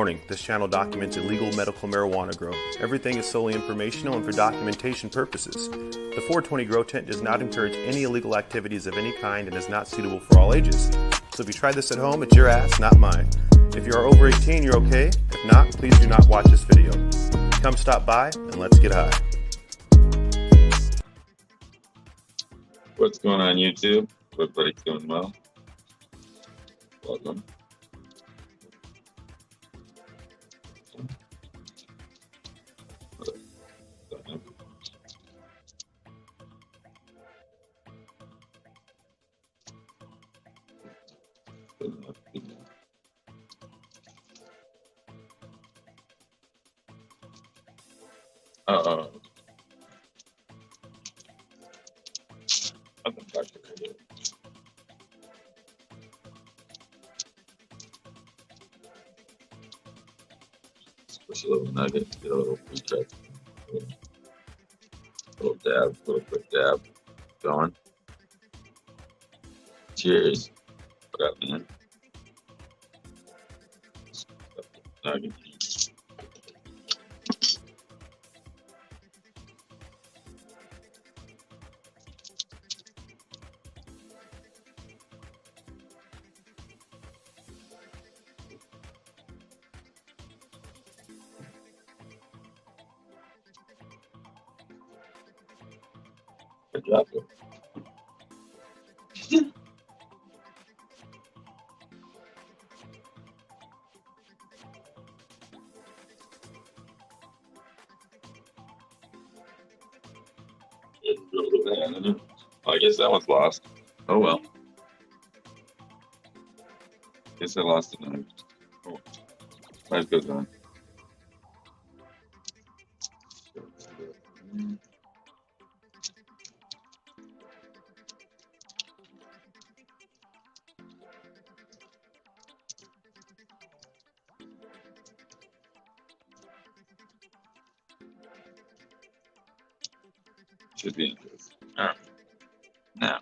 Warning, this channel documents illegal medical marijuana grow. Everything is solely informational and for documentation purposes. The 420 Grow Tent does not encourage any illegal activities of any kind and is not suitable for all ages. So if you try this at home, it's your ass, not mine. If you are over 18, you're okay. If not, please do not watch this video. Come stop by and let's get high. What's going on, YouTube? Everybody doing well? Welcome. Uh-oh. What the fuck did I do? Squish a little nugget, get a little free check. Little dab, little quick dab. Going. Cheers. What up, man? Nugget. Good job, bro. I guess that one's lost. Oh well. Guess I lost it now. Oh, life goes on. Should be interesting. Alright. Now,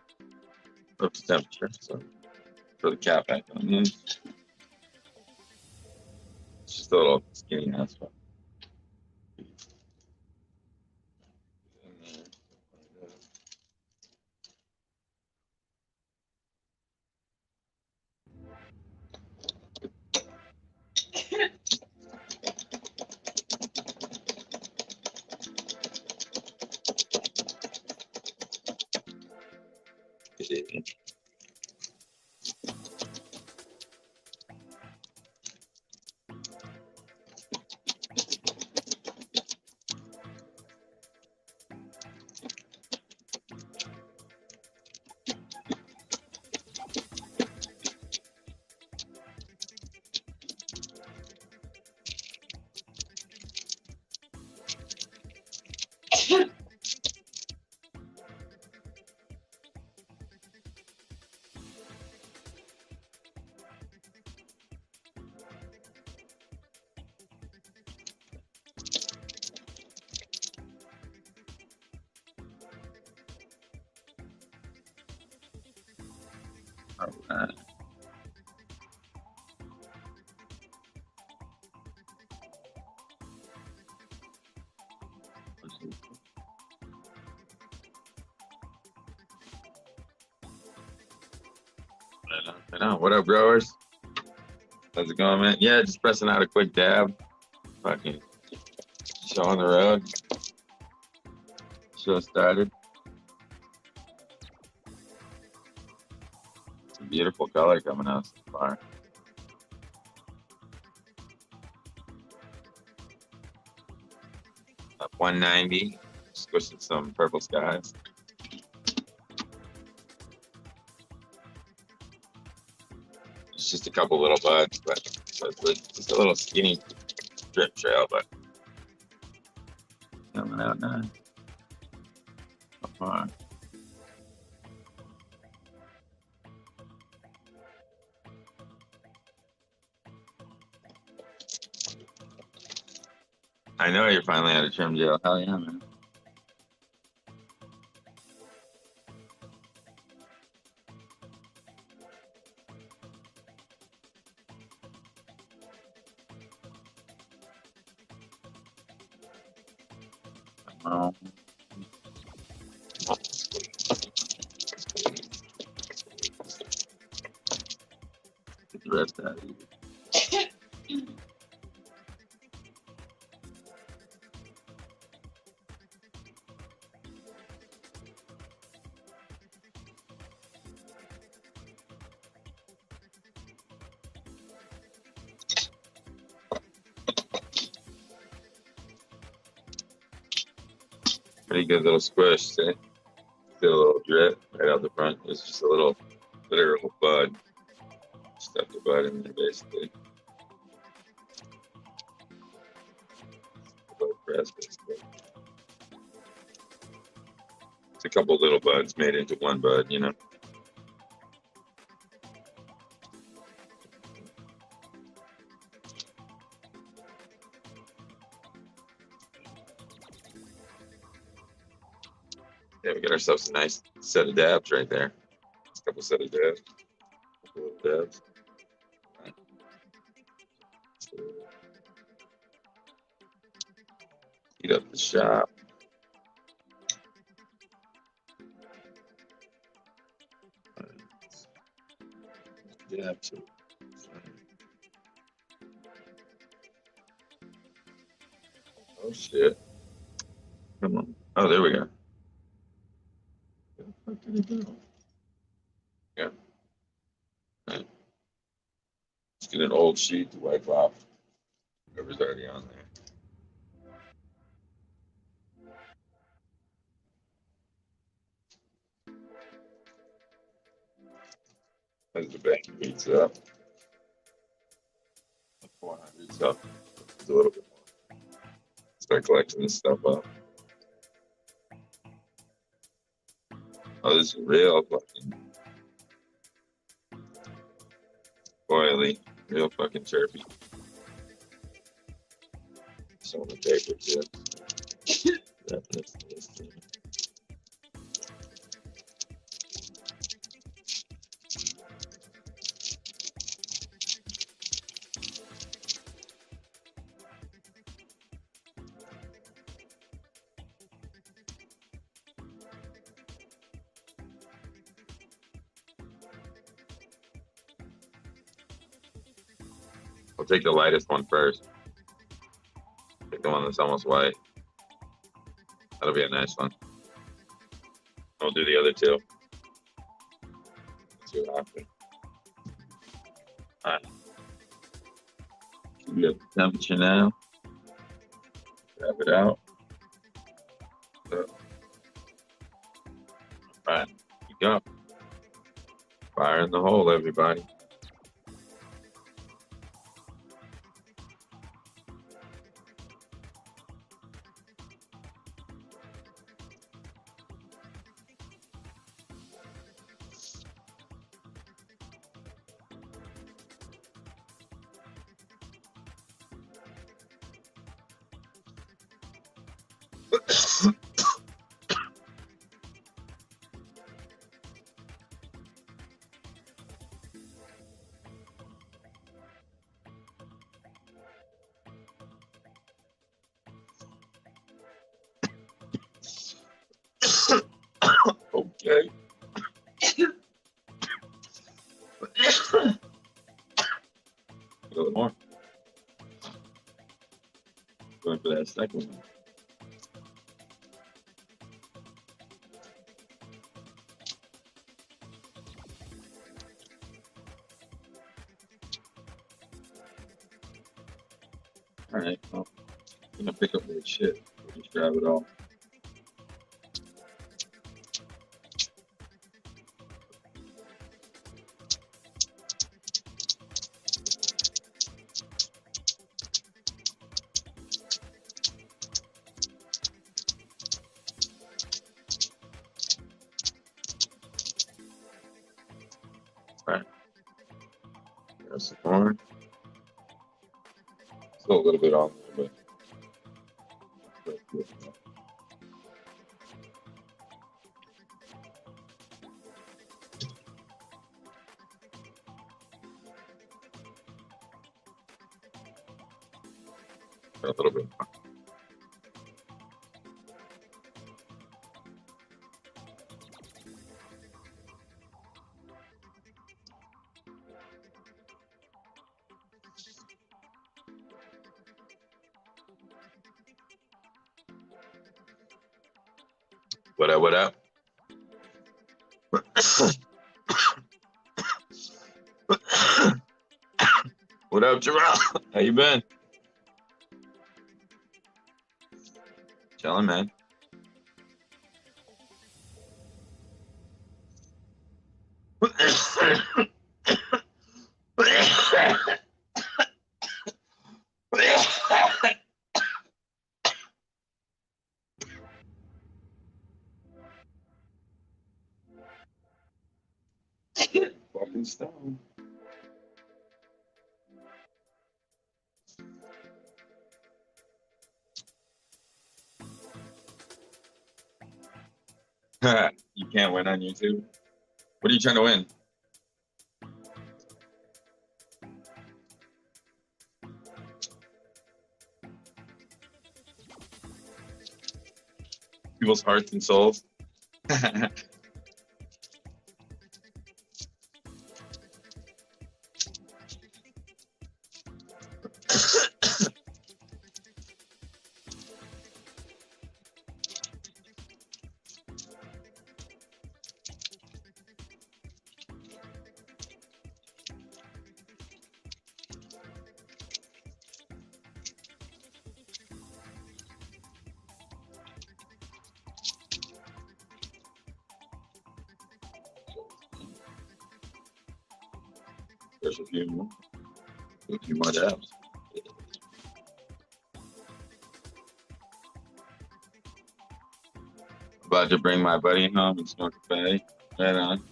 up to temperature. So, put the cap back on this. It's just a little skinny ass one. Alright. Right on. What up, growers? How's it going, man? Yeah, just pressing out a quick dab. Fucking show on the road. Show started. It's a beautiful color coming out so far. Up 190. Squishing some purple skies. It's just a couple little buds, but it's just a little skinny drip trail, but coming out nice. So far. I know you're finally out of trim gel. Hell yeah, man. Um, get the rest out of here. Pretty good little squish, see? Feel a little drip right out the front. It's just a little literal bud. Stuck the bud in there basically. Bud press, basically. It's a couple little buds made into one bud, you know. Yeah, we got ourselves a nice set of dabs right there. A couple set of dabs. Couple of dabs. Heat up the shop. Dab too. Oh shit. Come on. Oh, there we go. What did it do? Yeah. Right. Let's get an old sheet to wipe off whatever's already on there. As the bank heats up, 400, so it's a little bit more. Start collecting this stuff up. Oh, this is real fucking oily, real fucking chirpy. Some of the paper too. I'll take the lightest one first. Take the one that's almost white. That'll be a nice one. I'll do the other two. See what happens. All right. We got the temperature now. Grab it out. So. All right. You go. Fire in the hole, everybody. Okay. A little more. Going for that second one. All right. Well, I'm gonna pick up that shit. We'll just grab it all. Right. There's some more. Still a little bit on there, but good enough. A little bit. What up? What up? What up, Jarrell? How you been? Chilling, man. Fucking stone. You can't win on YouTube. What are you trying to win? People's hearts and souls. There's a few more dabs. About to bring my buddy home and smoke a fatty. Right on.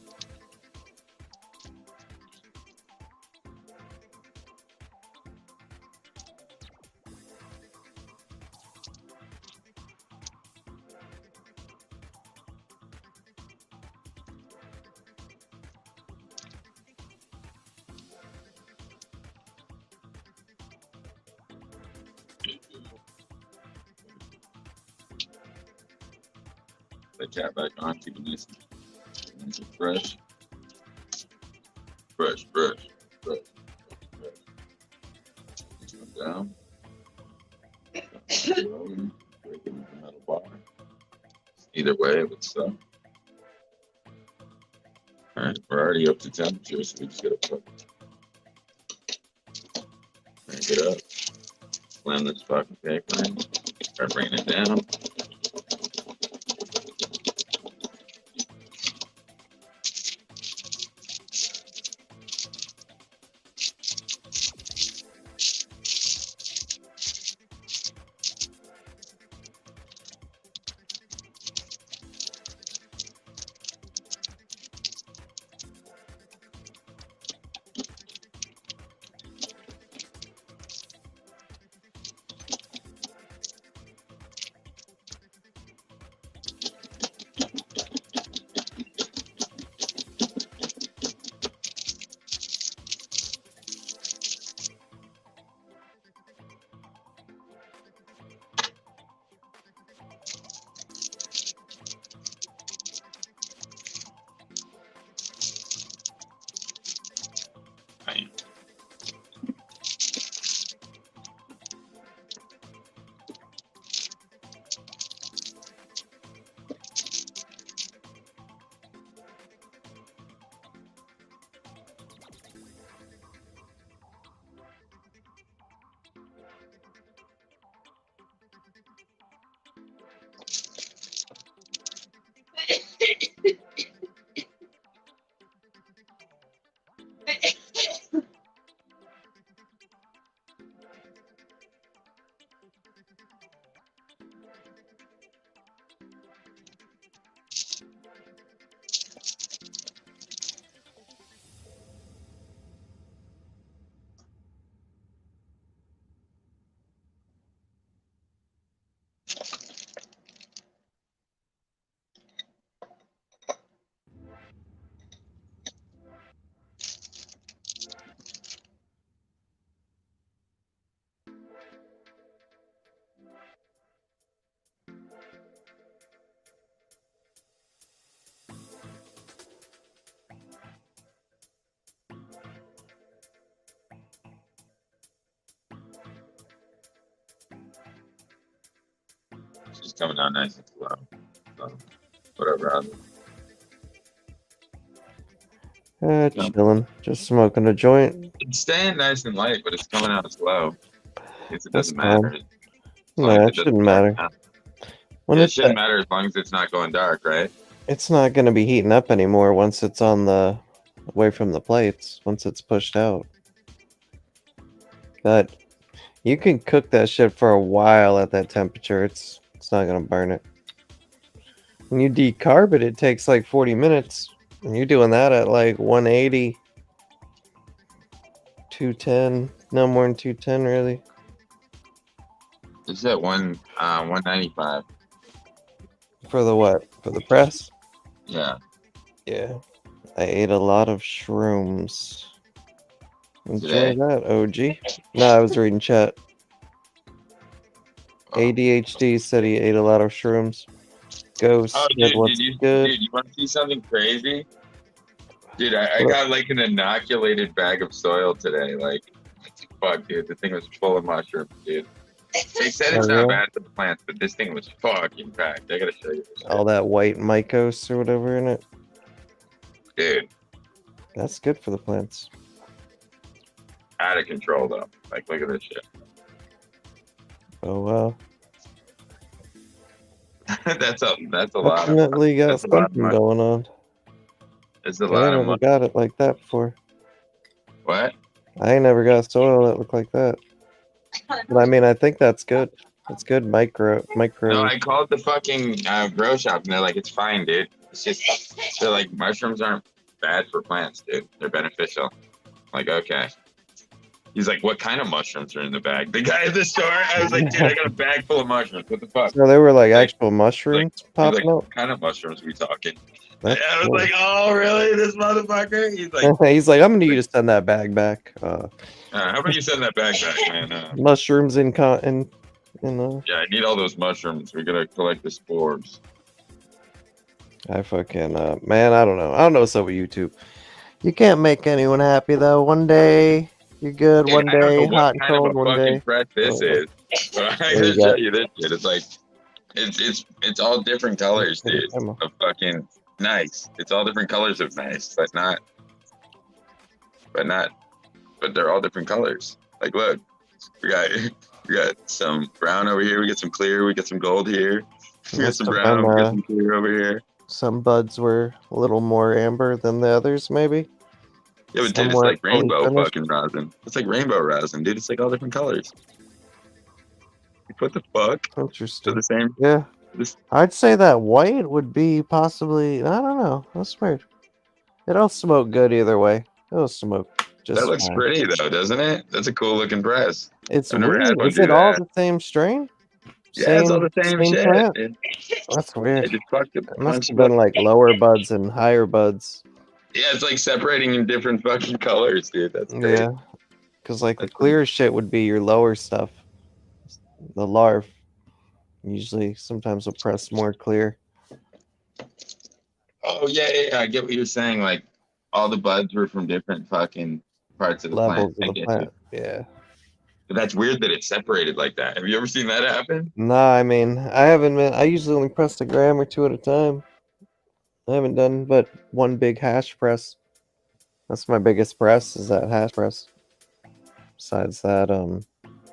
The cat back on, keep it nice and fresh. Fresh. Breaking it down. Breaking the metal bar. Either way, it would suck. Alright, we're already up to temperature, so we just gotta crank it up. Slam this fucking paper in. Start bringing it down. She's coming out nice and slow. So Whatever. Chilling, just smoking a joint. It's staying nice and light, but it's coming out slow. I guess it That's doesn't matter. fine. As long No, as it doesn't shouldn't dark matter. out. When It shouldn't matter as long as it's not going dark, right? it's not going to be heating up anymore once it's on the away from the plates. Once it's pushed out, but you can cook that shit for a while at that temperature. It's not going to burn it. When you decarb it, it takes like 40 minutes. And you're doing that at like 180, 210, no more than 210 really. This is at 195. For the what? For the press? Yeah. Yeah. I ate a lot of shrooms. Enjoy Today? that, OG. No, I was reading chat. ADHD said he ate a lot of shrooms. Ghost Oh, said dude, what's you good. want to see something crazy? Dude, I got like an inoculated bag of soil today. Like, fuck, dude, the thing was full of mushrooms, dude. They said it's Oh, not yeah? bad for the plants, but this thing was fucking packed. I gotta show you this. All that white mycos or whatever in it. Dude, That's good for the plants. out of control though. Like, look at this shit. Oh wow. that's a lot. Definitely got that's a lot of something money. going on. It's a I lot ain't of never money. got it like that before. What? I ain't never got soil that looked like that. But I mean, I think that's good. It's good micro. No, I called the fucking grow shop and they're like, it's fine, dude. It's just, they're like, mushrooms aren't bad for plants, dude. They're beneficial. I'm like, okay. He's like, what kind of mushrooms are in the bag? The guy at the store, I was like, dude, I got a bag full of mushrooms. What the fuck? So they were like Like- actual mushrooms He's popping like, up. what kind of mushrooms we talking? That's I was cool. like, oh, really? This motherfucker? He's like, He's like, I'm gonna need you to send that bag back. how about you send that bag back, man? Mushrooms in Yeah, I need all those mushrooms. We're gonna collect the spores. I fucking man, I don't know. I don't know what's up with YouTube. You can't make anyone happy though. One day you're good, Dude, one I don't know day what hot and kind of cold, a one fucking day. press this Oh. is. But I There gotta you show go. you this shit. It's like, it's all different colors, dude. Emma. Of fucking nice. It's all different colors of nice, but they're all different colors. Like, look, we got some brown over here. We got some clear. We got some gold here. We got Most some of brown. them, We got some clear over here. some buds were a little more amber than the others, maybe. Yeah, but dude, it's Somewhat like fully rainbow finished. fucking rosin. It's like rainbow rosin, dude. It's like all different colors. What the fuck? They're Interesting. the same. Yeah. This- I'd say that white would be possibly. I don't know. That's weird. It'll smoke good either way. It'll smoke just That looks fine. pretty though, doesn't it? That's a cool looking press. It's I've never weird. had one Is do it all that. the same strain? Yeah, it's all the same shit. plant? Dude. That's It weird. just fucked It must have been like lower buds and higher buds. Yeah, it's like separating in different fucking colors, dude. That's great. Yeah. Because like the clear shit would be your lower stuff. The larv. Usually sometimes will press more clear. Oh yeah. I get what you're saying. Like all the buds were from different fucking parts of the Levels plant. I of the get plant. you. Yeah. But that's weird that it's separated like that. Have you ever seen that happen? Nah, I mean, I haven't been. I usually only press a gram or two at a time. I haven't done but one big hash press. That's my biggest press, is that hash press. Besides that, It's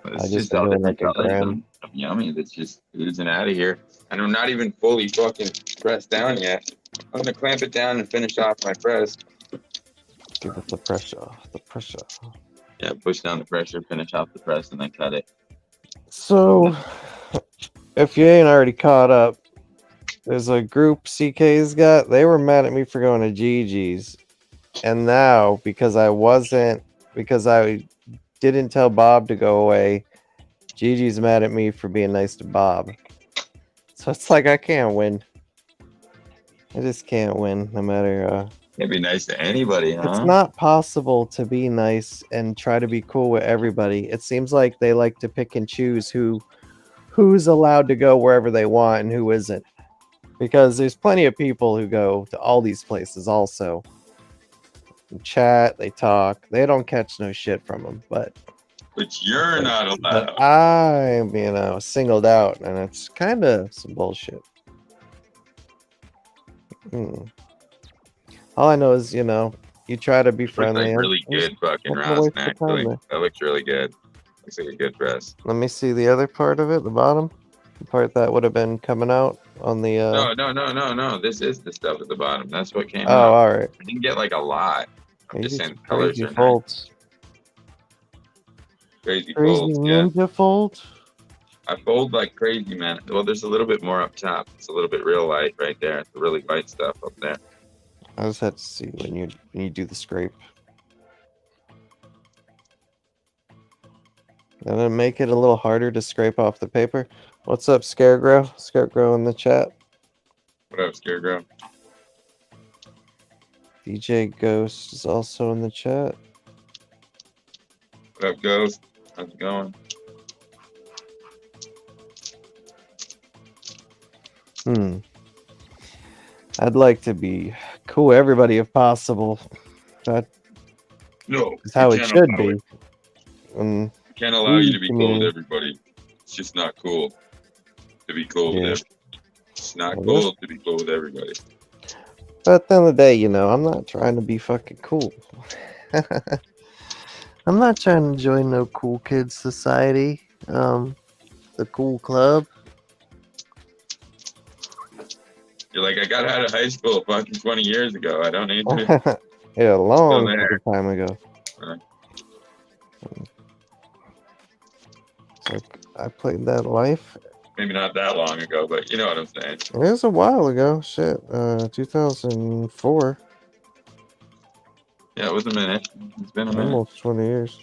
I just just been all doing different like a colors gram. of yummy that's just oozing out of here. And I'm not even fully fucking pressed down yet. I'm gonna clamp it down and finish off my press. Give it the pressure. The pressure. Yeah, push down the pressure, finish off the press, and then cut it. So, if you ain't already caught up, there's a group CK's got. They were mad at me for going to Gigi's, and now because I didn't tell Bob to go away, Gigi's mad at me for being nice to Bob. So it's like I can't win. I just can't win, no matter. Can't be nice to anybody, huh? It's not possible to be nice and try to be cool with everybody. It seems like they like to pick and choose who's allowed to go wherever they want and who isn't. Because there's plenty of people who go to all these places also. They chat, they talk, they don't catch no shit from them. But You're not allowed. I'm, singled out, and it's kind of some bullshit. Hmm. All I know is, you try to be Looks friendly. like I'm really just good fucking not gonna waste rosin, your time actually. there. That looks really good. Looks like a good dress. Let me see the other part of it, the bottom. The part that would have been coming out on the No. This is the stuff at the bottom. That's what came Oh, out. alright. I didn't get like a lot. I'm You just get saying some the colors crazy are nice. folds. Crazy Crazy folds, yeah. ninja fold? I fold like crazy, man. Well, there's a little bit more up top. It's a little bit real light right there. It's the really white stuff up there. I just had to see when you do the scrape. And then make it a little harder to scrape off the paper. What's up, Scarecrow? Scarecrow in the chat. What up, Scarecrow? DJ Ghost is also in the chat. What up, Ghost? How's it going? I'd like to be cool with everybody if possible. That No, is how we it can't should allow be. it. And Can't allow you to be cool with community. everybody. It's just not cool to be cool with Yeah. everybody. It's not Well, cool to be cool with everybody. But at the end of the day, I'm not trying to be fucking cool. I'm not trying to join no cool kids society. The cool club. You're like, I got out of high school fucking 20 years ago. I don't need to. Yeah, a long there. fucking time ago. Right. It's like I played that life. Maybe not that long ago, but you know what I'm saying. It was a while ago. Shit, 2004. Yeah, it was a minute. It's been a minute. Almost 20 years.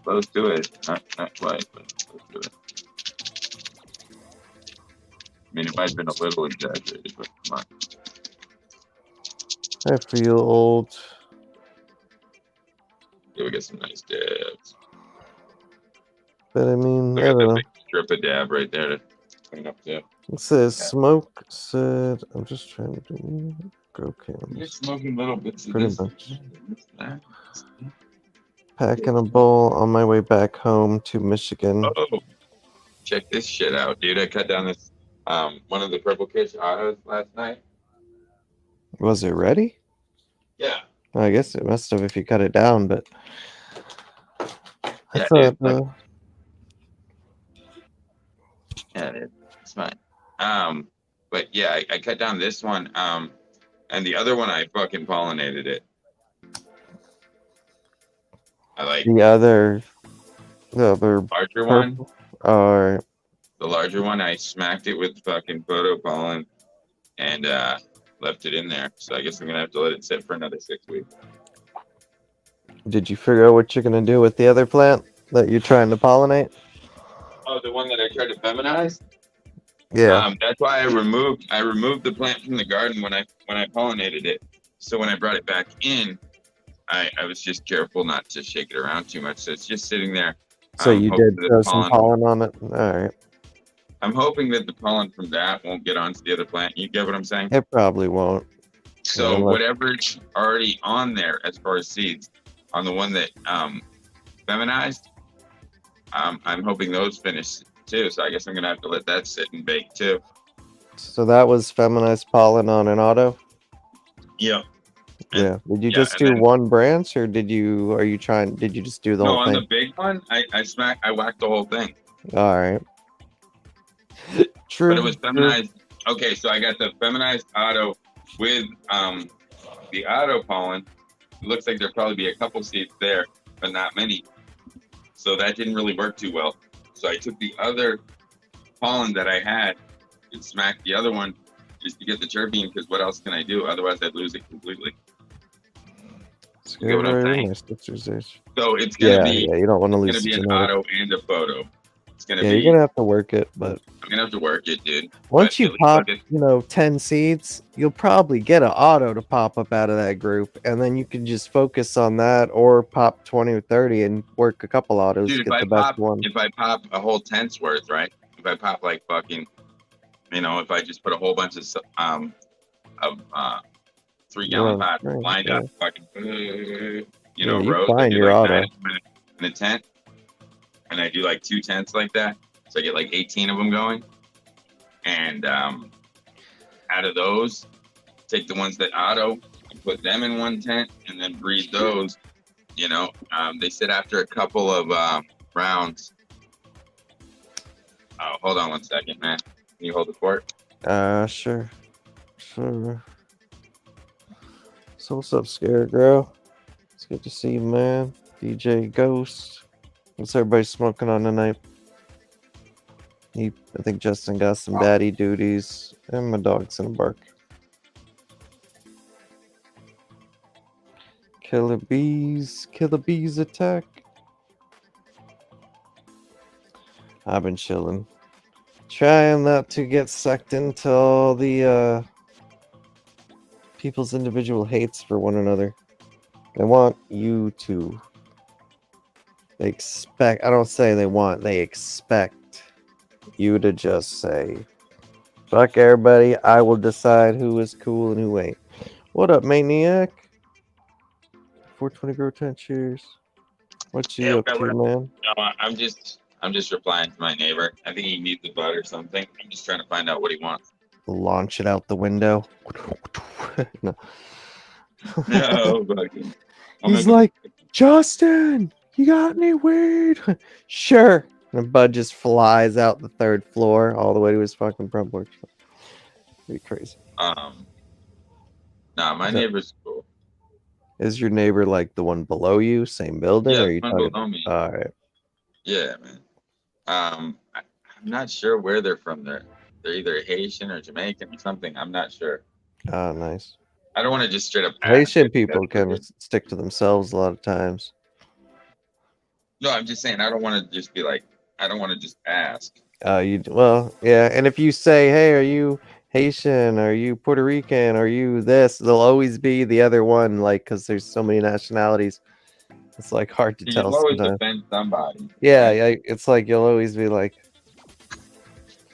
Close to it. Not quite, but close to it. I mean, it might have been a little exaggerated, but come on. I feel old. Yeah, we got some nice dabs. But I mean, Look I at don't the know. big strip of dab right there to clean up too. It says smoke said, I'm just trying to do grow You're cans. smoking little bits of Pretty this. much. That. Packing a bowl on my way back home to Michigan. Oh, check this shit out, dude. I cut down this one of the Purple Kiss autos last night. Was it ready? Yeah. I guess it must have if you cut it down, but I Yeah, thought dude, Yeah, it is. It's fine. But yeah, I cut down this one. And the other one I fucking pollinated it. I like the other larger one. purple. Or The larger one, I smacked it with fucking photo pollen and left it in there. So I guess I'm gonna have to let it sit for another 6 weeks. did you figure out what you're gonna do with the other plant that you're trying to pollinate? Oh, the one that I tried to feminize? Yeah. That's why I removed the plant from the garden when I pollinated it. So when I brought it back in, I was just careful not to shake it around too much. So it's just sitting there. So you hoping did that throw the some pollen on it. All right. I'm hoping that the pollen from that won't get onto the other plant. You get what I'm saying? It probably won't. So unless- whatever's already on there as far as seeds, on the one that feminized, I'm hoping those finish too. So I guess I'm gonna have to let that sit and bake too. So that was feminized pollen on an auto. Yeah. Yeah. Did you Yeah, just and do then- one branch, or did you just do the No, whole on thing? the big one, I whacked the whole thing. All right. True. But it was feminized. Okay, so I got the feminized auto with the auto pollen. It looks like there'll probably be a couple seeds there, but not many. So that didn't really work too well. So I took the other pollen that I had and smacked the other one just to get the terpene, because what else can I do? Otherwise I'd lose it completely. Scare get what I'm very saying? nice. Sisters age. So it's gonna Yeah, you don't want to lose be an genetic. auto and a photo. It's gonna Yeah, be you're gonna have to work it, but I'm gonna have to work it, dude. once But you at least pop, I'll get- 10 seeds, you'll probably get an auto to pop up out of that group, and then you can just focus on that, or pop 20 or 30 and work a couple autos Dude, to if get I the best pop, one. if I pop a whole tenth's worth, right? If I pop like fucking, if I just put a whole bunch of 3-gallon Yeah, pots right, lined yeah. up, fucking, Yeah, you rows, find I do your like auto. 9 of them in a tent, and I do like 2 tents like that, so I get like 18 of them going, and out of those, take the ones that auto and put them in one tent and then breed those. You know, they said after a couple of rounds. Oh, hold on one second, man. Can you hold the fort? Sure. So what's up, Scarecrow? It's good to see you, man. DJ Ghost. What's everybody smoking on tonight? I think Justin got some daddy duties, and my dog's in a bark. Killer bees attack. I've been chilling. Trying not to get sucked into all the people's individual hates for one another. They want you to. They expect, I don't say they want, they expect you to just say, fuck everybody, I will decide who is cool and who ain't. What up, Maniac? 420 Grow 10, cheers. What you up to, man? No, I'm just replying to my neighbor. I think he needs a bud or something. I'm just trying to find out what he wants. Launch it out the window. No. No, fucking. He's like, Justin, you got any weed? Sure. And Bud just flies out the 3rd floor all the way to his fucking front porch. Pretty crazy. Nah, my neighbor's cool. Is your neighbor like the one below you, same building? Yeah, or are you one talking below me. All right. Yeah, man. I'm not sure where they're from. They're either Haitian or Jamaican or something. I'm not sure. Oh, nice. I don't want to just straight up ask. Haitian people can stick to themselves a lot of times. No, I'm just saying I don't want to just be like, I don't want to just ask. Well, yeah. And if you say, hey, are you Haitian? Are you Puerto Rican? Are you this? There'll always be the other one, like, because there's so many nationalities. It's like hard to tell. You'll always sometimes. defend somebody. Yeah, it's like you'll always be like,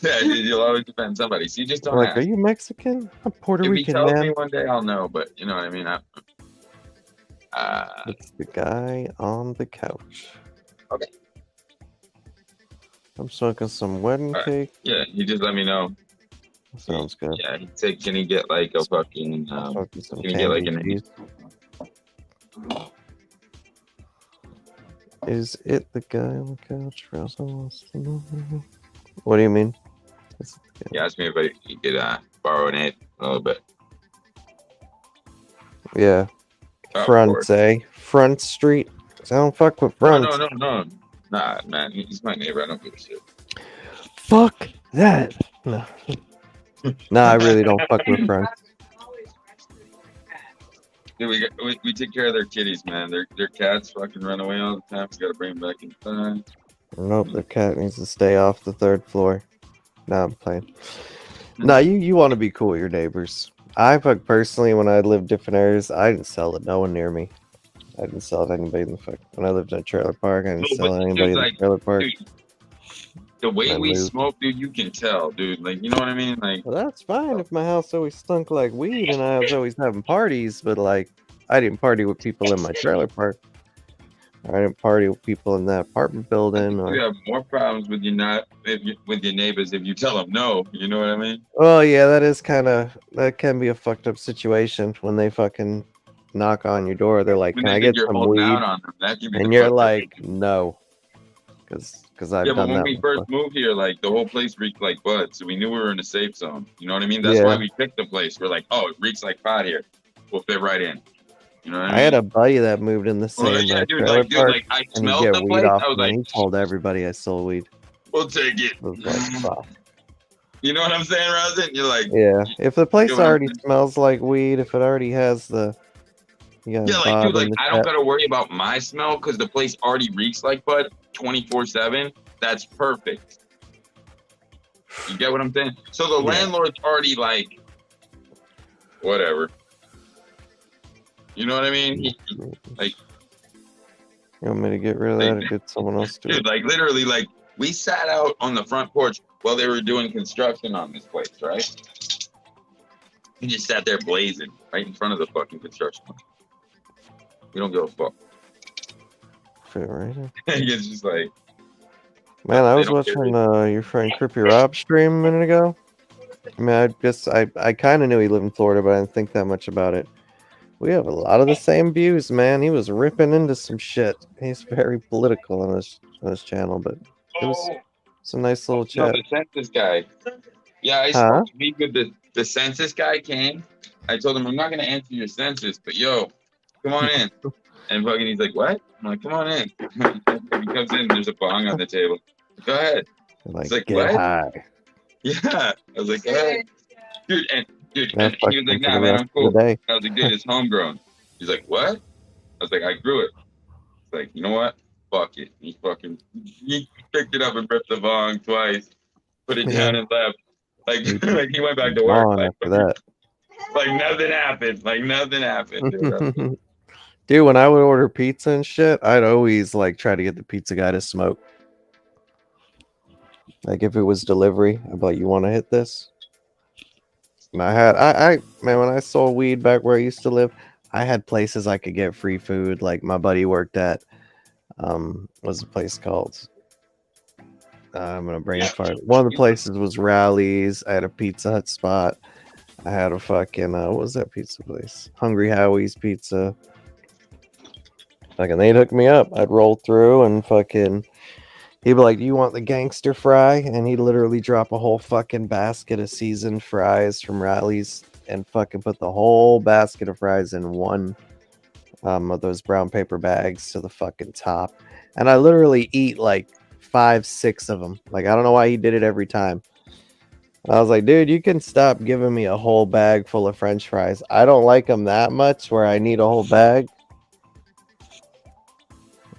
yeah, you'll always defend somebody. So you just don't like, ask. are you Mexican? I'm Puerto If he Rican, tells man. me one day, I'll know. But you know what I mean. It's the guy on the couch. Okay. I'm smoking some wedding cake. Yeah, you just let me know. Sounds good. Yeah, he said, can he get like a fucking? Can he get like an? Is it the guy on the couch? What do you mean? He asked me if he could borrow an 8 a little bit. Yeah. Front, Front Street. I don't fuck with Front. No. Nah, man, he's my neighbor. I don't give a shit. Fuck that. No. Nah, I really don't fuck with Front. Dude, we take care of their kitties, man. Their cats fucking run away all the time. We gotta bring them back inside. Nope, the cat needs to stay off the 3rd floor. Nah, I'm playing. Nah, you want to be cool with your neighbors. I fuck personally, when I lived different areas, I didn't sell it. No one near me. I didn't sell it to anybody in the fuck. When I lived in a trailer park, I didn't sell it to anybody in the trailer park. Dude, the way we smoke, dude, you can tell, dude. Like, you know what I mean? Like, well, that's fine if my house always stunk like weed and I was always having parties, but like, I didn't party with people in my trailer park. I didn't party with people in that apartment building. You have more problems with with your neighbors if you tell them no. You know what I mean? Oh yeah, that can be a fucked up situation when they fucking knock on your door. They're like, "Can I get some weed?" And you're like, "No," because I've done that. Yeah, but when we first moved here, like the whole place reeked like bud, so we knew we were in a safe zone. You know what I mean? That's why we picked the place. We're like, "Oh, it reeks like pot here. We'll fit right in." You know what I mean? I had a buddy that moved in the same trailer park, I and he smelled get the weed place. off I was me. like, He told everybody I sold weed. We'll take it. I was like, fuck. You know what I'm saying, Rosin? You're like, yeah. If the place already smells like weed, if it already has the, like, dude, like I don't gotta worry about my smell because the place already reeks like bud 24/7. That's perfect. You get what I'm saying? So the landlord's already like, whatever. You know what I mean? Like, you want me to get rid of that or get someone else to do it? Like literally, like we sat out on the front porch while they were doing construction on this place, right? We just sat there blazing right in front of the fucking construction. We don't give a fuck. Fit right in. It's just like, man, I was watching your friend Crippy Rob stream a minute ago. I mean, I kind of knew he lived in Florida, but I didn't think that much about it. We have a lot of the same views, man. He was ripping into some shit. He's very political on his channel, but it's a nice little No, chat. the census guy. Yeah, I Huh? spoke to me with the census guy came. I told him I'm not gonna answer your census, but yo, come on in. And fucking he's like, what? I'm like, come on in. He comes in, there's a bong on the table. Go ahead. He's Like, like, get what? high. Yeah. I was like, go ahead. Dude, Yeah, and fuck he was him like, for nah, the man, rest I'm of the cool. day. I was like, dude, it's homegrown. He's like, what? I was like, I grew it. He's like, you know what? Fuck it. He picked it up and ripped the bong twice, put it Yeah. down and left. Like, He like he went back to work. gone after that. Like nothing happened. Like nothing happened. Dude. Dude, when I would order pizza and shit, I'd always like try to get the pizza guy to smoke. Like if it was delivery, I'd be like, you want to hit this? And I man, when I sold weed back where I used to live, I had places I could get free food. Like my buddy worked at, what's the place called? I'm gonna brain fart. One of the places was Rallies. I had a Pizza Hut spot. I had a fucking what was that pizza place? Hungry Howie's Pizza. Fucking they'd hook me up. I'd roll through and fucking he'd be like, "Do you want the gangster fry?" And he'd literally drop a whole fucking basket of seasoned fries from Rallies and fucking put the whole basket of fries in one of those brown paper bags to the fucking top. And I literally eat like 5, 6 of them. Like I don't know why he did it every time. I was like, dude, you can stop giving me a whole bag full of French fries. I don't like them that much where I need a whole bag.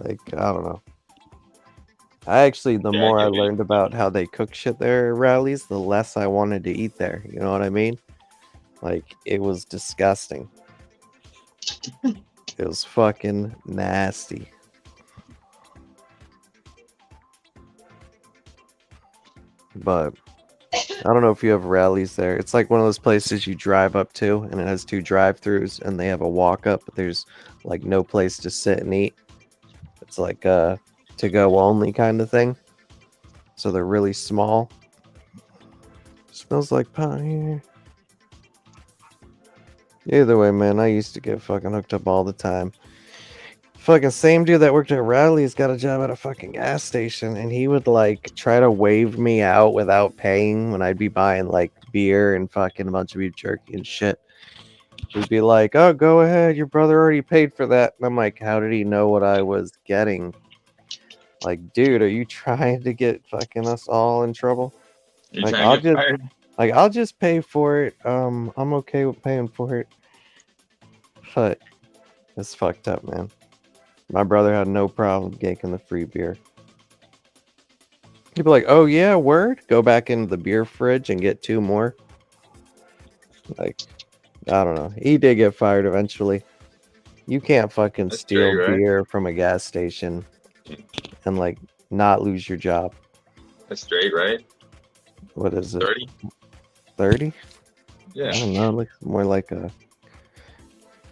Like, I don't know. The more I learned about how they cook shit there at Rallies, the less I wanted to eat there. You know what I mean? Like, it was disgusting. It was fucking nasty. But I don't know if you have Rallies there. It's like one of those places you drive up to and it has 2 drive-throughs and they have a walk up, but there's like no place to sit and eat. It's like a to go only kind of thing. So they're really small. Smells like pot here. Either way, man, I used to get fucking hooked up all the time. Fucking same dude that worked at Rallies got a job at a fucking gas station, and he would like try to wave me out without paying when I'd be buying like beer and fucking a bunch of beef jerky and shit. He'd be like, "Oh, go ahead, your brother already paid for that." And I'm like, "How did he know what I was getting?" Like, dude, are you trying to get fucking us all in trouble? You're Like, trying to get fired. I'll just pay for it. I'm okay with paying for it. But it's fucked up, man. My brother had no problem getting the free beer. He'd be like, "Oh yeah, word." Go back into the beer fridge and get 2 more. Like, I don't know. He did get fired eventually. You can't fucking That's steal great, right? beer from a gas station and like not lose your job. That's straight, right? What is it? 30? 30? Yeah. I don't know. It looks more like a.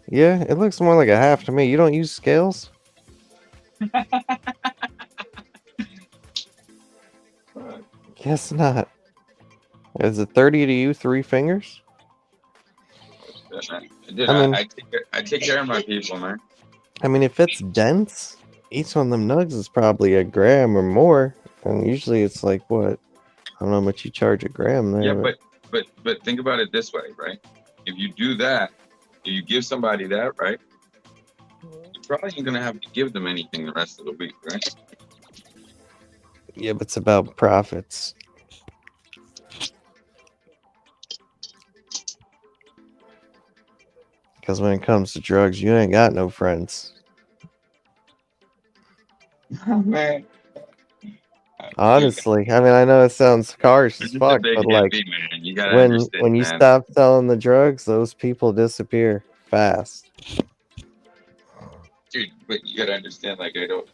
Yeah, it looks more like a half to me. You don't use scales? Guess not. Is it 30 to you, 3 fingers? Dude, I mean- I take care of my people, man. I mean, if it's dense, each one of them nugs is probably a gram or more. And usually it's like, what? I don't know how much you charge a gram there. Yeah, but think about it this way, right? If you do that, if you give somebody that, right? You probably ain't gonna have to give them anything the rest of the week, right? Yeah, but it's about profits. Because when it comes to drugs, you ain't got no friends. Man. Honestly, I mean, I know it sounds harsh as You're just a fuck, big but like hippie, man. You gotta when understand, you man. stop selling the drugs, those people disappear fast. Dude, but you gotta understand, like I don't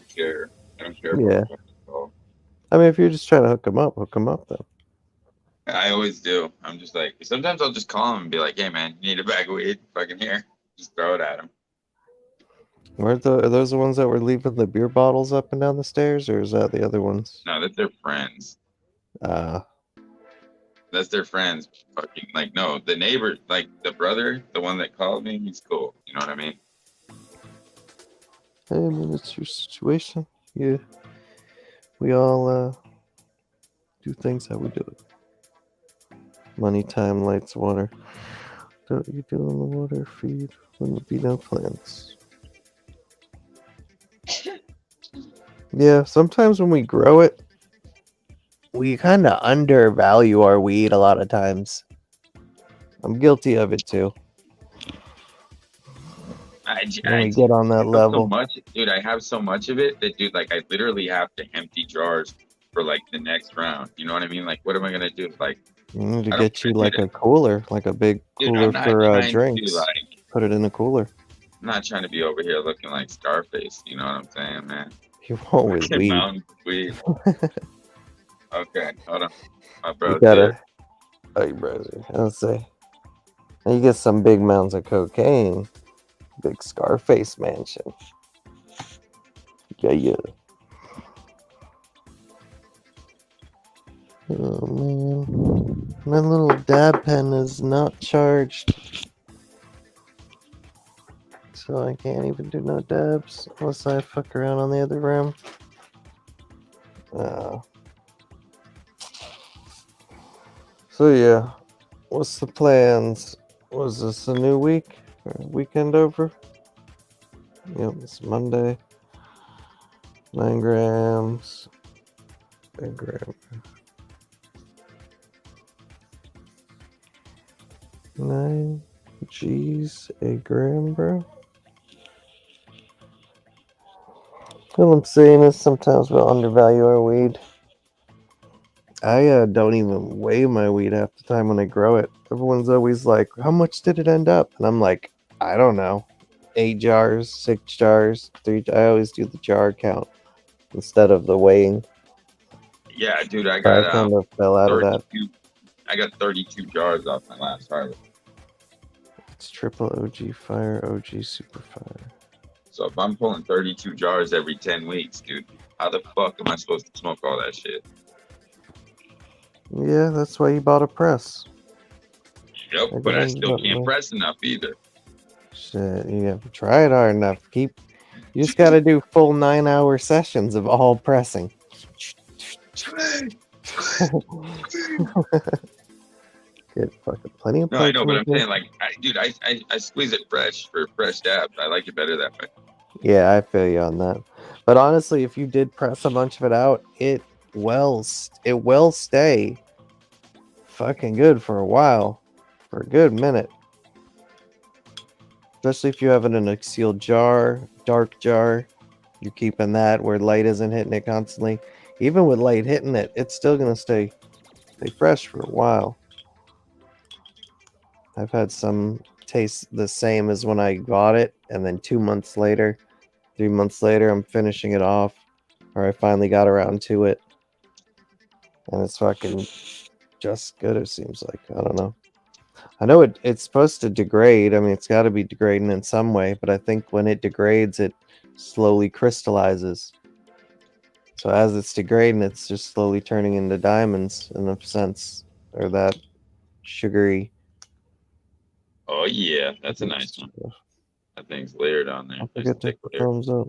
care. I don't care Yeah. about all. I mean, if you're just trying to hook them up though. I always do. I'm just like, sometimes I'll just call him and be like, hey man, you need a bag of weed? Fucking here. Just throw it at him. Are those the ones that were leaving the beer bottles up and down the stairs, or is that the other ones? No, that they're friends. Uh That's their friends. Fucking like no, the neighbor, like the brother, the one that called me, he's cool. You know what I mean? I mean, it's your situation. Yeah, we all do things how we do it. Money, time, lights, water. Don't you do on the water feed when there be no plants? Yeah, sometimes when we grow it, we kind of undervalue our weed a lot of times. I'm guilty of it too. When we get on that have level. so much, dude. I have so much of it that, dude, like I literally have to empty jars for like the next round. You know what I mean? Like, what am I gonna do? Like, You need to I don't get you wanna like do a cooler, like a big dude, cooler I'm not for trying drinks. to like. Put it in the cooler. I'm not trying to be over here looking like Scarface. You know what I'm saying, man? You won't with weed. Mountain weed. Okay, hold on. My You brother. gotta. Oh, you browser. I'll say. And you get some big mounds of cocaine. Big Scarface mansion. Yeah, yeah. Oh man, my little dab pen is not charged, so I can't even do no dabs unless I fuck around on the other room. So yeah, what's the plans? Was this a new week? Or weekend over? Yep, it's Monday. 9 grams. A gram. 9 G's a gram, bro. All I'm saying is sometimes we'll undervalue our weed. I don't even weigh my weed half the time when I grow it. Everyone's always like, how much did it end up? And I'm like, I don't know. 8 jars, 6 jars, 3. I always do the jar count instead of the weighing. Yeah, dude, I I got kind of fell out of that. I got 32 jars off my last harvest. It's triple OG fire, OG super fire. So if I'm pulling 32 jars every 10 weeks, dude, how the fuck am I supposed to smoke all that shit? Yeah, that's why you bought a press. Yep, but I still can't press enough either. Shit, you have to try it hard enough. You just gotta do full 9-hour sessions of all pressing. Get fucking plenty of. No, I know, but I'm saying, like, dude, I squeeze it fresh for fresh dabs. I like it better that way. Yeah, I feel you on that. But honestly, if you did press a bunch of it out, it will stay fucking good for a while, for a good minute. Especially if you have it in a sealed jar, dark jar, you're keeping that where light isn't hitting it constantly. Even with light hitting it, it's still gonna stay fresh for a while. I've had some taste the same as when I bought it, and then 2 months later, 3 months later, I'm finishing it off, or I finally got around to it, and it's fucking just good. It seems like, I don't know. I know it's supposed to degrade. I mean, it's got to be degrading in some way, but I think when it degrades, it slowly crystallizes. So as it's degrading, it's just slowly turning into diamonds in a sense, or that sugary. Oh yeah, that's a nice one. That thing's layered on there. Don't forget to thumbs up.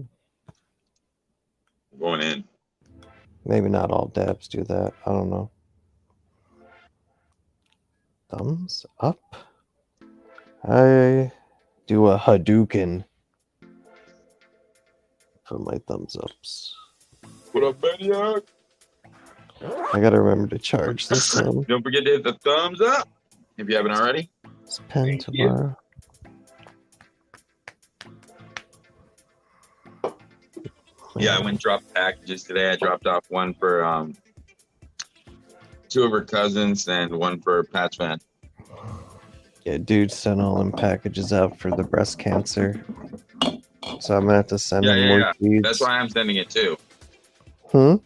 Going in. Maybe not all dabs do that. I don't know. Thumbs up. I do a Hadouken for my thumbs ups. What up, Maniac? I gotta remember to charge this thing. Don't forget to hit the thumbs up if you haven't already. It's pen tomorrow. Yeah, I went and dropped packages today. I dropped off one for 2 of her cousins and one for Pat's van. Yeah, dude sent all them packages out for the breast cancer. So I'm gonna have to send him more seeds. That's why I'm sending it too. Kill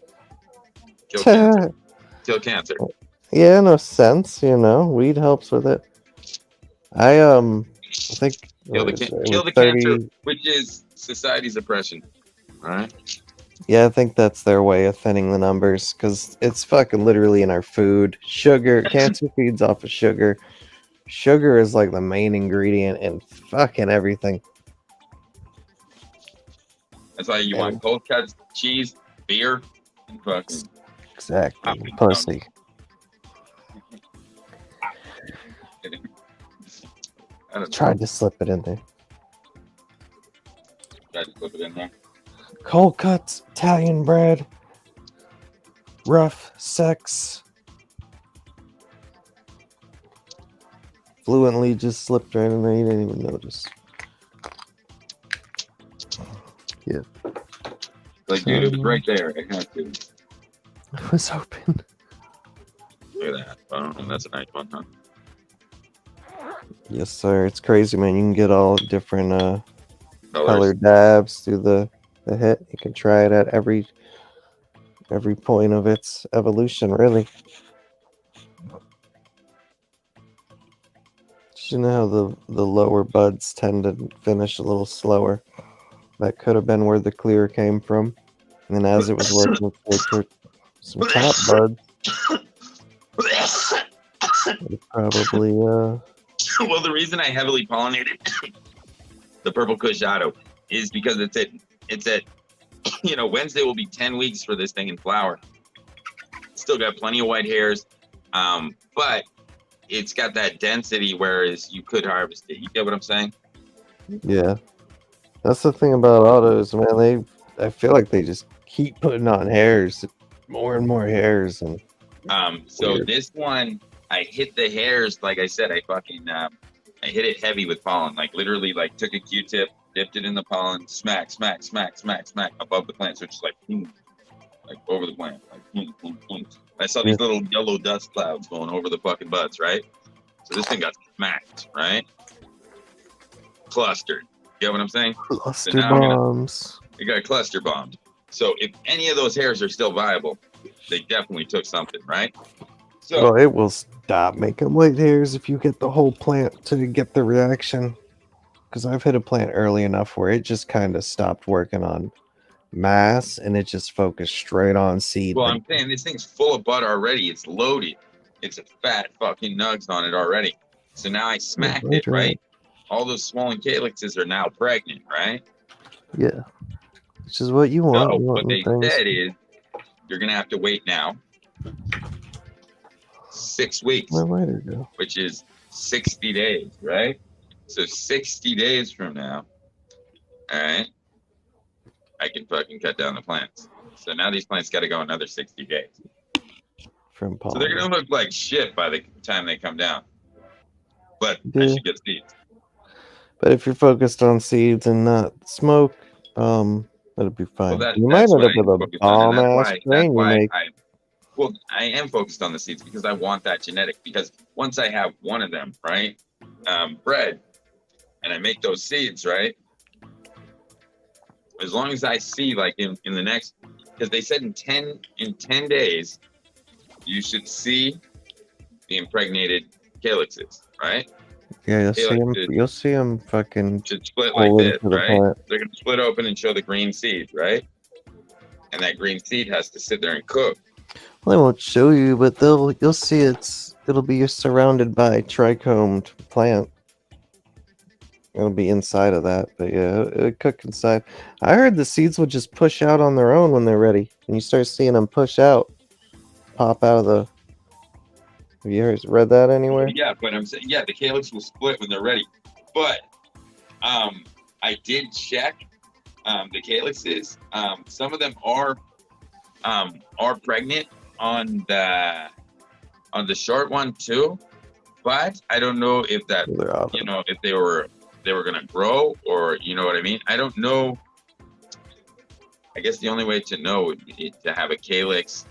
cancer. Kill cancer. Yeah, no sense, you know. Weed helps with it. I think kill the cancer, which is society's oppression. All right. Yeah, I think that's their way of thinning the numbers because it's fucking literally in our food. Sugar, cancer feeds off of sugar. Sugar is like the main ingredient in fucking everything. That's why you And want cold cuts, cheese, beer, and fucking exactly, popping pussy. I don't know. Tried to slip it in there. Tried to put it in there. Cold cuts, Italian bread, rough sex. Fluently just slipped right in there. You didn't even notice. Yeah. Like, dude, it was right there. I had to. It was open. Look at that. Oh, that's a nice one, huh? Yes, sir. It's crazy, man. You can get all different Colors. color dabs through the hit. You can try it at every point of its evolution, really. You know how the lower buds tend to finish a little slower. That could have been where the clear came from. And then as it was working towards some top buds, it probably Well, the reason I heavily pollinated the purple Kush Otto is because it's at Wednesday will be 10 weeks for this thing in flower. Still got plenty of white hairs, but it's got that density, whereas you could harvest it. You get what I'm saying? yeah. That's the thing about autos, man. I feel like they just keep putting on hairs, more and more hairs, and So weird. this one, I hit the hairs, like I said, I hit it heavy with pollen, like literally, like took a Q-tip, dipped it in the pollen, smack, smack, smack, smack, smack above the plant, so it's just like, boom, like over the plant, like boom, boom, boom. I saw these little yellow dust clouds going over the fucking buds, right? So this thing got smacked, right? Clustered. Get what I'm saying? Cluster now I'm gonna- bombs. It got cluster bombed. So if any of those hairs are still viable, they definitely took something, right? So Well, it will stop making white hairs if you get the whole plant to get the reaction. Because I've hit a plant early enough where it just kind of stopped working on mass and it just focused straight on seed. well, I'm saying this thing's full of bud already. It's loaded. It's a fat fucking nugs on it already. So now I smacked it, right? All those swollen calyxes are now pregnant, right? Yeah. Which is what you want. So You what want they things. said is you're gonna have to wait now 6 weeks, Where might it go? which is 60 days, right? So 60 days from now, all right, I can fucking cut down the plants. So now these plants got to go another 60 days. From Paul. So they're gonna look like shit by the time they come down. But I Yeah. should get seeds. But if you're focused on seeds and not smoke, it'll be fine. Well, You might that's end what up I with am a focused on, and bomb ass strain you make. I am focused on the seeds because I want that genetic. Because once I have one of them, right, bred, and I make those seeds, right, as long as I see like in the next, because they said in 10 days, you should see the impregnated calyxes, right? Yeah, Hey, like you'll see them fucking Should split like pull this, into the right? plant. They're gonna split open and show the green seed, right? And that green seed has to sit there and cook. Well, they won't show you, but you'll see it'll be surrounded by trichomed plant. It'll be inside of that, but yeah, it'll cook inside. I heard the seeds will just push out on their own when they're ready, and you start seeing them push out, pop out of the. Have you read that anywhere? Yeah, but I'm saying, yeah, the calyx will split when they're ready. But I did check the calyxes. Some of them are pregnant on the short one too. But I don't know if that, They're off. if they were gonna grow, or you know what I mean. I don't know. I guess the only way to know would be to have a calyx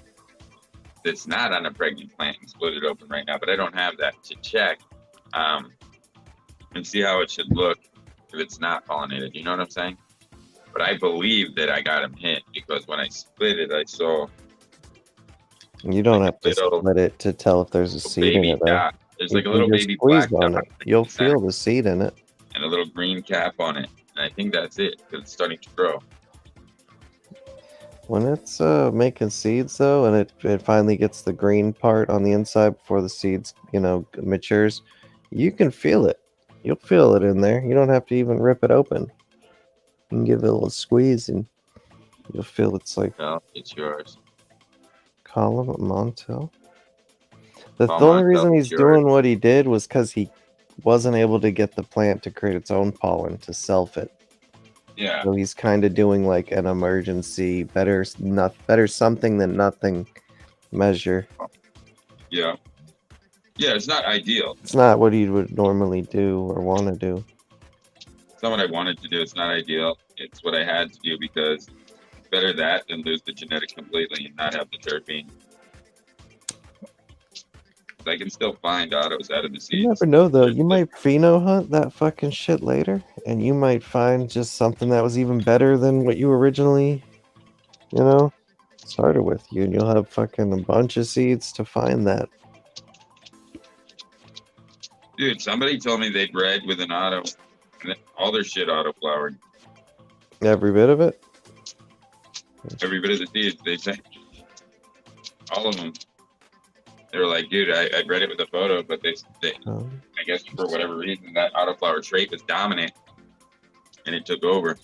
that's not on a pregnant plant and split it open right now, but I don't have that to check and see how it should look if it's not pollinated. You know what I'm saying? But I believe that I got him hit because when I split it, I saw You don't like have to little split it to tell if there's a seed in baby it. Though. dot. There's like a You little can just baby squeeze black on dot it. You'll inside feel the seed in it. and a little green cap on it. And I think that's it because it's starting to grow. When it's making seeds though, and it finally gets the green part on the inside before the seeds, matures, you can feel it. You'll feel it in there. You don't have to even rip it open. You can give it a little squeeze, and you'll feel it's like Well, it's yours. column Montel. The Paul only Montel, reason it's he's yours. doing what he did was because he wasn't able to get the plant to create its own pollen to self it. Yeah. So he's kind of doing like an emergency, better something than nothing measure. Yeah. Yeah, it's not ideal. It's not what he would normally do or want to do. It's not what I wanted to do. It's not ideal. It's what I had to do because it's better that than lose the genetic completely and not have the terpene. I can still find autos out of the You seeds. never know though. You might pheno hunt that fucking shit later, and you might find just something that was even better than what you originally, started with. You, and you'll have fucking a bunch of seeds to find that. Dude, somebody told me they bred with an auto, and all their shit auto flowered. Every bit of it. Every bit of the seeds, they say. All of them. They were like, dude, I bred it with a photo, but they I guess for whatever reason, that autoflower trait was dominant, and it took over,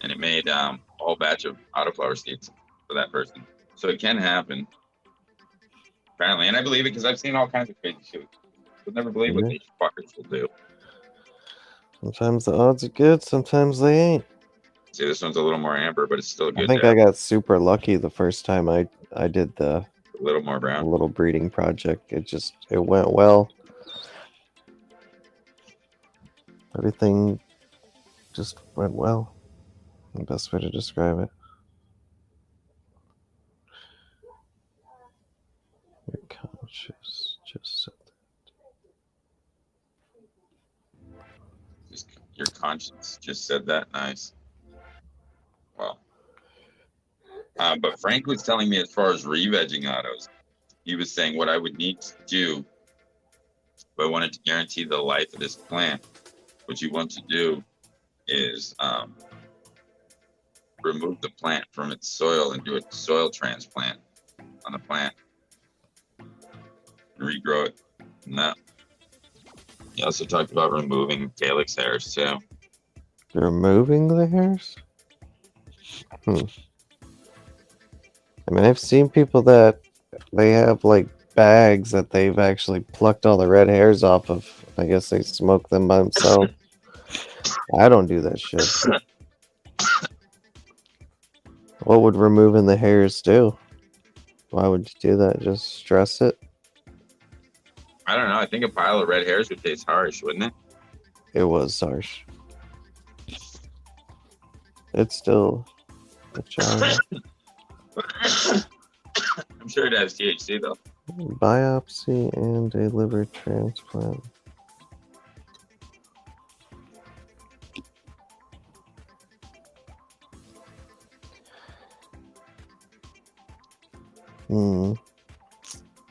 and it made a whole batch of autoflower seeds for that person. So it can happen, apparently, and I believe it because I've seen all kinds of crazy shit. I'll never believe what these fuckers will do. Sometimes the odds are good, sometimes they ain't. See, this one's a little more amber, but it's still good. I think I got super lucky the first time I did the a little more brown. little breeding project. It went well. Everything just went well. The best way to describe it. Your conscious just said that. Your conscience just said that. Nice. Well. But Frank was telling me as far as re-vegging autos, he was saying what I would need to do if I wanted to guarantee the life of this plant, what you want to do is remove the plant from its soil and do a soil transplant on the plant and regrow it. No. He also talked about removing calyx hairs too. Removing the hairs? I mean, I've seen people that they have like bags that they've actually plucked all the red hairs off of. I guess they smoke them by themselves. I don't do that shit. What would removing the hairs do? Why would you do that? Just stress it? I don't know. I think a pile of red hairs would taste harsh, wouldn't it? It was harsh. It's still a challenge. I'm sure it has THC though. Biopsy and a liver transplant.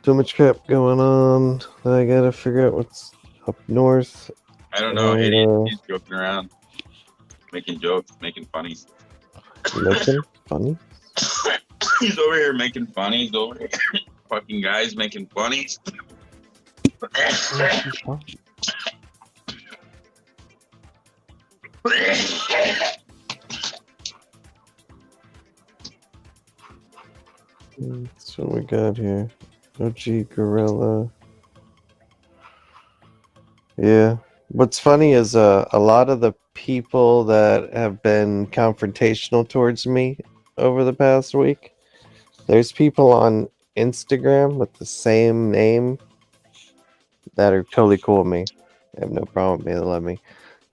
Too much crap going on. I gotta figure out what's up north. I don't know. He's joking around, making jokes, making funnies. Making funny? He's over here making funnies. Over here, fucking guys making funnies. That's what we got here. OG Gorilla. Yeah. What's funny is a lot of the people that have been confrontational towards me over the past week, there's people on Instagram with the same name that are totally cool with me. I have no problem with me. They love me.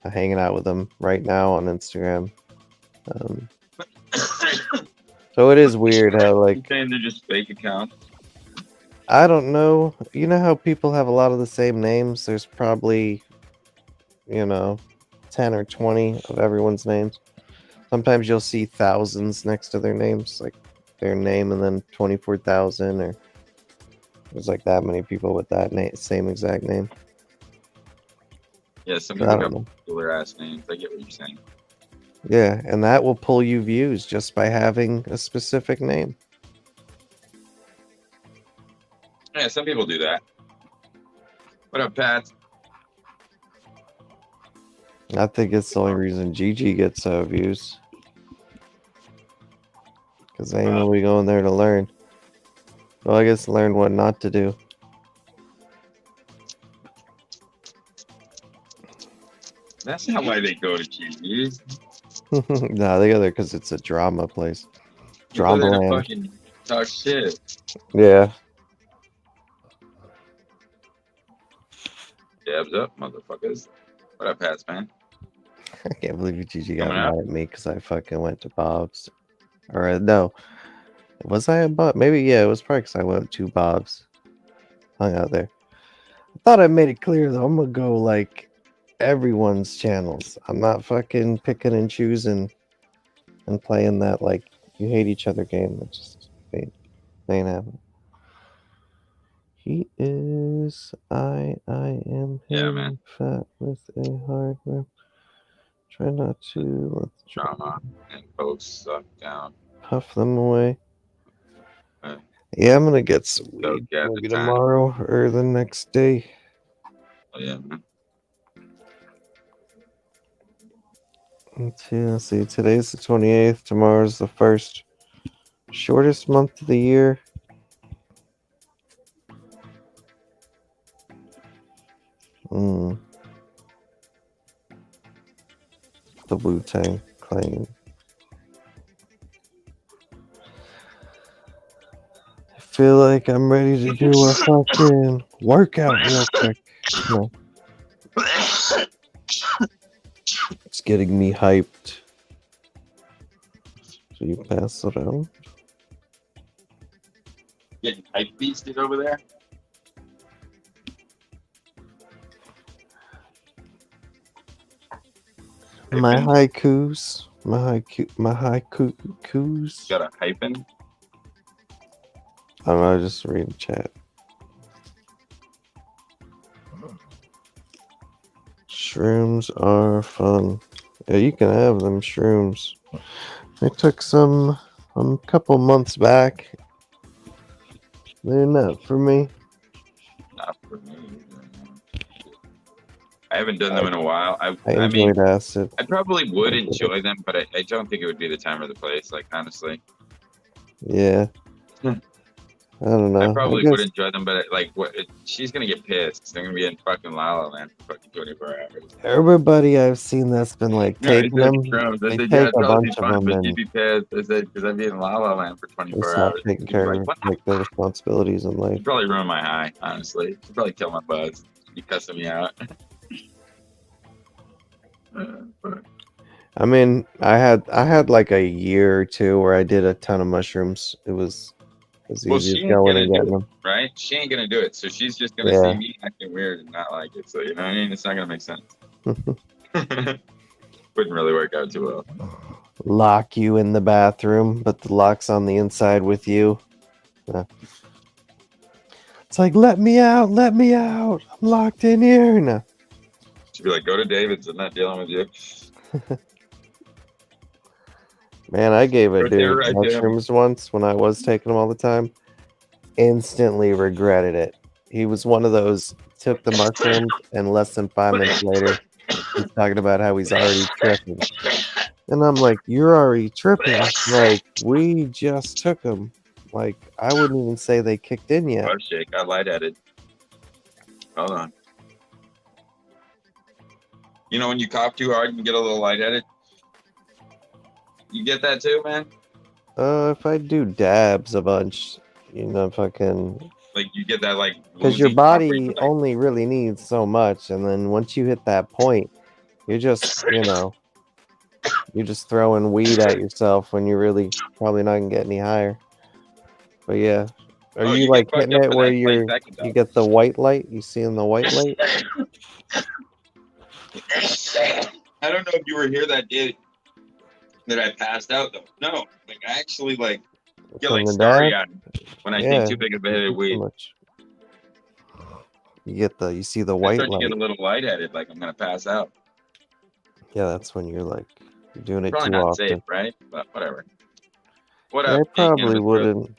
I'm hanging out with them right now on Instagram. So it is weird how, like, You're saying they're just fake accounts. I don't know. You know how people have a lot of the same names? There's probably, 10 or 20 of everyone's names. Sometimes you'll see thousands next to their names, like their name and then 24,000, or there's like that many people with that same exact name. Yeah, some I people don't got know. popular ass names. I get what you're saying. Yeah, and that will pull you views just by having a specific name. Yeah, some people do that. What up, Pat? I think it's the only reason Gigi gets views. Because ain't nobody going there to learn. Well, I guess learn what not to do. That's not why they go to GG's. Nah, they go there because it's a drama place. You go Drama there to land. fucking talk shit. Yeah. Dabs up, motherfuckers. What up, Pats, man? I can't believe Gigi got Coming mad up. at me because I fucking went to Bob's. Or no. Was I at Bob? Maybe, yeah, it was probably because I went to Bob's. Hung out there. I thought I made it clear, though. I'm going to go, like, everyone's channels. I'm not fucking picking and choosing and playing that, like, you hate each other game. That just ain't happening. He is, I am Yeah, him, man. fat with a hard rip. Try not to let the Drama and folks suck down. puff them away. Uh, Yeah, I'm gonna get some So weed get maybe the time. tomorrow or the next day. Oh, yeah, man. Let's see, today's the 28th, tomorrow's the 1st. Shortest month of the year. The Wu-Tang Clan. I feel like I'm ready to do a fucking workout real quick. No. It's getting me hyped. So you pass it out? Getting hype beasted over there. My Hyping? haikus. My haikus. Got a hyping? I don't know, just read the chat. Shrooms are fun. Yeah, you can have them shrooms. I took some a couple months back. They're not for me. Not for me. I haven't done them in a while. I mean, enjoyed acid. I probably would enjoy them, but I don't think it would be the time or the place. Like, honestly, Yeah. I don't know. I probably guess- would enjoy them, but she's gonna get pissed. They're gonna be in fucking La La Land for fucking 24 hours. Everybody I've seen that's been like No, I taking said them, shrooms. I they said, take yeah, a it'd probably be bunch of fun, them but and she'd be pissed. I said, because I'd be in La La Land for they 24 stop hours. taking She'd be care like, of what? like their responsibilities in life. She'd probably ruin my high, honestly. She'd probably kill my buzz. She'd be cussing me out. I mean, I had like a year or two where I did a ton of mushrooms. It was Well, easy she as ain't going gonna and do getting it, them. right? She ain't gonna do it. So she's just gonna Yeah. see me acting weird and not like it. So, you know what I mean? It's not gonna make sense. Wouldn't really work out too well. Lock you in the bathroom, but the lock's on the inside with you. Yeah. It's like, let me out, I'm locked in here. No. She'd be like, go to David's. I'm not dealing with you. Man, I gave a Right there, dude right there. mushrooms once when I was taking them all the time. Instantly regretted it. He was one of those, took the mushrooms, and less than 5 minutes later, he's talking about how he's already tripping. And I'm like, you're already tripping. Like, we just took them. Like, I wouldn't even say they kicked in yet. Oh shit, got lightheaded. Hold on. You know when you cough too hard, you can get a little lightheaded. You get that too, man? If I do dabs a bunch, you know, fucking, Like you get that like because your woozy body cough where you're like, only really needs so much, and then once you hit that point, you're just, you know, you're just throwing weed at yourself when you're really probably not gonna get any higher. But yeah, are oh, you get like fucked hitting up it for where that you 20 seconds, though. get the white light? You seeing the white light? I don't know if you were here that day that I passed out though. No, like I actually like get From like the starry dab? eyed when I Yeah, take too big of a hit of too weed. much. You see the I white start to light. get a little lightheaded, like I'm gonna pass out. Yeah, that's when you're like You're doing it Probably too not often. safe, right? But whatever. What Yeah, up, I probably Cannabis Bros? wouldn't.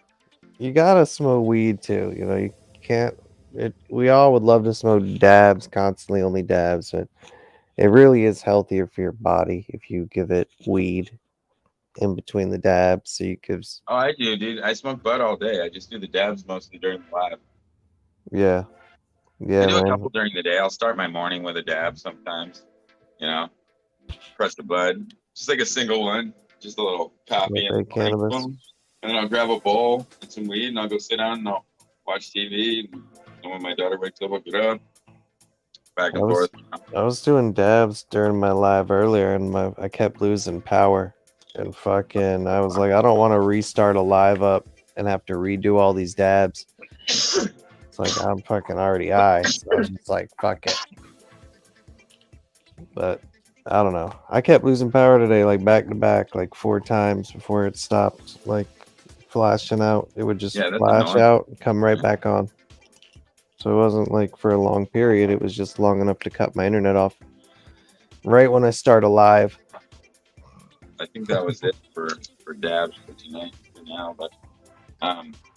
You gotta smoke weed too. You know, you can't. We all would love to smoke dabs constantly, only dabs, but it really is healthier for your body if you give it weed in between the dabs. So you gives, Oh, I do, dude. I smoke bud all day. I just do the dabs mostly during the live. yeah, I yeah, do a man. couple during the day. I'll start my morning with a dab sometimes. You know, press the bud, just like a single one, just a little coffee in the Fake morning, cannabis. boom. And then I'll grab a bowl and some weed, and I'll go sit down and I'll watch TV. And when my daughter wakes up, I'll get up, back I and forth. was I was doing dabs during my live earlier, and I kept losing power, and fucking I was like, I don't want to restart a live up and have to redo all these dabs. It's like I'm fucking already high, so I was just like, fuck it. But I don't know. I kept losing power today, like back to back, like 4 times before it stopped, like flashing out. It would just Yeah, that's flash annoying. out and come right back on. So it wasn't like for a long period. It was just long enough to cut my internet off. Right when I start a live. I think that was it for dabs for tonight for now. But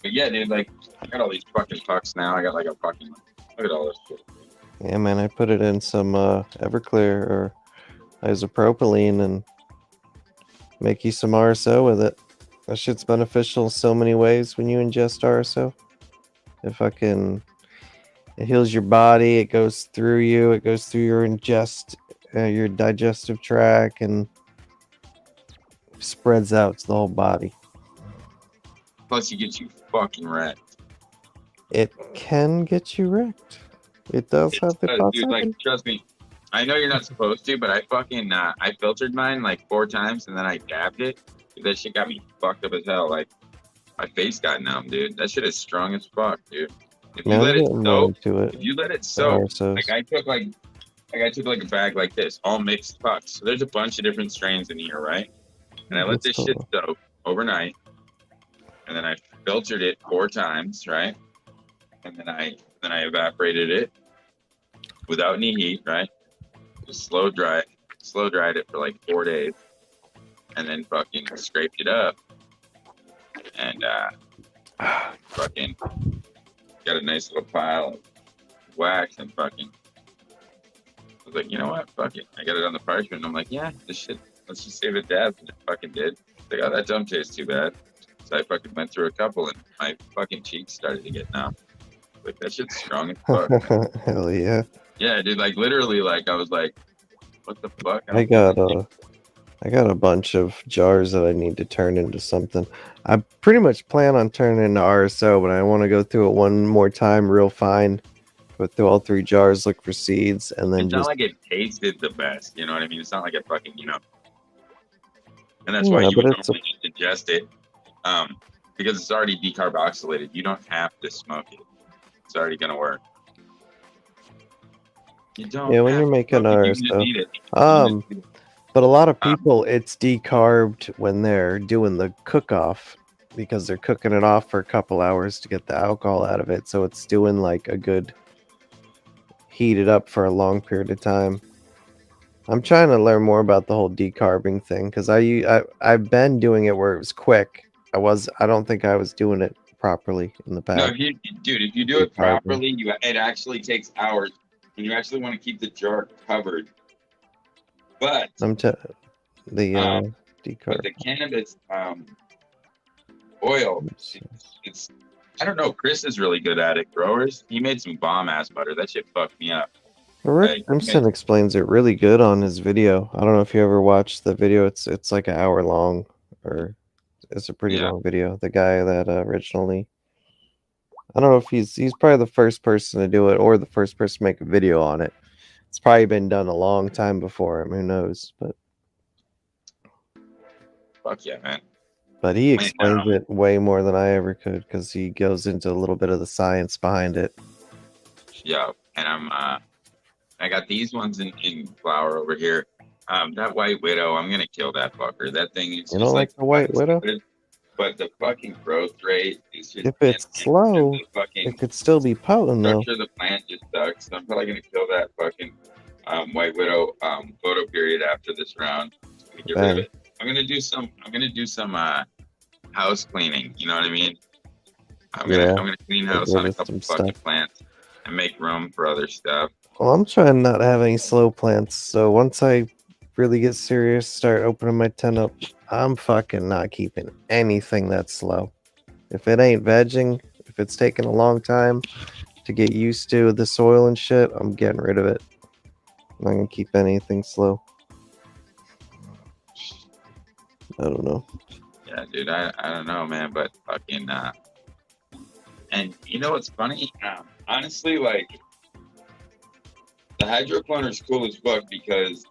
yeah, dude, like I got all these fucking pucks now. I got like a fucking look at all this shit. Yeah, man, I put it in some Everclear or isopropylene and make you some RSO with it. That shit's beneficial so many ways when you ingest RSO. It heals your body, it goes through you, it goes through your digestive tract and spreads out to the whole body. Plus, you get you fucking wrecked. It can get you wrecked. It does have the Dude, possibility. like trust me. I know you're not supposed to, but I fucking I filtered mine like 4 times and then I dabbed it. That shit got me fucked up as hell. Like my face got numb, dude. That shit is strong as fuck, dude. If you Man, let I'm it getting more soak, into it. if you let it soak, RSOs. like I took like a bag like this, all mixed pucks. So there's a bunch of different strains in here, right? And I let That's this shit cool. soak overnight, and then I filtered it 4 times, right? And then I evaporated it without any heat, right? Just slow dried it for like 4 days, and then fucking scraped it up, and fucking got a nice little pile of wax and fucking. I was like, you know what? Fuck it. I got it on the parchment. And I'm like, yeah, this shit. Let's just save it dabs, and it fucking did. Like, oh, that don't taste too bad. So I fucking went through a couple, and my fucking cheeks started to get numb. Like that shit's strong as fuck. Hell yeah. Yeah, dude. Like literally, like I was like, what the fuck? I got a bunch of jars that I need to turn into something. I pretty much plan on turning into RSO, but I want to go through it one more time real fine. Go through all 3 jars, look for seeds, and then It's not just like it tasted the best. You know what I mean? It's not like it fucking, and that's why yeah, you but would it's a, normally just ingest it, because it's already decarboxylated. You don't have to smoke it. It's already gonna work. You don't. yeah, when have you're to making smoke it, you just RSO. eat it. But a lot of people, it's decarbed when they're doing the cook-off because they're cooking it off for a couple hours to get the alcohol out of it. So it's doing like a good heated up for a long period of time. I'm trying to learn more about the whole decarbing thing because I've been doing it where it was quick. I don't think I was doing it properly in the No, past. if you do it properly, it actually takes hours, and you actually want to keep the jar covered. But The decarb. but the cannabis oil, it's I don't know. Chris is really good at it. Growers, he made some bomb ass butter. That shit fucked me up. Rick Simpson explains it really good on his video. I don't know if you ever watched the video. It's like an hour long, or it's a pretty long video. The guy that originally, I don't know if he's probably the first person to do it or the first person to make a video on it. It's probably been done a long time before him. Who knows? But fuck yeah, man. But he explains it way more than I ever could because he goes into a little bit of the science behind it. Yeah, and I got these ones in flower over here. That White Widow, I'm gonna kill that fucker. That thing is you don't like the White Widow? But the fucking growth rate is just, if it's slow, it could still be potent though. The plant just sucks. So I'm probably gonna kill that fucking White Widow photo period after this round. get rid of Bang. it. I'm gonna do some house cleaning. You know what I mean? Yeah, I'm gonna clean get house rid on a of couple some fucking stuff. plants and make room for other stuff. Well, I'm trying not to have any slow plants. So once I really get serious, start opening my tent up, I'm fucking not keeping anything that's slow. If it ain't vegging, if it's taking a long time to get used to the soil and shit, I'm getting rid of it. I'm not gonna keep anything slow. I don't know. Yeah, dude. I don't know, man, but fucking and you know what's funny? Honestly, like the hydroplaner is cool as fuck because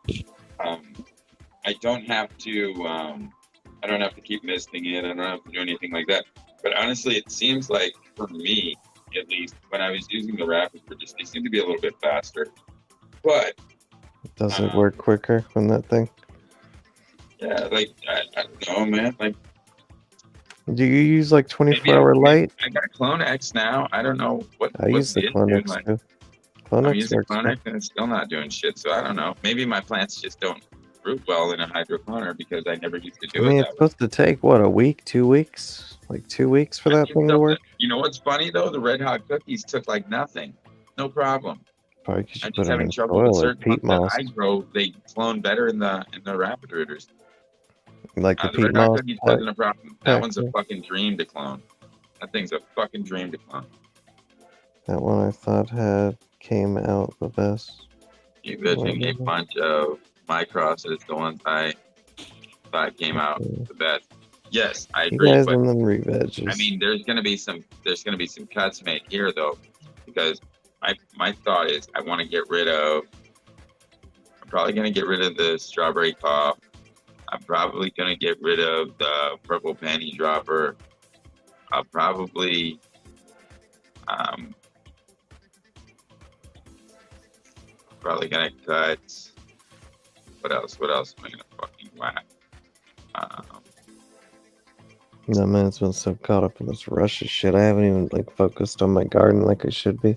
I don't have to keep misting it. I don't have to do anything like that. But honestly, it seems like for me, at least, when I was using the rapid bridges, they seem to be a little bit faster. But Does it work quicker on that thing? yeah, like I don't know, man. Like Do you use like maybe 24-hour light? I got Clone X now. I don't know what I use the it is, Clone dude. X Like, too. I'm Clone X using works Clone fine. X and it's still not doing shit. So I don't know. Maybe my plants just don't root well in a hydroponic because I never used to I do mean, it it's that way. supposed to take what, a week, 2 weeks? Like 2 weeks for that thing to work? You know what's funny though? The Red Hot cookies took like nothing. No problem. Probably because you I'm put just them having in trouble with soil or certain peat ones that moss. I grow. They clone better in the rapid rooters. Like the The peat Red Hot moss. cookies wasn't a problem. That one's a pack. fucking dream to clone. That thing's a fucking dream to clone. That one I thought came out the best. You're bitching a bunch of my crosses, the ones I thought came out the best. Yes, I You agree. guys But and then re-veggies. I mean, there's gonna be some cuts made here though, because my thought is I want to get rid of. I'm probably gonna get rid of the strawberry cough. I'm probably gonna get rid of the purple panty dropper. I'll probably gonna cut. What else? What else am I gonna fucking whack? No, man, it's been so caught up in this rush of shit. I haven't even like focused on my garden like I should be.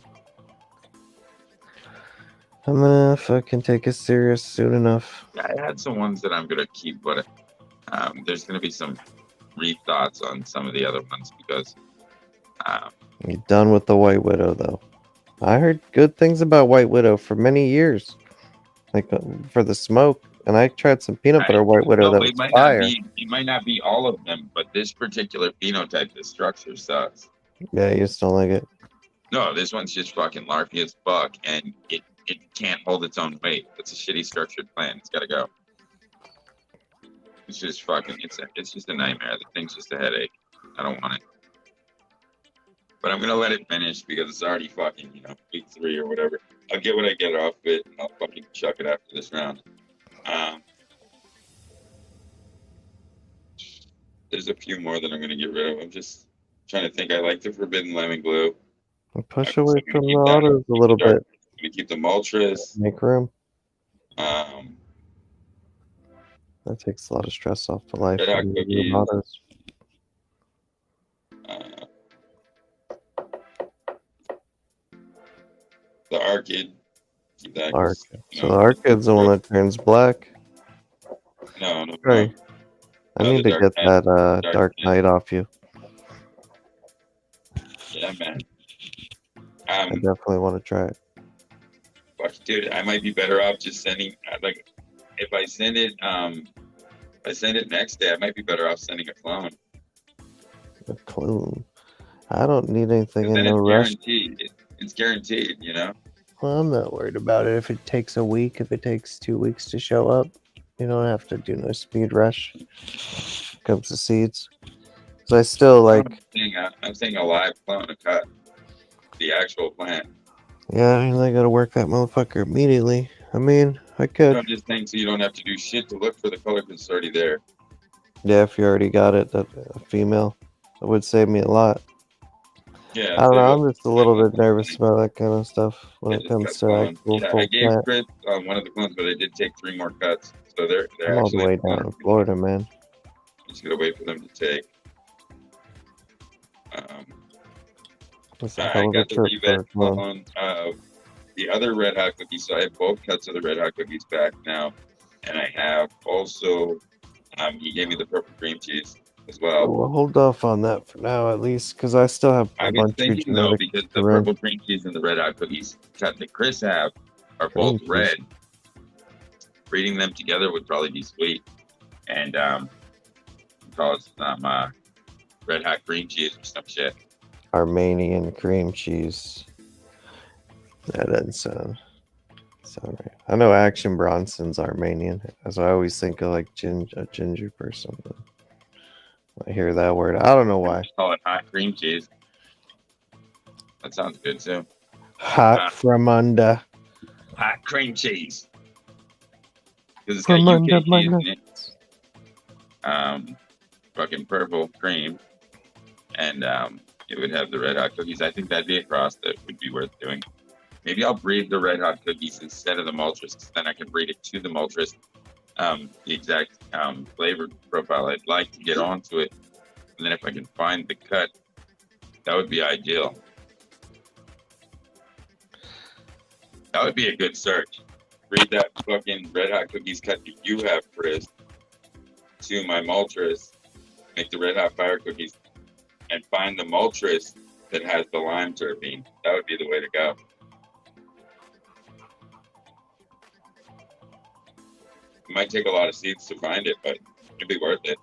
I'm gonna fucking take it serious soon enough. I had some ones that I'm gonna keep, but there's gonna be some rethoughts on some of the other ones because You're done with the White Widow, though. I heard good things about White Widow for many years, like for the smoke. And I tried some peanut butter White Widow that was fire. It might not be all of them, but this particular phenotype, the structure sucks. Yeah, you just don't like it. No, this one's just fucking larpy as fuck, and it can't hold its own weight. It's a shitty structured plant. It's gotta go. It's just fucking. It's just a nightmare. The thing's just a headache. I don't want it. But I'm gonna let it finish because it's already fucking, week 3 or whatever. I'll get what I get off it, and I'll fucking chuck it after this round. There's a few more that I'm gonna get rid of. I'm just trying to think. I like the Forbidden Lemon Glue. I'll push away from the autos a little bit. I'm gonna keep the Moltres. Make room. That takes a lot of stress off the life. Autos. The Arcid. Keep that. Arcid. So the Arcid's the one that turns black. No. Right. I need to get that Dark Knight off you. Yeah, man. I definitely want to try it. Fuck, dude, I might be better off just sending if I send it next day, I might be better off sending a clone. A clone. I don't need anything in no rush. It's guaranteed, Well, I'm not worried about it. If it takes a week, if it takes 2 weeks to show up, you don't have to do no speed rush. Comes to seeds. So I still like. I'm saying a live clone, a cut. The actual plant. Yeah, I mean, I gotta work that motherfucker immediately. I mean, I could. I'm just saying so you don't have to do shit to look for the color because it's already there. Yeah, if you already got it, that female, that would save me a lot. Yeah, I don't know. I'm just a little bit nervous about that kind of stuff when it comes to actual full I gave plant. Chris one of the clones, but I did take 3 more cuts, so they're I'm all the way down in Florida, man. Just gotta wait for them to take. I got the re-veg clone of the other Red Hot cookies, so I have both cuts of the Red Hot cookies back now, and I have also, he gave me the purple cream cheese as well. We'll hold off on that for now, at least, because I still have I a was bunch of thinking though, genetics because to the run. purple cream cheese and the red hot cookies cut that Chris have are Cream both cheese. red. Breeding them together would probably be sweet, and cause some red hot cream cheese or some shit. Armenian cream cheese. That doesn't sound right. I know Action Bronson's Armenian, so I always think of like a ginger person. But I hear that word. I don't know why. Just call it hot cream cheese. That sounds good too. Hot from under. Hot cream cheese. Because it's From got under UK my cheese in nuts. it. Fucking purple cream, and it would have the red hot cookies. I think that'd be a cross that would be worth doing. Maybe I'll breed the red hot cookies instead of the Maltras, because then I can breed it to the Maltras, the exact flavor profile I'd like to get onto it. And then if I can find the cut, that would be ideal. That would be a good search. Breed that fucking red hot cookies cut that you have, Chris, to my Maltras, make the red hot fire cookies, and find the Maltras that has the lime terpene. That would be the way to go. It might take a lot of seeds to find it, but it'd be worth it.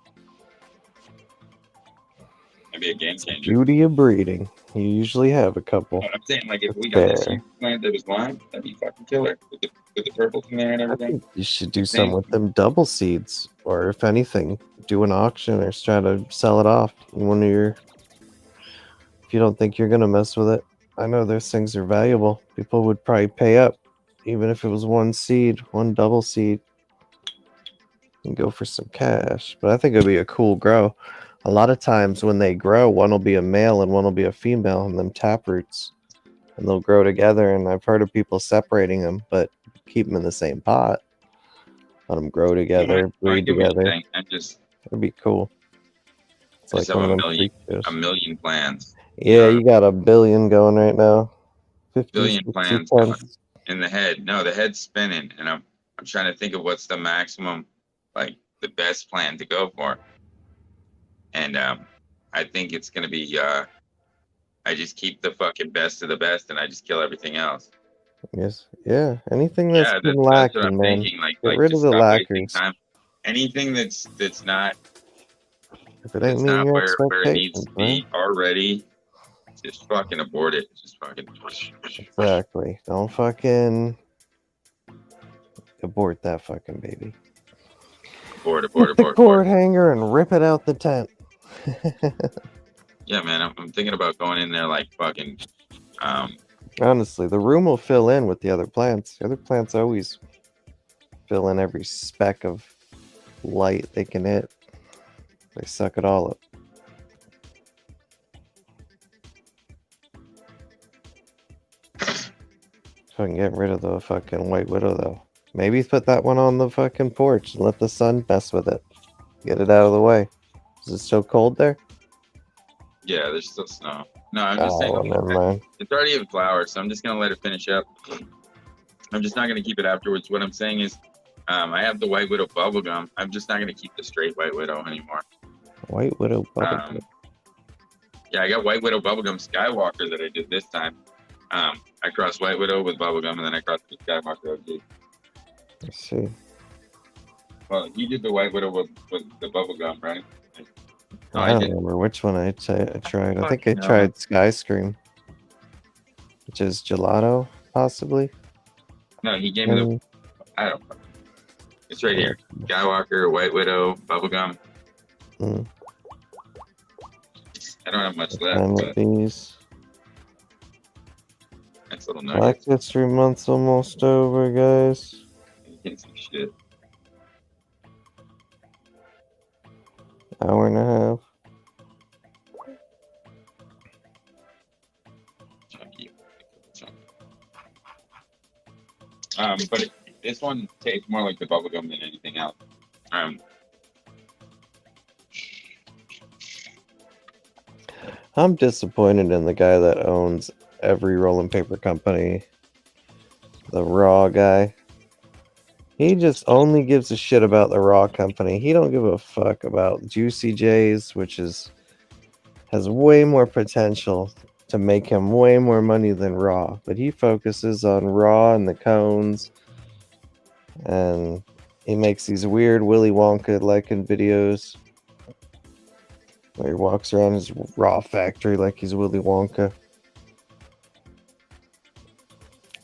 It'd be a game changer. Beauty of breeding. You usually have a couple. I'm saying, like, if we Fair. got this plant that was lime, that'd be fucking killer with the purples in there and I everything. think you should do some with them double seeds, or if anything, do an auction or try to sell it off in one of your. If you don't think you're gonna mess with it, I know those things are valuable. People would probably pay up, even if it was one seed, one double seed, and go for some cash. But I think it'd be a cool grow. A lot of times when they grow, one will be a male and one will be a female, and them taproots, and they'll grow together. And I've heard of people separating them, but keep them in the same pot. Let them grow together, breed together. And just It'd be cool. It's Just like have one a of them million- freak shows. a million plans Yeah, you got a billion going right now. 50, Billion 60 plans tons. in the head. No, the head's spinning, and I'm trying to think of what's the maximum, like the best plan to go for. And I think it's gonna be I just keep the fucking best of the best, and I just kill everything else. Yes. Yeah. Anything that's Yeah, been that's what lacking, I'm man. thinking. Like, Get rid just of the stop wasting lacquers. time. Anything that's not If it ain't that's meeting not your where it needs expectations, to man. be already, just fucking abort it. Just fucking Exactly. Don't fucking abort that fucking baby. abort. Get the cord hanger and rip it out the tent. Yeah, man, I'm thinking about going in there like fucking. Honestly, the room will fill in with the other plants. The other plants always fill in every speck of light they can hit. They suck it all up. So I can get rid of the fucking white widow, though. Maybe put that one on the fucking porch and let the sun mess with it. Get it out of the way. Is it still cold there? Yeah, there's still snow. No, I'm just saying. well, never mind. It's already in flower, so I'm just gonna let it finish up. I'm just not gonna keep it afterwards. What I'm saying is, I have the White Widow bubblegum. I'm just not gonna keep the straight White Widow anymore. White widow bubblegum. Yeah, I got White Widow bubblegum Skywalker that I did this time. I crossed White Widow with bubblegum, and then I crossed the Skywalker OG. Let's see. Well, you did the White Widow with the bubblegum, right? No, I don't didn't. remember which one I tried. I think I Fucking hell. tried Sky Scream, which is gelato, possibly. No, he gave me the. And I don't know. It's right here. Skywalker, White Widow, bubblegum. Mm. I don't have much time left, with but these. that's a little nugget. Black History Month's almost over, guys. Get some shit. Hour and a half. Chunky. But this one tastes more like the bubblegum than anything else. I'm disappointed in the guy that owns every rolling paper company. The raw guy. He just only gives a shit about the Raw company. He don't give a fuck about Juicy J's, which has way more potential to make him way more money than Raw. But he focuses on Raw and the cones, and he makes these weird Willy Wonka liking videos where he walks around his Raw factory like he's Willy Wonka.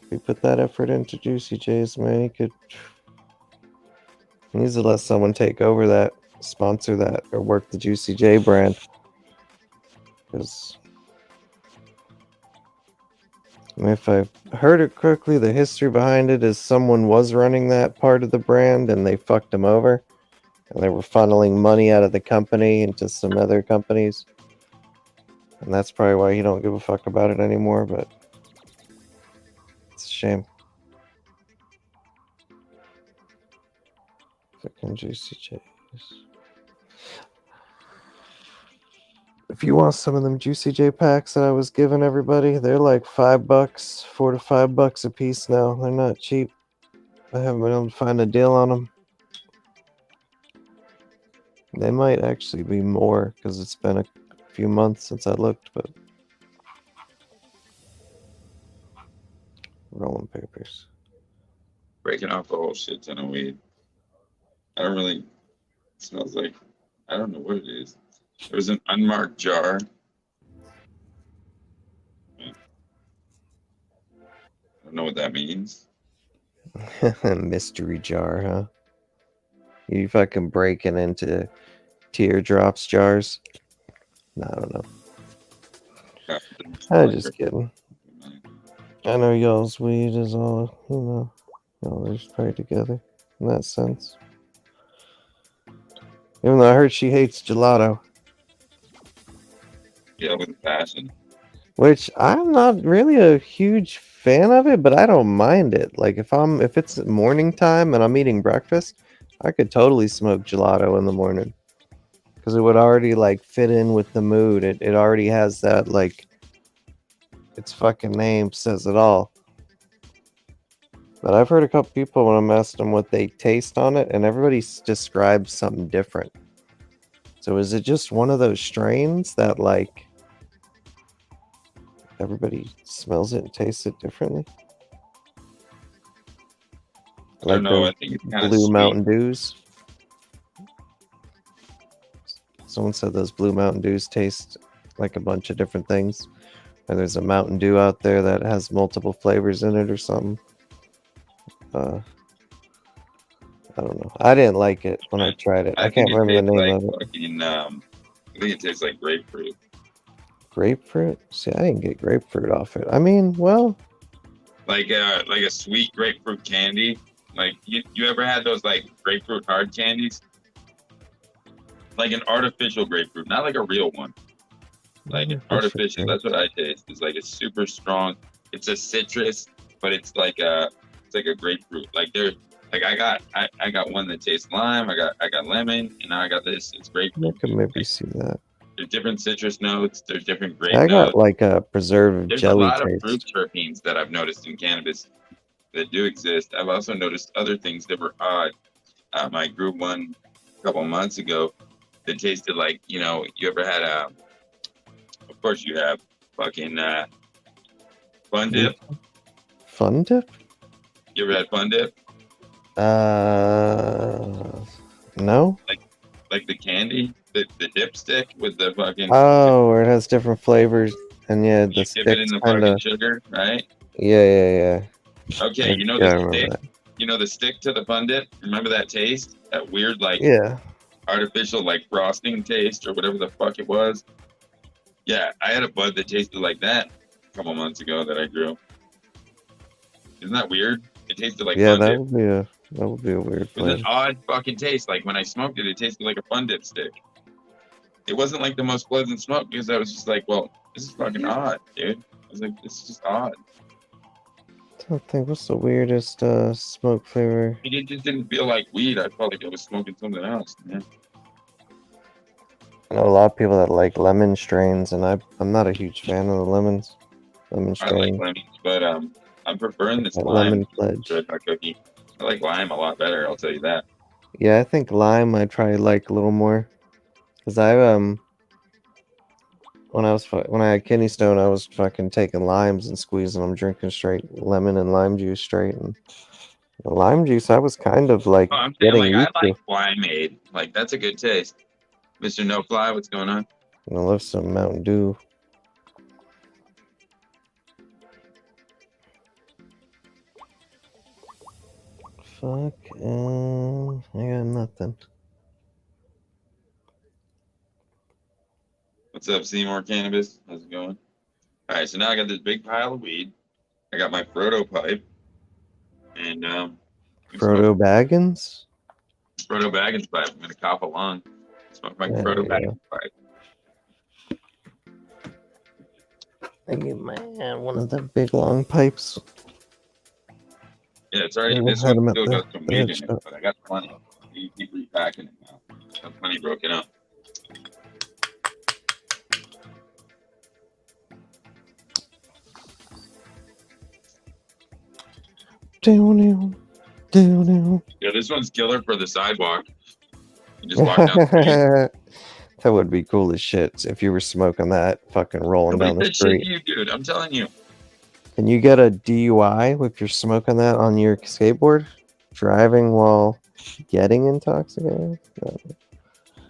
If he put that effort into Juicy J's, man, he needs to let someone take over that, sponsor that, or work the Juicy J brand. Because if I heard it correctly, the history behind it is someone was running that part of the brand and they fucked him over. And they were funneling money out of the company into some other companies. And that's probably why he don't give a fuck about it anymore, but it's a shame. Fucking Juicy J's. If you want some of them Juicy J packs that I was giving everybody, they're like $5, $4 to $5 a piece now. They're not cheap. I haven't been able to find a deal on them. They might actually be more because it's been a few months since I looked, but rolling papers. Breaking off a whole shit ton of weed. I don't really. It smells like, I don't know what it is. There's an unmarked jar. I don't know what that means. Mystery jar, huh? You fucking breaking into teardrops jars? No, I don't know. I'm just kidding. I know y'all's weed is all, y'all are just probably together in that sense. Even though I heard she hates gelato. Yeah, with passion. Which I'm not really a huge fan of it, but I don't mind it. Like if it's morning time and I'm eating breakfast, I could totally smoke gelato in the morning. Because it would already like fit in with the mood. It already has that, like, its fucking name says it all. But I've heard a couple people when I'm asked them what they taste on it, and everybody describes something different. So is it just one of those strains that like everybody smells it and tastes it differently? I don't know. those I think it's kind of Blue sweet. Mountain Dews. Someone said those Blue Mountain Dews taste like a bunch of different things. Or there's a Mountain Dew out there that has multiple flavors in it or something. I don't know. I didn't like it when I tried it. I can't think it remember the tastes name like of it. fucking, I think it tastes like grapefruit. Grapefruit? See, I didn't get grapefruit off it. I mean, well, Like a sweet grapefruit candy. Like you ever had those like grapefruit hard candies? Like an artificial grapefruit, not like a real one. Like an artificial. That's what I taste. It's like a super strong. It's a citrus, but it's like a grapefruit. Like I got one that tastes lime. I got lemon, and now I got this. It's grapefruit. I could maybe see that. There's different citrus notes. There's different grape I got notes. like a preserved There's jelly a lot of fruit taste. terpenes that I've noticed in cannabis that do exist. I've also noticed other things that were odd. I grew one a couple months ago that tasted like, you ever had of course you have fucking Fun Dip. Fun Dip? You ever had Fun Dip? No. Like the candy, the dipstick with the fucking. Oh, where it has different flavors, and yeah, you the dip it in sticks the kind fucking of. sugar, right? Yeah. Okay, I remember stick. that. You know the stick to the Fun Dip. Remember that taste? That weird like. Yeah. Artificial like frosting taste or whatever the fuck it was. Yeah, I had a bud that tasted like that a couple months ago that I grew. Isn't that weird? It tasted like Yeah, Fun that Dip. would be a weird It was an flavor. odd fucking taste. Like when I smoked it, it tasted like a Fun Dip stick. It wasn't like the most pleasant smoke because I was just like, well, this is fucking odd, dude. I was like, this is just odd. I don't think what's the weirdest smoke flavor. It just didn't feel like weed. I felt like I was smoking something else, man. I know a lot of people that like lemon strains, and I'm not a huge fan of the lemon I like strain. lemons, but I'm preferring this That lime lemon pledge. Red Hot cookie. I like lime a lot better. I'll tell you that. Yeah, I think lime I'd probably like a little more. Cause I when I had kidney stone, I was fucking taking limes and squeezing them, drinking straight lemon and lime juice straight. And the lime juice, I was kind of like Oh, I'm saying getting like I used like to. limeade. Like that's a good taste. Mr. No Fly, what's going on? I love some Mountain Dew. Fuck, I got nothing. What's up, Seymour Cannabis? How's it going? All right, so now I got this big pile of weed. I got my Frodo pipe, and I'm Frodo smoking Baggins? Frodo Baggins pipe. I'm gonna cop along. Smoke my There Frodo you go. Baggins pipe. I get my hand one of the big long pipes. Yeah, it's already. We'll This head one 'em at still got the some head weed in it, shop. but I got plenty. You keep repacking it now. Got plenty broken up. Down. Yeah, this one's killer for the sidewalk. You just walk down the street. That would be cool as shit if you were smoking that, fucking rolling Nobody down the said shit street. to you, dude. I'm telling you. Can you get a DUI if you're smoking that on your skateboard? Driving while getting intoxicated? No.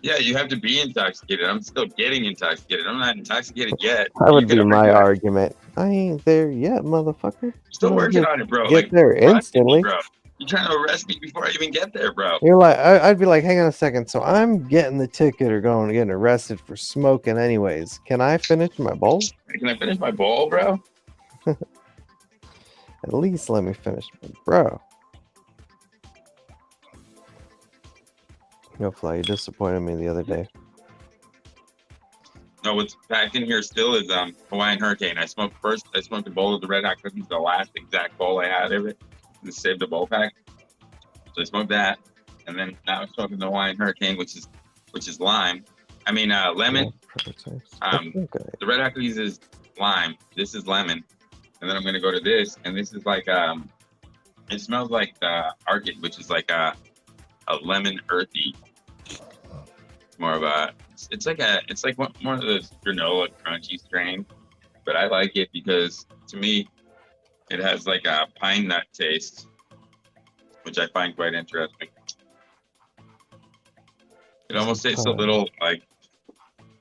Yeah, you have to be intoxicated. I'm still getting intoxicated. I'm not intoxicated yet. That You would can be my argue that. argument. I ain't there yet, motherfucker. Still I'm working gonna on it, bro. get Like, there arrested me, instantly. bro. You're trying to arrest me before I even get there, bro. You're like, I'd be like, hang on a second. So I'm getting the ticket or going to get arrested for smoking, anyways. Can I finish my bowl? Can I finish my bowl, bro? At least let me finish, bro. No fly, you disappointed me the other day. No, what's packed in here still is Hawaiian Hurricane. I smoked a bowl of the Red Hot cookies, the last exact bowl I had of it. Just saved the bowl pack. So I smoked that, and then now I'm smoking the Hawaiian Hurricane, which is lime. I mean lemon. Prototypes. The Red Hot cookies is lime. This is lemon, and then I'm gonna go to this, and this is like it smells like the Arctic, which is like a lemon earthy. It's more of a it's like one of those granola crunchy strains, but I like it because to me it has like a pine nut taste, which I find quite interesting. It almost tastes a little like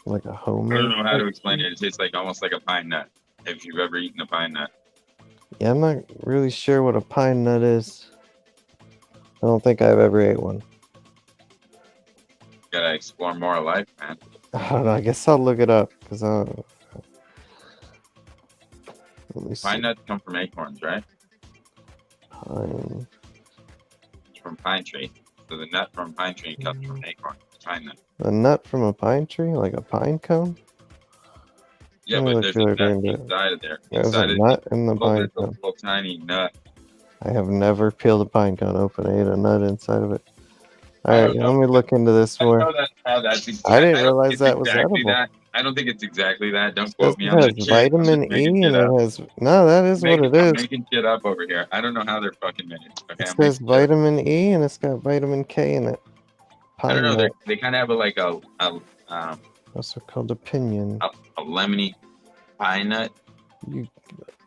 a I homemade. don't know how to explain it. It tastes like almost like a pine nut. If you've ever eaten a pine nut. Yeah, I'm not really sure what a pine nut is. I don't think I've ever ate one. Gotta explore more of life, man. I don't know. I guess I'll look it up because let me see. Pine nuts come from acorns, right? Pine. From pine tree. So the nut from pine tree comes from acorn. Pine nut. A nut from a pine tree, like a pine cone. Yeah, Let me but look there's a really nut into it. inside of there. There's Inside a of nut in the pine there's a cone. little tiny nut. I have never peeled a pine cone open. I ate a nut inside of it. All I right, don't know. let me look into this I don't more. know how that's I didn't don't realize think it's that was exactly edible. that. I don't think it's exactly that. Don't It quote me on that has shit. I'm just vitamin E making shit and up. it has no. That is what it I'm is. making shit up over here. I don't know how they're fucking made. Okay, It I'm says making shit up. vitamin E and it's got vitamin K in it. I don't Pine know. nut, They kind of have like also called a pinion. a lemony pine nut, It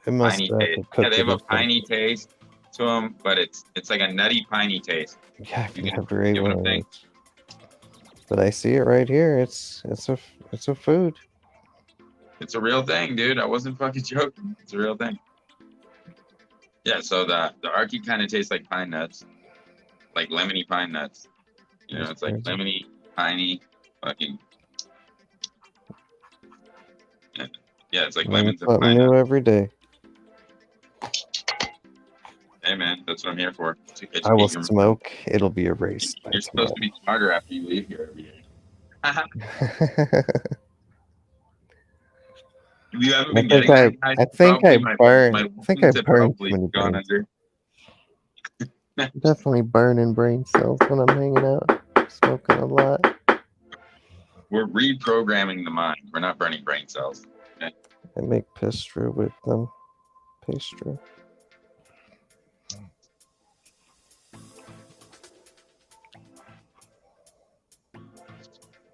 must piney have taste. to Yeah, cook they it have a or something. piney taste to them, but it's like a nutty piney taste. Yeah, I've You can never ate get one what of I'm saying? those. But I see it right here. It's a food. It's a real thing, dude. I wasn't fucking joking. It's a real thing. Yeah, so the Arky kind of tastes like pine nuts, like lemony pine nuts. You know, it's like lemony, piney, fucking. Yeah, it's like Learn lemons and something pine new nuts. every day. Hey, man, that's what I'm here for. To I will educate your- smoke. It'll be erased by You're supposed to be smarter after you leave here every day. tomorrow. If you haven't I been think getting I think I burned. I think I wounds have burned probably too many gone brains. under. Definitely burning brain cells when I'm hanging out, smoking a lot. We're reprogramming the mind. We're not burning brain cells. I make pastry with them. Pastry.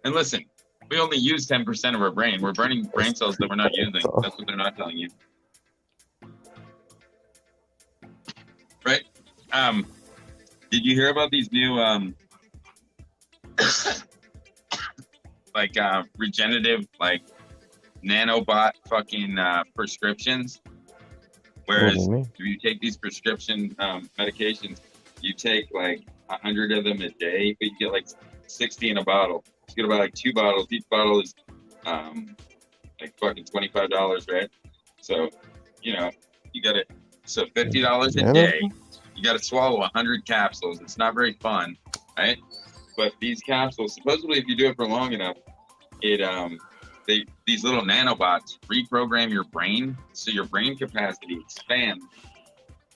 And listen, we only use 10% of our brain. We're burning brain cells that we're not using. That's what they're not telling you. Right? Did you hear about these new regenerative nanobot fucking prescriptions? Whereas if you take these prescription medications, you take like 100 of them a day, but you get like 60 in a bottle. You get about like 2 bottles. Each bottle is like fucking $25, right? So, you know, you got it. So $50 a day. You got to swallow 100 capsules. It's not very fun, right? But these capsules, supposedly, if you do it for long enough, these little nanobots reprogram your brain, so your brain capacity expands.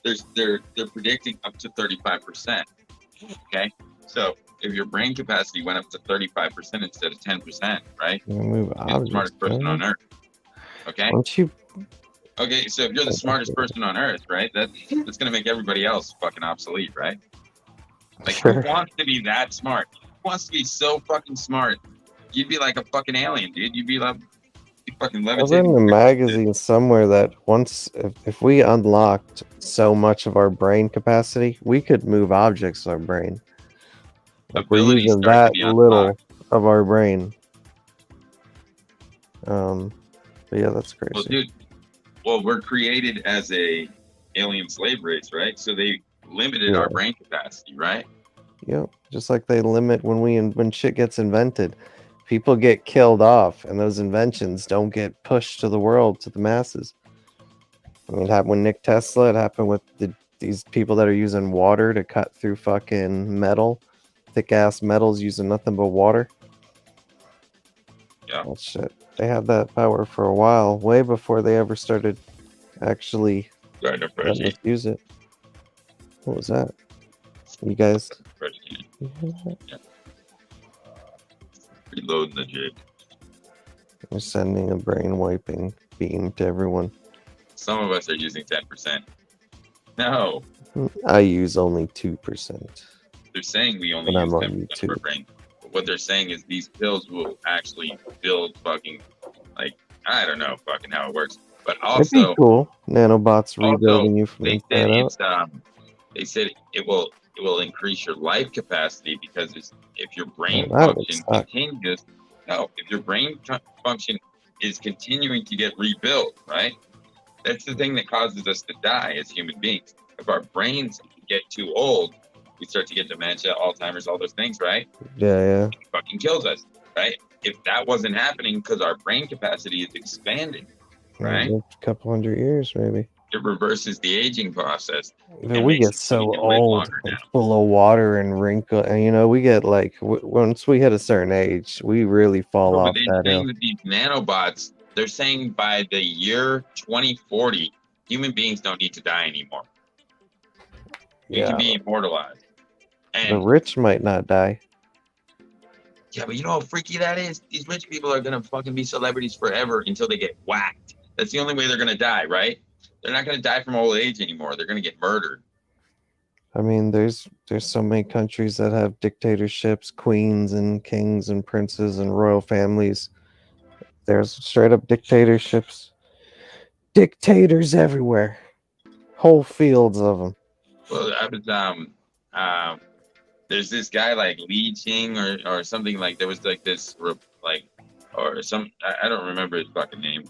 They're predicting up to 35%. Okay, so if your brain capacity went up to 35% instead of 10%, right? You're the smartest person on earth. Okay. Okay, so if you're the smartest person on earth, right? That's gonna make everybody else fucking obsolete, right? Like, who wants to be that smart? Who wants to be so fucking smart? You'd be like a fucking alien, dude. You'd be like fucking levitating. I was in the magazine somewhere that once, if we unlocked so much of our brain capacity, we could move objects with our brain. Like, we're using that little of our brain. But yeah, that's crazy. Well, dude, we're created as a alien slave race, right? So they limited our brain capacity, right? Yep. Just like they limit when shit gets invented. People get killed off, and those inventions don't get pushed to the world, to the masses. I mean, it happened with Nick Tesla. It happened with these people that are using water to cut through fucking metal, thick-ass metals using nothing but water. Yeah. Well, shit. They had that power for a while, way before they ever started actually use it. What was that? You guys? Yeah. Reloading the jig. We're sending a brain wiping beam to everyone. Some of us are using 10%. No. I use only 2%. They're saying we only use 10% of our brain. But what they're saying is these pills will actually build fucking, like, I don't know fucking how it works. But also, it'd be cool. Nanobots rebuilding you from inside out. They said it will increase your life capacity, because if your brain function continues, if your brain function is continuing to get rebuilt, right? That's the thing that causes us to die as human beings. If our brains get too old, we start to get dementia, Alzheimer's, all those things, right? Yeah. It fucking kills us, right? If that wasn't happening because our brain capacity is expanding, right? A couple hundred years, maybe. It reverses the aging process. We get so old, below water and wrinkle, and we get like once we hit a certain age, we really fall off that hill. With these nanobots, they're saying by the year 2040, human beings don't need to die anymore. You can be immortalized. And the rich might not die. Yeah, but you know how freaky that is? These rich people are gonna fucking be celebrities forever until they get whacked. That's the only way they're gonna die, right? They're not going to die from old age anymore. They're going to get murdered. I mean, there's so many countries that have dictatorships, queens and kings and princes and royal families. There's straight up dictatorships. Dictators everywhere. Whole fields of them. Well, I was there's this guy like Li Ching or something, like there was like this or some, I don't remember his fucking name.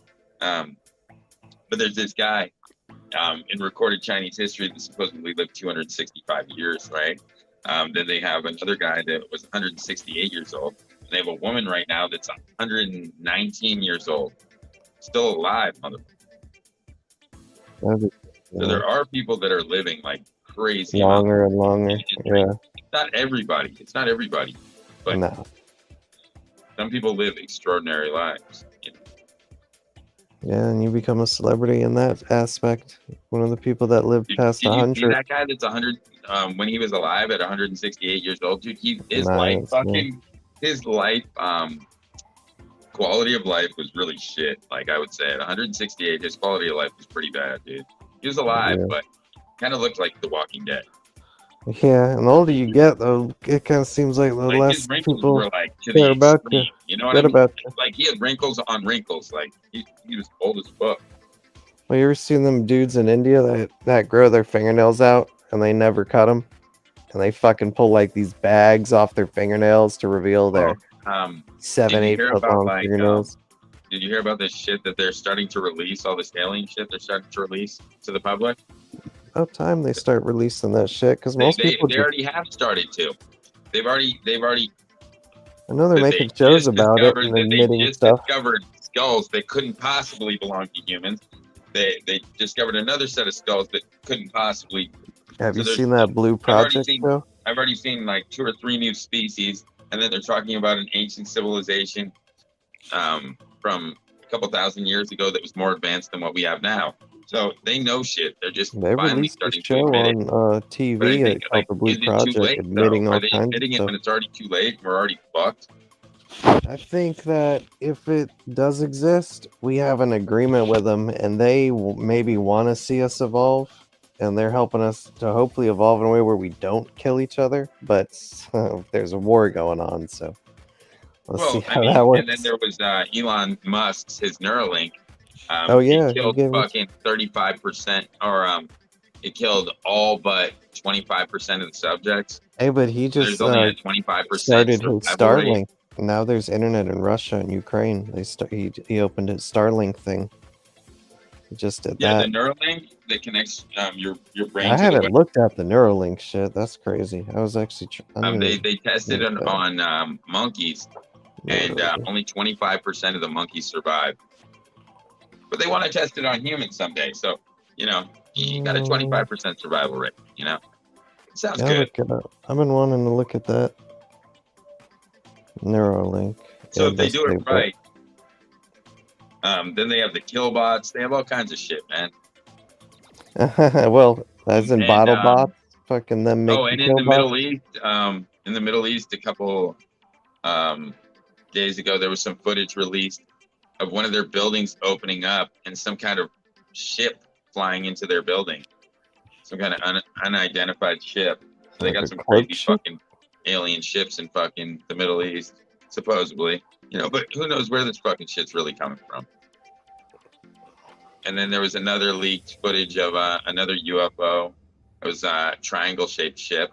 But there's this guy in recorded Chinese history that supposedly lived 265 years, right? Then they have another guy that was 168 years old. And they have a woman right now that's 119 years old, still alive, motherfucker. So there are people that are living like crazy. Longer and longer. Yeah. It's not everybody. But no. Some people live extraordinary lives. Yeah, and you become a celebrity in that aspect. One of the people that lived past 100. Did you see that guy that's 100 when he was alive at 168 years old, dude? His life quality of life was really shit. Like, I would say at 168, his quality of life was pretty bad, dude. He was alive, but kind of looked like The Walking Dead. Yeah, and the older you get, though, it kind of seems like the Like less his wrinkles people were like to the care about you. extreme. You know what I Forget mean? about you. Like he had wrinkles on wrinkles. Like he was old as fuck. Well, you ever seen them dudes in India that grow their fingernails out and they never cut them? And they fucking pull like these bags off their fingernails to reveal their Um, 7, did you 8 hear foot about long like fingernails. did you hear about this shit that they're starting to release, all this alien shit they're starting to release to the public? About time they start releasing that shit, because They, most they, people they just, already have started to. They've already I know they're they making shows just about it discovered and that they admitting just stuff. discovered skulls that couldn't possibly belong to humans. They discovered another set of skulls that couldn't possibly. Have so you there's- seen that Blue I've already Project seen- show? I've already seen like 2 or 3 new species, and then they're talking about an ancient civilization from a couple thousand years ago that was more advanced than what we have now. So they know shit. They're just They finally released a starting to show admit it. on But I TV think, called like, the Blue is it too Project, late, admitting though? all Are they kinds of admitting it stuff. when it's already too late? We're already fucked. I think that if it does exist, we have an agreement with them, and they maybe want to see us evolve, and they're helping us to hopefully evolve in a way where we don't kill each other. But there's a war going on, so let's see how that works. and then there was Elon Musk's his Neuralink. Oh, yeah, it he killed gave us- fucking 35%, or it killed all but 25% of the subjects. Hey, but he There's just only a 25% started his survival rate. Starlink. Now there's internet in Russia and Ukraine. He opened his Starlink thing. He just did Yeah, that. the Neuralink that connects your brain. I to haven't the looked at the Neuralink shit. That's crazy. I was actually. They tested it Okay. on monkeys, and only 25% of the monkeys survived. But they want to test it on humans someday. So you got a 25% survival rate. It sounds I'll good. look it up. I've been wanting to look at that. Neuralink. So Yeah, if they that's do it big, right, then they have the killbots. They have all kinds of shit, man. but- well, as in And, BattleBots, fucking them make And in the Middle East, a couple days ago, there was some footage released of one of their buildings opening up and some kind of ship flying into their building. Some kind of unidentified ship. So they Like got a some cloak crazy ship? fucking alien ships in fucking the Middle East, supposedly. But who knows where this fucking shit's really coming from. And then there was another leaked footage of another UFO. It was a triangle-shaped ship.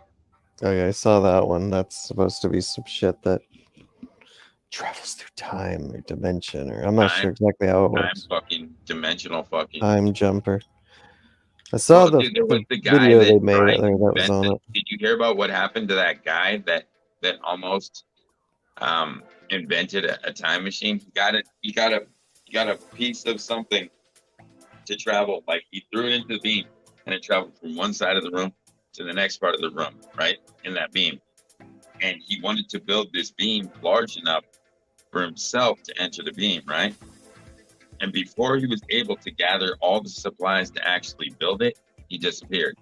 Oh yeah, I saw that one. That's supposed to be some shit that travels through time or dimension, or I'm not Time- sure exactly how it Time works. fucking dimensional fucking. Time jumper. I saw the, dude, there was the guy video that they made tried there to that was on invent it. Did you hear about what happened to that guy that almost invented a time machine? He got a piece of something to travel. Like he threw it into the beam, and it traveled from one side of the room to the next part of the room, right in that beam. And he wanted to build this beam large enough for himself to enter the beam, right? And before he was able to gather all the supplies to actually build it, he disappeared.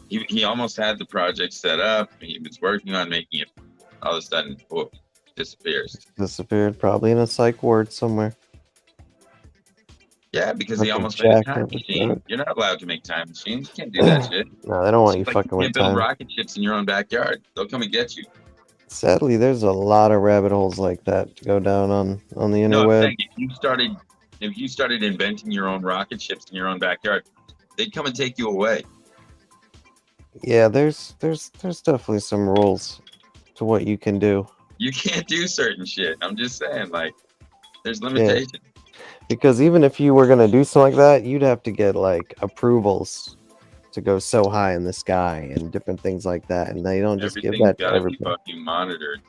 He almost had the project set up. He was working on making it. All of a sudden, whoop, disappears. Disappeared, probably in a psych ward somewhere. Yeah, because he Fucking almost made a Jack time Nicholson. machine. You're not allowed to make time machines. You can't do that shit. No, they don't want you It's like fucking you with can't build time. rocket ships in your own backyard. They'll come and get you. Sadly, there's a lot of rabbit holes like that to go down on the No, I'm interweb. saying if you started inventing your own rocket ships in your own backyard, they'd come and take you away. Yeah, there's definitely some rules to what you can do. You can't do certain shit. I'm just saying, like, there's limitations. Because even if you were gonna do something like that, you'd have to get like approvals to go so high in the sky and different things like that, and they don't just give Everything's that to gotta be everybody. fucking monitored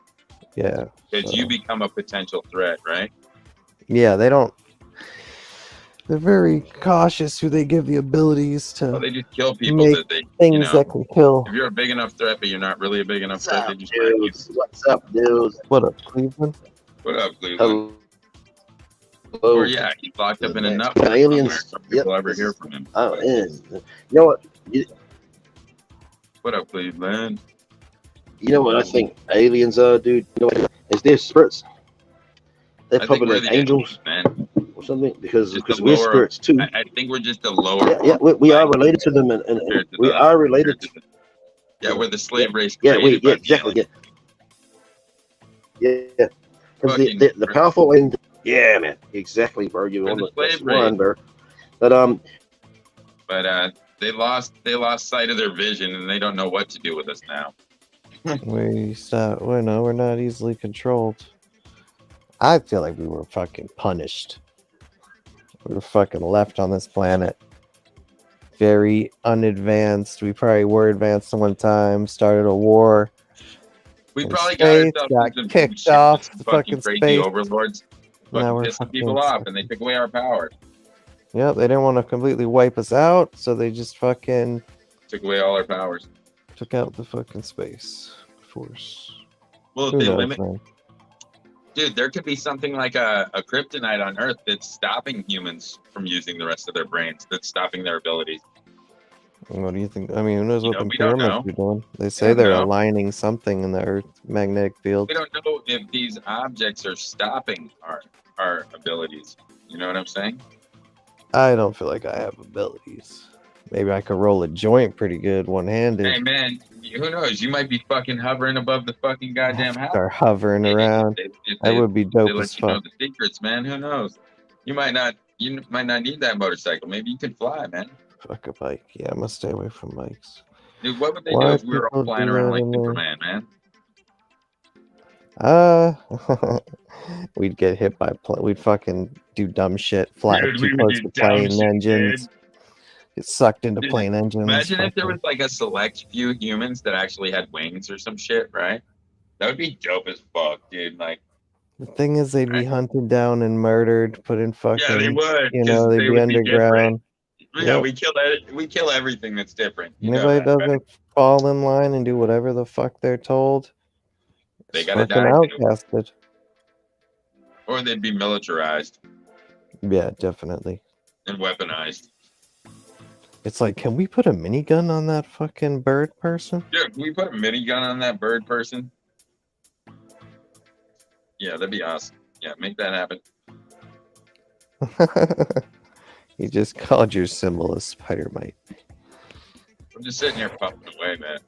Yeah, because so- you become a potential threat, right? yeah, they don't. They're very cautious who they give the abilities to Well, they just kill people Make that they, things that can kill. if you're a big enough threat, but you're not really a big enough What's threat, up, they just let you. dudes? What's up, dudes? What up, Cleveland? What up, Cleveland? Hello. Or yeah, he's locked up in a nut. Got aliens. somewhere. Some people Yep. ever hear from him. Oh, and you know what? What up, Cleveland? You know what I think aliens are, dude? You know what? Is they're spirits. They're I think probably we're like the angels man. or something because Just because a we're lower- spirits too. I think we're just a lower. Yeah, we are related to them, and we are related. Yeah, we're the slave race. Yeah, created by the exactly. aliens. Yeah. Because Fucking- the powerful and yeah, man, exactly, bro. You We're on the the that's slave the one, race. bro. But they lost sight of their vision, and they don't know what to do with us now. We're not easily controlled. I feel like we were fucking punished. We were fucking left on this planet. Very unadvanced. We probably were advanced one time, started a war. We In probably space, got got ourselves kicked shit off with the some fucking crazy space. overlords, Now fucking we're pissing fucking people off, stuck. and they took away our power. Yep, they didn't want to completely wipe us out, so they just fucking Took away all our powers. took out the fucking space force. Well, if Who they knows, limit, man? dude, there could be something like a kryptonite on Earth that's stopping humans from using the rest of their brains. That's stopping their abilities. What do you think? I mean, who knows You what know, the we don't pyramids know. are doing? They say don't they're know. aligning something in the Earth magnetic field. We don't know if these objects are stopping our abilities. You know what I'm saying? I don't feel like I have abilities. Maybe I could roll a joint pretty good one-handed. Hey man, who knows? You might be fucking hovering above the fucking goddamn house. Start hovering Maybe around. if That would be they dope as let you know fuck. the secrets, man. Who knows? You might not need that motorcycle. Maybe you can fly, man. Fuck a bike. Yeah, I'm gonna stay away from bikes. Dude, what would they do Why if we were all people flying do around that like in there? Superman, man? We'd get hit by we'd fucking do dumb shit, fly Dude, too we would close do to dumb plane shit, engines, get sucked into Dude, plane engines. Imagine if there fucking- was like a select few humans that actually had wings or some shit, right? That would be dope as fuck, dude. Like, The thing is, they'd be hunted down and murdered, put in fucking. yeah, they would. You 'cause know, they'd they be would different. underground. Yeah, Yep. we kill everything that's different. You know Anybody that, right? doesn't fall in line and do whatever the fuck they're told, They it's gotta fucking die, too. outcasted. Or they'd be militarized Yeah, definitely. and weaponized. It's like, can we put a minigun on that fucking bird person? Dude, can we put a minigun on that bird person? Yeah, that'd be awesome. Yeah, make that happen. You just called your symbol a spider mite. I'm just sitting here puffing away, man.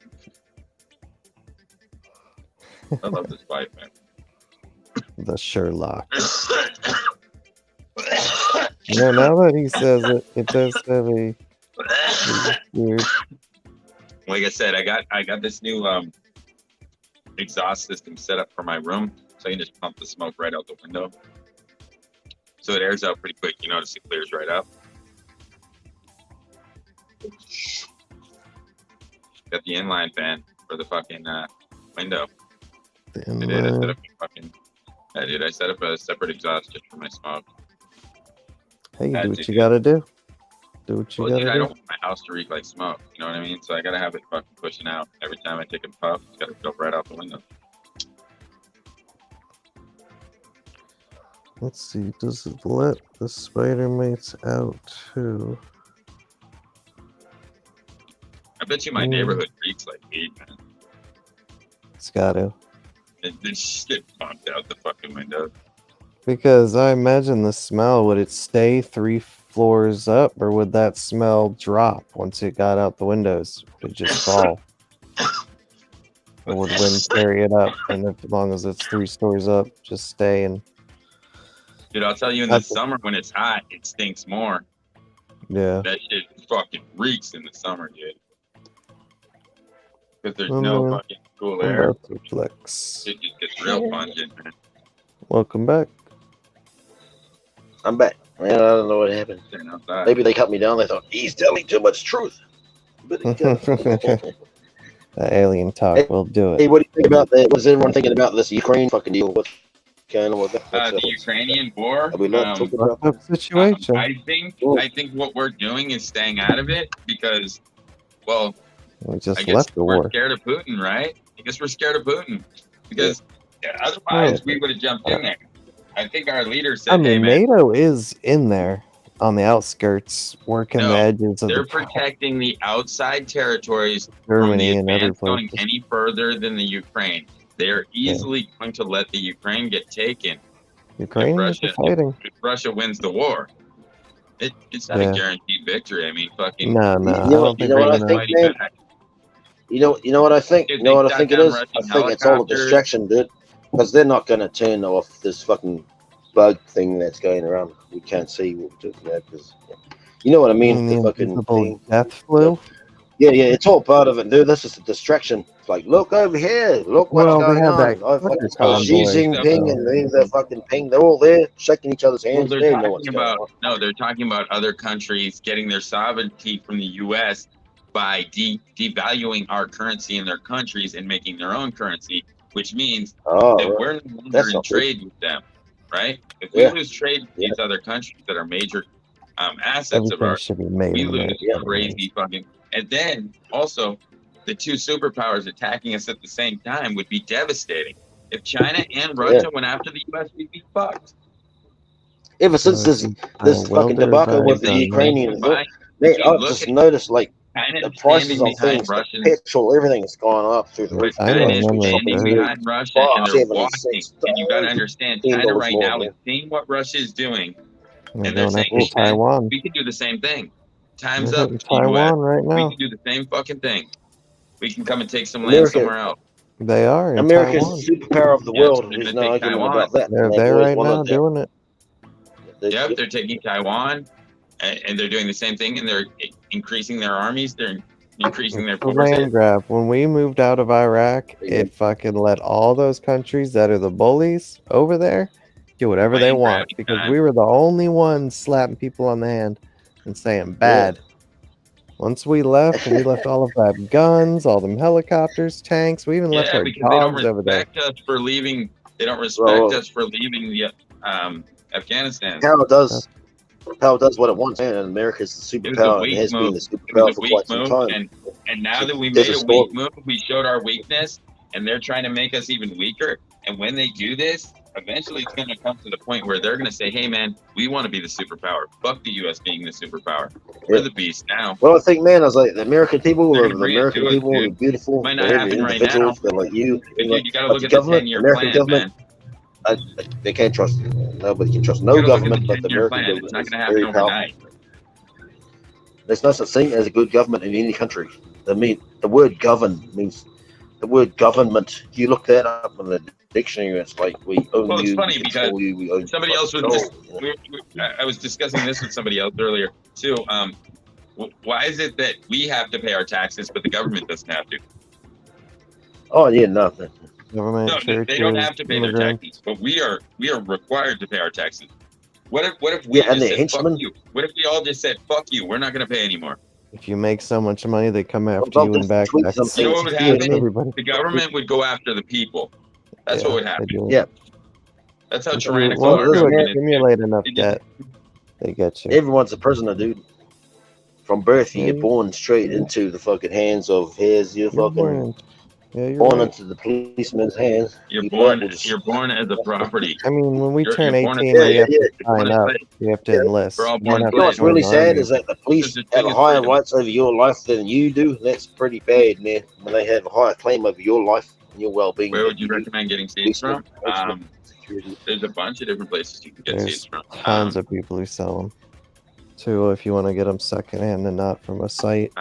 I love this life, man. The Sherlock. Yeah, now that he says it, it does have a weird. Like I said, I got this new exhaust system set up for my room, so I can just pump the smoke right out the window. So it airs out pretty quick. You notice it clears right up. Got the inline fan for the fucking window. I did. I set up a fucking. Yeah, dude, I set up a separate exhaust just for my smoke. Hey, you Had do to, what you dude. gotta do. Do what you Well, dude, I gotta don't do. want my house to reek like smoke. You know what I mean? So I gotta have it fucking pushing out every time I take a puff. It's gotta go right out the window. Let's see. Does it let the spider mates out too? I bet you my neighborhood reeks like weed, man. It's gotta. It just get pumped out the fucking window. Because I imagine the smell, would it stay 3 floors up, or would that smell drop once it got out the windows? Would it just fall? Or would wind carry it up? And if, as long as it's 3 stories up, just stay and Dude, I'll tell you, in the That's- summer when it's hot, it stinks more. yeah. That shit fucking reeks in the summer, dude. Because there's no fucking cool I'm air. about to flex. It just gets real pungent, man. Welcome back. I'm back. Man, I don't know what happened. Sitting outside. Maybe they cut me down. They thought he's telling too much truth. But The alien talk will do hey, it. what do you think about that? Was anyone thinking about this Ukraine fucking deal? What kind of what? The Ukrainian war. Are we not talking about? Tough situation. I think what we're doing is staying out of it because, well, We I just guess left the we're war. scared of Putin, right? I guess we're scared of Putin because otherwise we would have jumped in there. I think our leader said, I "Hey mean, man, NATO is in there on the outskirts, working No, the edges of they're the protecting the outside territories Germany from and the other advance going places. any further than the Ukraine. They are easily going to let the Ukraine get taken Ukrainians are Russia- fighting. if Russia wins the war. It's not Yeah. a guaranteed victory. I mean, fucking. No, You I know don't what- think you know we're what I gonna. think? fighting man? back. You know what I think? Dude, You know what they I think shot it down is? I Russian think it's all a helicopters. distraction, dude. Because they're not going to turn off this fucking bug thing that's going around. We can't see what we're talking about because you know what I mean. The The fucking invisible thing. death flu. Yeah, it's all part of it, dude. That's just a distraction. It's like, look over here, look what's Well, they going had on. that And I fucking Tucker Xi convoy, Jinping so- and the fucking Ping, they're all there shaking each other's Well, hands. they're They know what's talking going about on. they're talking about other countries getting their sovereignty from the U.S. by devaluing our currency in their countries and making their own currency, which means Oh, that right. we're no longer That's in not good. trade with them, right? If we Yeah. lose trade with these other countries that are major assets of Everything ours, should be made we in lose America. crazy fucking. And then also, the two superpowers attacking us at the same time would be devastating. If China and Russia went after the U.S., we'd be fucked. Ever since this fucking debacle with the Ukrainians, man, I've just noticed like China the is prices standing of behind things, the Russian. petrol, everything has gone up through the roof. I China is remember standing that. behind Russia, and they're 5.70 watching. cents. And you got to understand, China $15 right more, now man. is seeing what Russia is doing, They're and they're going saying, after "Hey, man, Taiwan. we can do the same thing. Time's They're up, hitting to the U.S. Taiwan right We now. can do the same fucking thing. We can come and take some land America, somewhere else." They are in America's Taiwan. the superpower of the Yes, world. they're There's gonna no take argument Taiwan. about that. They're And there they've always right now wanted that. doing it. Yep, they're taking Taiwan, and they're doing the same thing, and they're increasing their armies. They're increasing their It's a forces. land grab. When we moved out of Iraq, it fucking let all those countries that are the bullies over there do whatever they Land want grabbing because time. we were the only ones slapping people on the hand and saying bad. Once we left, and we left all of that guns, all them helicopters, tanks. We even left Yeah, our because they don't dogs over there. respect us for leaving. They don't respect us for leaving the Afghanistan. Power does what it wants, man. And America's the It was a superpower and weak has been move. the It superpower was a for weak quite some move, time. and now that we There's made a a storm. weak move, we showed our weakness, and they're trying to make us even weaker. And when they do this, eventually it's going to come to the point where they're going to say, "Hey, man, we want to be the superpower. Fuck the U.S. being the superpower. We're the beast now." Well, I think, man, I was like, the American people, They're the gonna bring it American to us, people, dude. they're beautiful. Might not They're happen right individuals. now. They're like you. But dude, you got to But look the at the government, 10-year American plan, government, man. they can't trust. Nobody can trust You no got to look at government, the but the 10-year American plan. It's government not is going to happen very powerful. overnight. There's no such thing as a good government in any country. The word govern means the word government. You look that up in the dictionary, it's like we own Well, it's you, funny we because control you, we own somebody you, else was control, I was discussing this with somebody else earlier too. Why is it that we have to pay our taxes, but the government doesn't have to? Oh yeah, nothing. Government, No, churches, they don't have to pay their immigrants. taxes, but we are required to pay our taxes. What if we Yeah, and just the said fuck henchmen. you? What if we all just said fuck you? We're not going to pay anymore. If you make so much money, they come after Well, you and just back. tweet something. You know what would Yeah, happen? Everybody. The government would go after the people. That's what would happen. Yeah. That's how Once tyrannical Well, our you government is. accumulate enough It just- debt, they get you. Everyone's a prisoner, dude. From birth, you Yeah. get born straight into the fucking hands of here's your You're fucking born. Yeah, you're born right. into the policeman's hands. You're People that born. will just- You're born as a property. I mean, when we You're turn born 18, as- we have to You're born sign as up. slaves. We have to enlist. We're all We born don't have You know to what's join really the sad army. is that the police There's a have thing a is higher freedom. rights over your life than you do. That's pretty bad, man. When they have a higher claim over your life and your well-being. Where than would you do. recommend getting seeds from? Security. There's a bunch of different places you can get There's seeds from. tons of people who sell them. Too, if you want to get them secondhand and not from a site.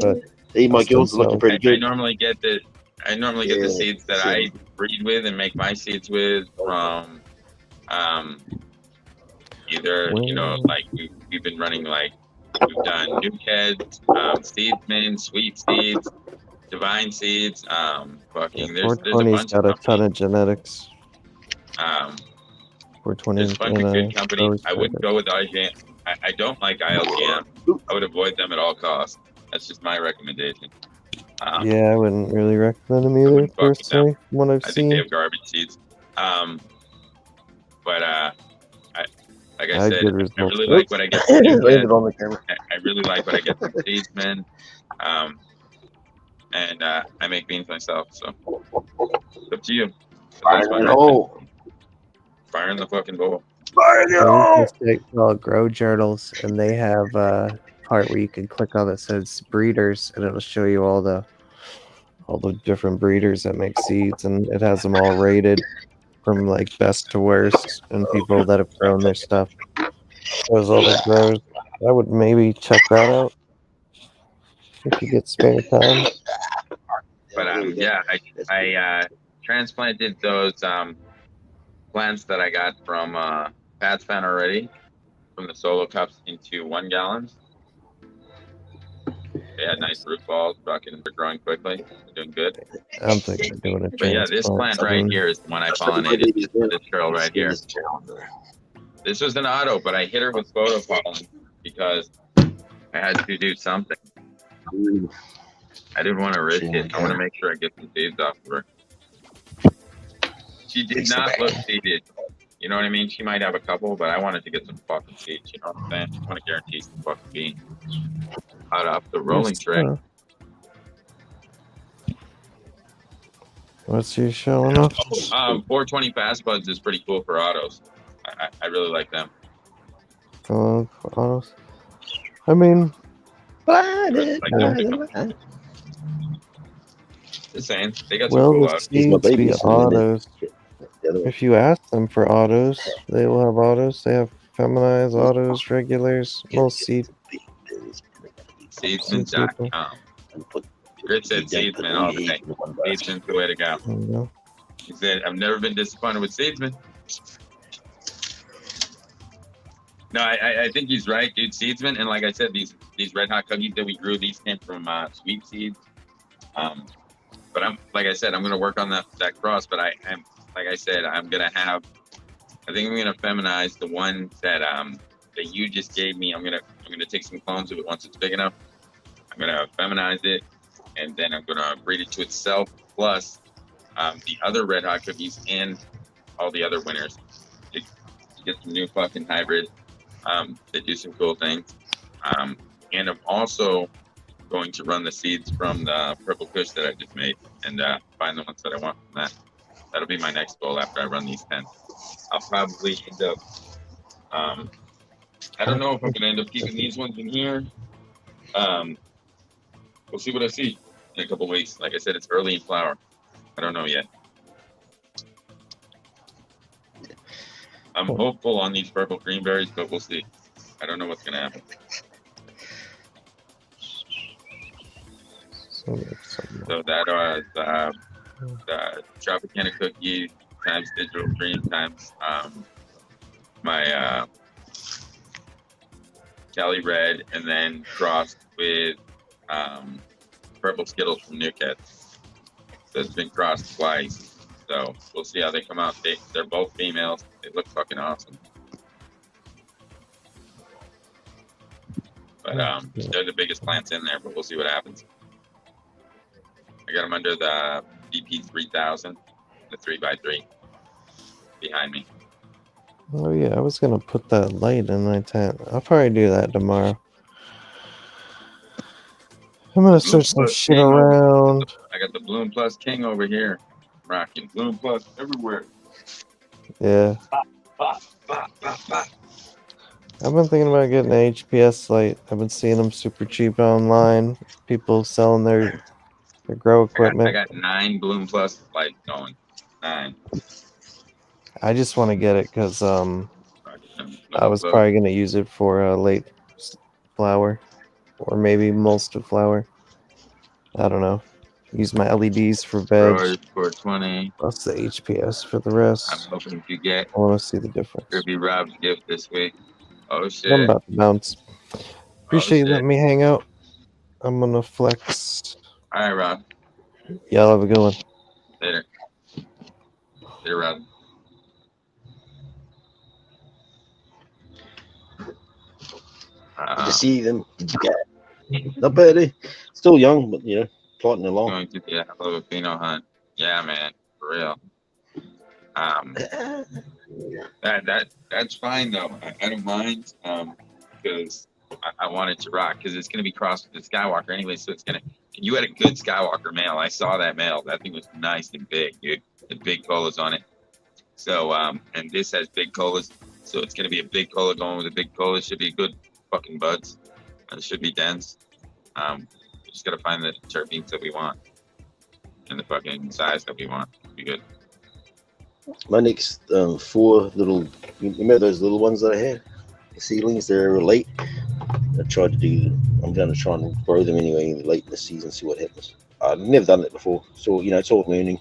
But Hey, my Custom girls are looking sell. pretty I good. normally get the Yeah, seeds that same. I breed with and make my seeds with from either like we've been running like we've done Nuke Heads, Seedsman, Sweet Seeds, Divine Seeds, fucking there's a 420's bunch got of a ton of genetics. 420 there's a bunch of good companies. I wouldn't go with IGM. I don't like ILGM. I would avoid them at all costs. That's just my recommendation. Yeah, I wouldn't really recommend them either, wouldn't fuck with personally, from what I've I think they seen. have garbage seeds. But like I I had said, good I results. really like what I get from Leave Nuke it on the camera. I really like what I get from Seedsman. And I make beans myself, so it's up to you. That's my recommendation. Fire in the fucking bowl. There's this site called Grow Journals, and they have a part where you can click on that says breeders, and it'll show you all the different breeders that make seeds, and it has them all rated from like best to worst, and people that have grown their stuff. Shows all the growers. I would maybe check that out if you get spare time. But yeah, I transplanted those plants that I got from Pat's Fan already, from the solo cups into 1 gallons. They had nice root balls, fucking they're growing quickly. They're doing good. I'm thinking of doing a But yeah, this plant right here is the one I pollinated. This girl right here. This was an auto, but I hit her with photo pollen because I had to do something. I didn't want to risk it. I want to make sure I get some seeds off of her. She did not look seeded. You know what I mean? She might have a couple, but I wanted to get some fucking seeds. You know what I'm saying? I want to guarantee some fucking beans out off the rolling tray. What's you showing off? 420 fast buds is pretty cool for autos. I really like them. Autos. I mean, Just saying, they got some will cool the autos. seeds be autos? If you ask them for autos, they will have autos. They have feminized autos, regulars, most seeds. Seedsman.com. Grit said Seedsman all day. Seedsman's the way to go. He said, I've never been disappointed with Seedsman. No, I think he's right, dude. Seedsman, and like I said, these red hot cookies that we grew, these came from Sweet Seeds. But I'm gonna work on that cross. But I'm gonna have. I think I'm gonna feminize the one that you just gave me. I'm gonna take some clones of it once it's big enough. I'm gonna feminize it, and then I'm gonna breed it to itself plus the other red hot cookies and all the other winners to get some new fucking hybrids. They do some cool things. And I'm also going to run the seeds from the Purple Kush that I just made and find the ones that I want from that. That'll be my next goal after I run these 10. I'll probably end up, I don't know if I'm going to end up keeping these ones in here. We'll see what I see in a couple weeks. Like I said, it's early in flower. I don't know yet. I'm hopeful on these purple greenberries, but we'll see. I don't know what's going to happen. So that are the Tropicana cookie times Digital Dream times my Cali Red, and then crossed with Purple Skittles from New Cats. So it's been crossed twice. So we'll see how they come out. They're both females. They look fucking awesome. But they're the biggest plants in there, but we'll see what happens. I got them under the BP 3000, the 3x3 behind me. Oh yeah, I was gonna put that light in my tent. I'll probably do that tomorrow. I'm gonna switch some shit around. I got the Bloom Plus King over here. Rocking Bloom Plus everywhere. Yeah. I've been thinking about getting an HPS light. I've been seeing them super cheap online. People selling their grow equipment. I got 9 Bloom Plus lights going. 9. I just want to get it because I was probably going to use it for late flower or maybe most of flower. I don't know. Use my LEDs for beds. 420. Plus the HPS for the rest. I'm hoping to get. I want to see the difference. Kirby Rob's gift this week. Oh shit. I'm about to bounce. Appreciate you letting me hang out. I'm going to flex. All right, Rob. Y'all have a good one. Later. Later, Rob. Did you see them? Not bad, eh? Still young, but plodding along. Going to the Jalapeno hunt. Yeah, man, for real. That's fine though. I don't mind because I want it to rock because it's gonna be crossed with the Skywalker anyway. So it's gonna. You had a good Skywalker male. I saw that male. That thing was nice and big, dude. Had big colas on it. So and this has big colas. So it's gonna be a big cola going with a big cola. It should be good fucking buds. It should be dense. Just gotta find the terpenes that we want and the fucking size that we want. Be good. My next 4 little, you remember those little ones that I had? The seedlings, they're late. I'm gonna try and grow them anyway late in the season, see what happens. I've never done it before, so it's all learning.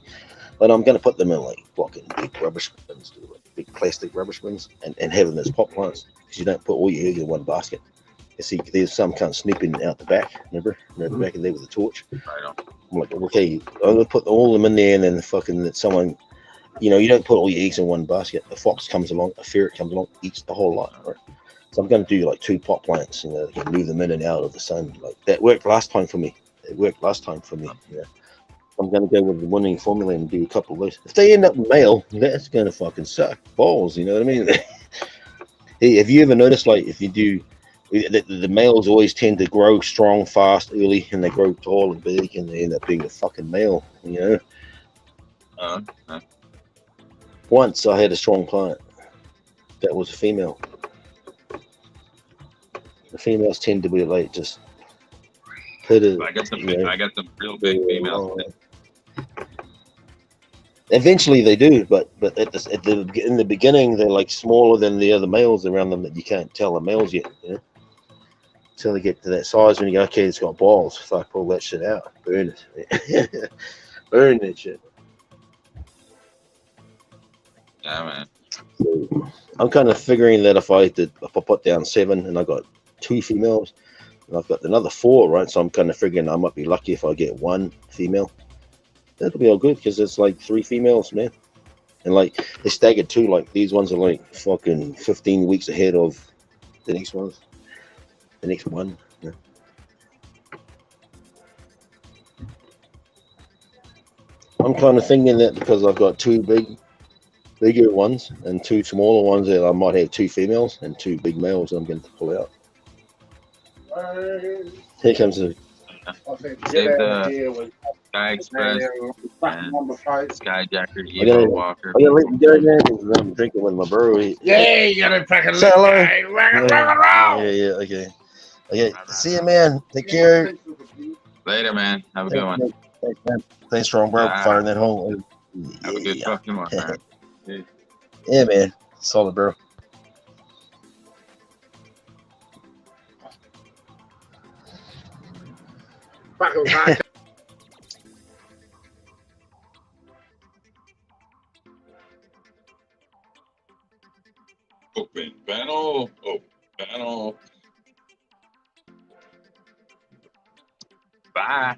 But I'm going to put them in like fucking big rubbish bins, like big plastic rubbish bins, and have them as pot plants, because you don't put all your eggs in one basket. You see, there's some kind of snooping out the back, remember the back of there with the torch. Right on. I'm like, okay, I'm going to put all of them in there, and then fucking that someone, you don't put all your eggs in one basket. A fox comes along, a ferret comes along, eats the whole lot, right? So I'm going to do like 2 pot plants, move them in and out of the sun. Like that worked last time for me. I'm going to go with the winning formula and do a couple of those. If they end up male, that's going to fucking suck balls. You know what I mean? Hey, have you ever noticed, like, if you do, the males always tend to grow strong, fast, early, and they grow tall and big, and they end up being a fucking male. Once I had a strong plant that was a female. The females tend to be like just put it. I got some real big females. Eventually they do, but in the beginning they're like smaller than the other males around them that you can't tell are males yet. Until they get to that size when you go, okay, it's got balls. Fuck, pull that shit out, burn it, burn that shit. Yeah, man. So I'm kind of figuring that if I put down 7 and I got 2 females, and I've got another 4, right? So I'm kind of figuring I might be lucky if I get 1 female. That'll be all good, because it's like 3 females, man. And like they're staggered too. Like these ones are like fucking 15 weeks ahead of the next ones. The next one. Yeah. I'm kind of thinking that because I've got 2 bigger ones and 2 smaller ones, that I might have 2 females and 2 big males I'm going to pull out. Here comes the Save the Sky Express and Skyjacker Evo Walker. I'm gonna let you go there because I'm drinking with my bro. Yeah, you gotta fucking Say hello. rock and roll. Yeah, okay. See you, man. Take care. Later, man. Have a good one. Thanks, man. Thanks, strong bro, for firing that hole. Have a good fucking one, man. Yeah, man. Solid, bro. Fucking rock. Open panel. Open panel. Bye.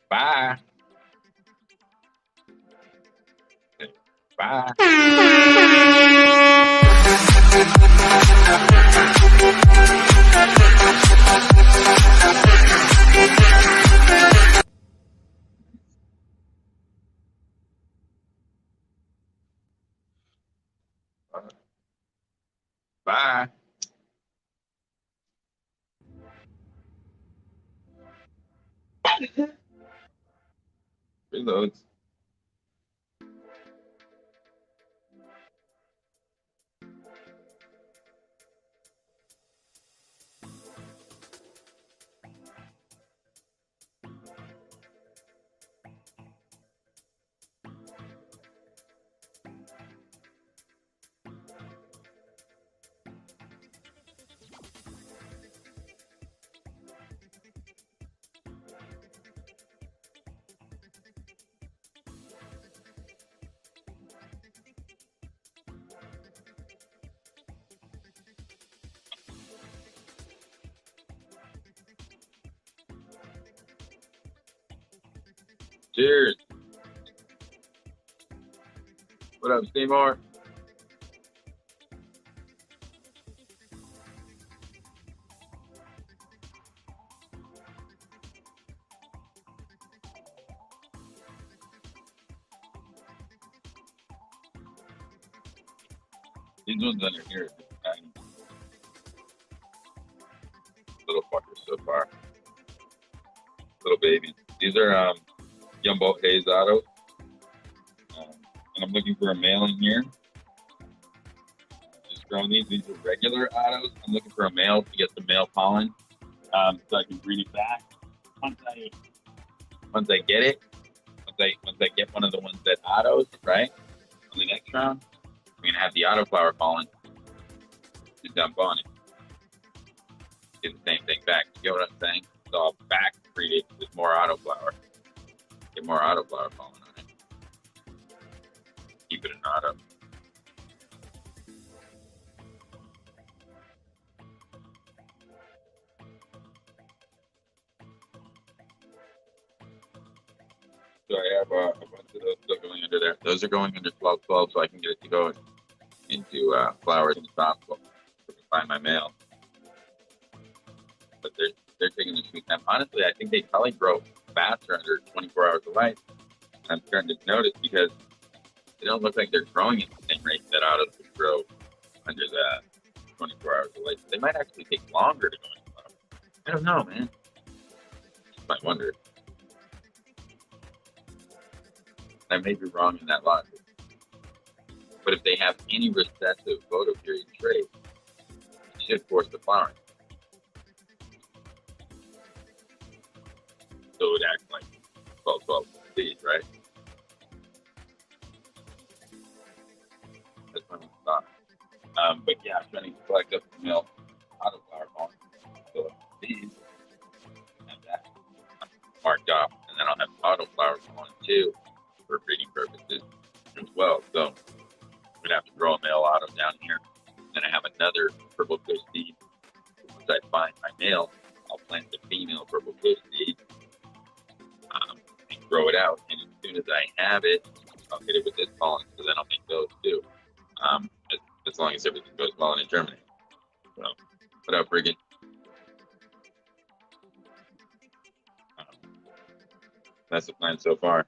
Bye. Bye. Bye. Reloads. Cheers. What up, Seymour? These ones under here are just tiny. Little fuckers so far. Little babies. These are Jumbo Hayes Auto. And I'm looking for a male in here. Just growing these. These are regular autos. I'm looking for a male to get the male pollen, so I can breed it back. Once I get it, once I get one of the ones that autos, right? On the next round, I'm gonna have the autoflower pollen to dump on it. Get the same thing back. You get what I'm saying? So I'll back breed it with more autoflower. Get more autoflower falling on it. Keep it in auto. So I have a bunch of those still going under there. Those are going under 1212, so I can get it to go into flowers in the top to find my male. But they're taking the sweet time. Honestly, I think they probably grow faster under 24 hours of light. I'm starting to notice because they don't look like they're growing at the same rate that autos would grow under the 24 hours of light. They might actually take longer to go into flowers. I don't know, man. Just might wonder. I may be wrong in that logic. But if they have any recessive photoperiod trait, it should force the flowering. So it would act like 12-12 seeds, right? That's my thought. But yeah, I'm trying to collect up the male autoflower pollen. So these have that marked off, and then I'll have autoflower pollen too for breeding purposes as well. So we'd have to grow a male auto down here. Then I have another purple kush seed. Once I find my male, I'll plant the female purple kush seed and grow it out. And as soon as I have it, I'll hit it with this pollen. So then I'll make those too. As long as everything goes well and it germinates. So, what up, Brigham? That's the plan so far.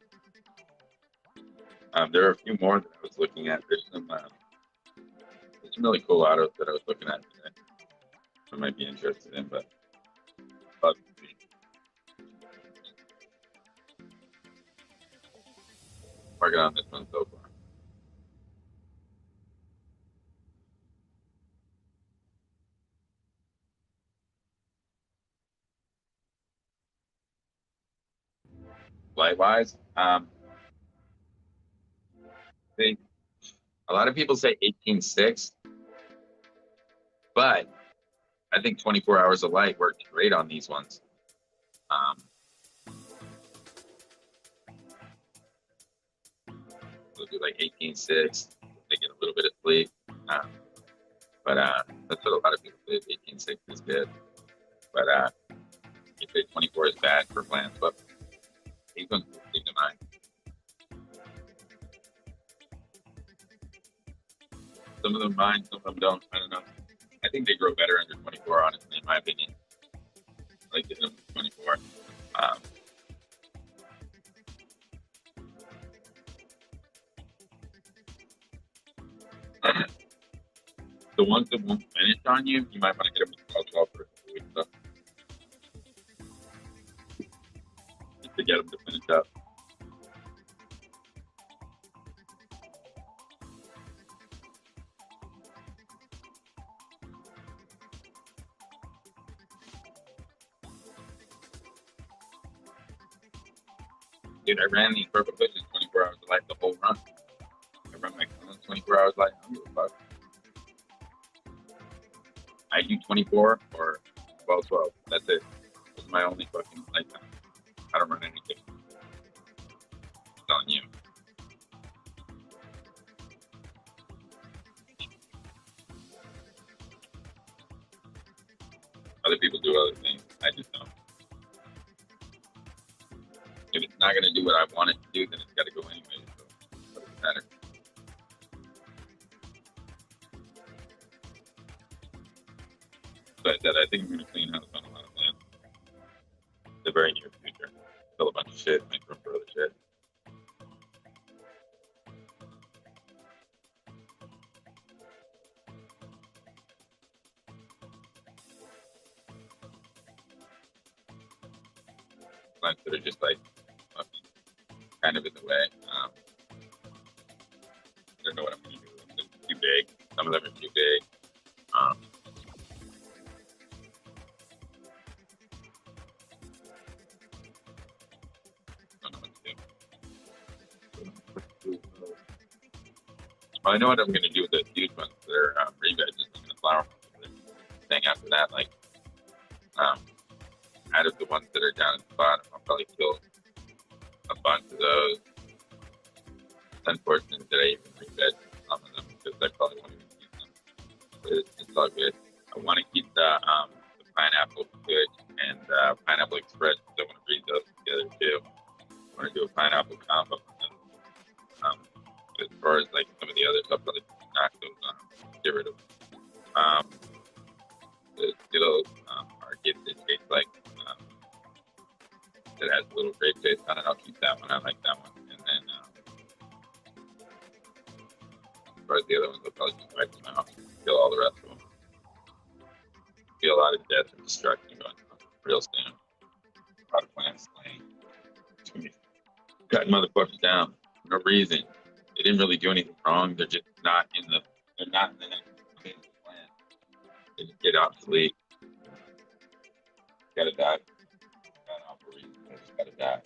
There are a few more that I was looking at. There's some really cool autos that I was looking at today. I might be interested in, but let's see. Working on this one so far. Light-wise, a lot of people say 18.6, but I think 24 hours of light worked great on these ones. They'll do like 18.6. They get a little bit of sleep, but that's what a lot of people say. 18.6 is good, but you say 24 is bad for plants, but these ones seem to mind. Some of them mind, some of them don't. I don't know. I think they grow better under 24, honestly, in my opinion. I like getting them 24. The ones that won't finish on you, you might want to get them with 12 for a couple weeks, though. Just to get them to finish up. Dude, I ran these purple bushes 24 hours of light the whole run. I run my clones 24 hours of light. I don't give a fuck. I do 24 or 12. That's it. That's my only fucking lifetime. I don't run anything. I'm telling you. Other people do other things. I just don't. If it's not going to do what I want it to do, then it's got to go anyway. So what does it matter? So I said, I think I'm going to clean house on a lot of plants. The very near future. Sell a bunch of shit, make room for other shit. Plants that are just like kind of in the way. I don't know what I'm going to do. They're too big. Some of them are too big. Don't know what to do. Well, I know what I'm going to do with those huge ones. They're re-veg. I'm going to flower them. Thing after that, like, out of the ones that are down at the bottom, I'll probably kill a bunch of those. It's unfortunate that I even reset some of them because I probably won't even keep them. But it's all good. I want to keep the pineapple good and pineapple express because I want to breed those together too. I want to do a pineapple combo. As far as like some of the others, I'll probably knock those get rid of them. The Skittles are gifted taste like that has a little grape taste on it. I'll keep that one. I like that one. And then as far as the other ones, I'll probably just wipe them out. Kill all the rest of them. Feel a lot of death and destruction going on real soon. A lot of plants slain. It's gonna be cutting motherfuckers down for no reason. They didn't really do anything wrong. They're just not in the. They're not in the next phase of the plan. They just get obsolete. Gotta die. Not off for reason. They just gotta die.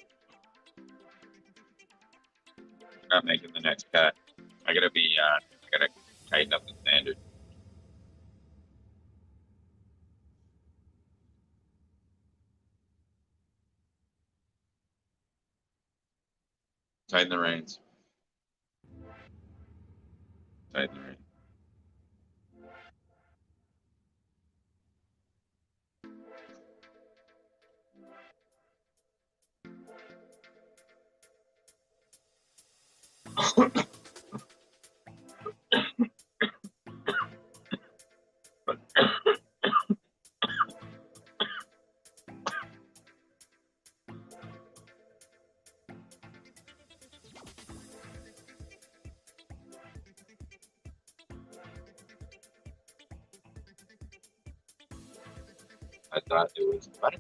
Not making the next cut. I gotta be. I gotta tighten up the standard. Tighten the reins. Tighten the reins. I thought it was better.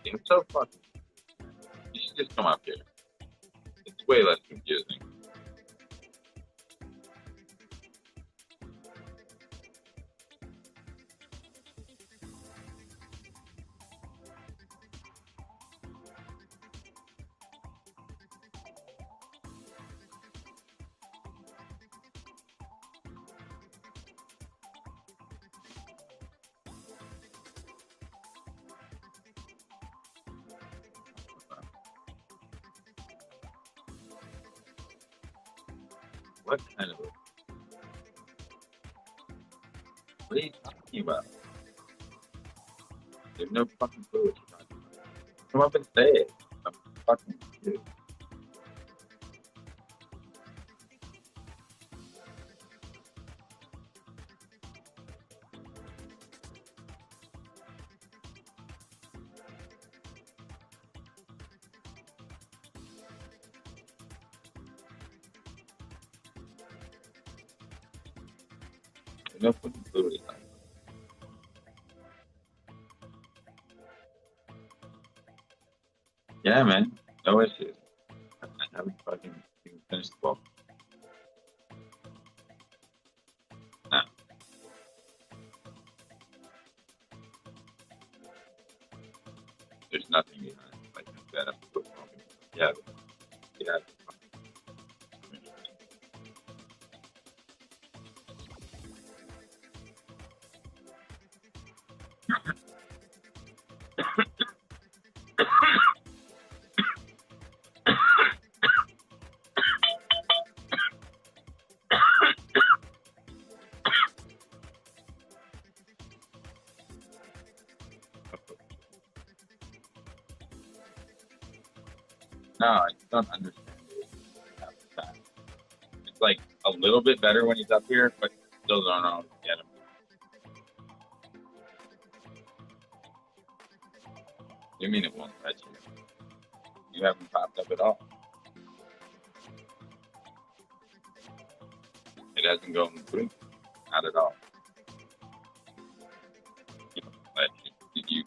It's so fucking. You should just come up here. It's way less confusing. What kind of a... What are you talking about? There's no fucking clue what you're talking about. Come up and say it. I'm fucking confused. There's no fucking clue what you're talking about. Yeah, man. No issues. I haven't fucking even finished the ball. Nah. There's nothing behind it. Like that. Yeah. Yeah. No, I just don't understand it. It's like a little bit better when he's up here, but still don't know how to get him. You mean it won't touch you? You haven't popped up at all. It hasn't gone through. Not at all. You know, but did you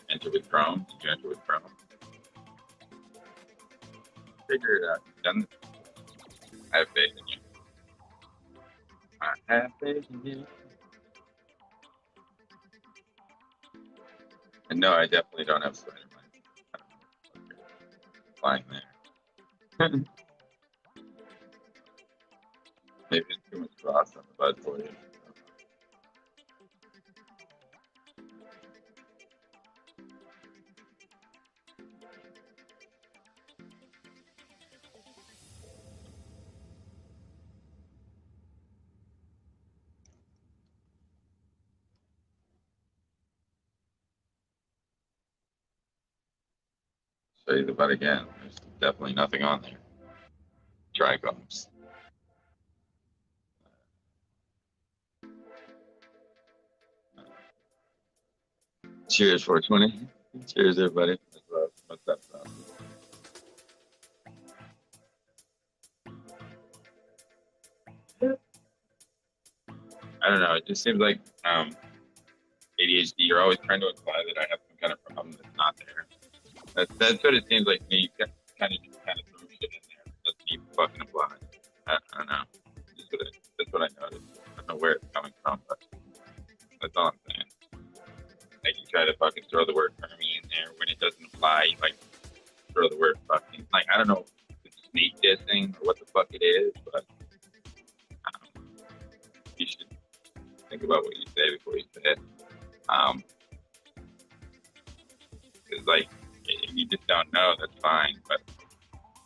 enter with Chrome? Did you enter with Chrome? Figure it out. You've done this. I have faith in you. I have faith in you. And no, I definitely don't have Spider-Man. Flying there. Maybe it's too much frost on the bud for you. Show you the bud again. There's definitely nothing on there. Trichomes. Cheers, 420. Cheers, everybody. What's up, bro? I don't know. It just seems like ADHD. You're always trying to imply that I have some kind of problem that's not there. That's what it seems like to me. You kind of throw shit in there. That's me fucking applying. I don't know. That's what I noticed. I don't know where it's coming from, but that's all I'm saying. Like you try to fucking throw the word Hermie in there when it doesn't apply. You like throw the word fucking. Like I don't know if it's sneak dissing or what the fuck it is, but you should think about what you say before you say it. Because like if you just don't know, that's fine. But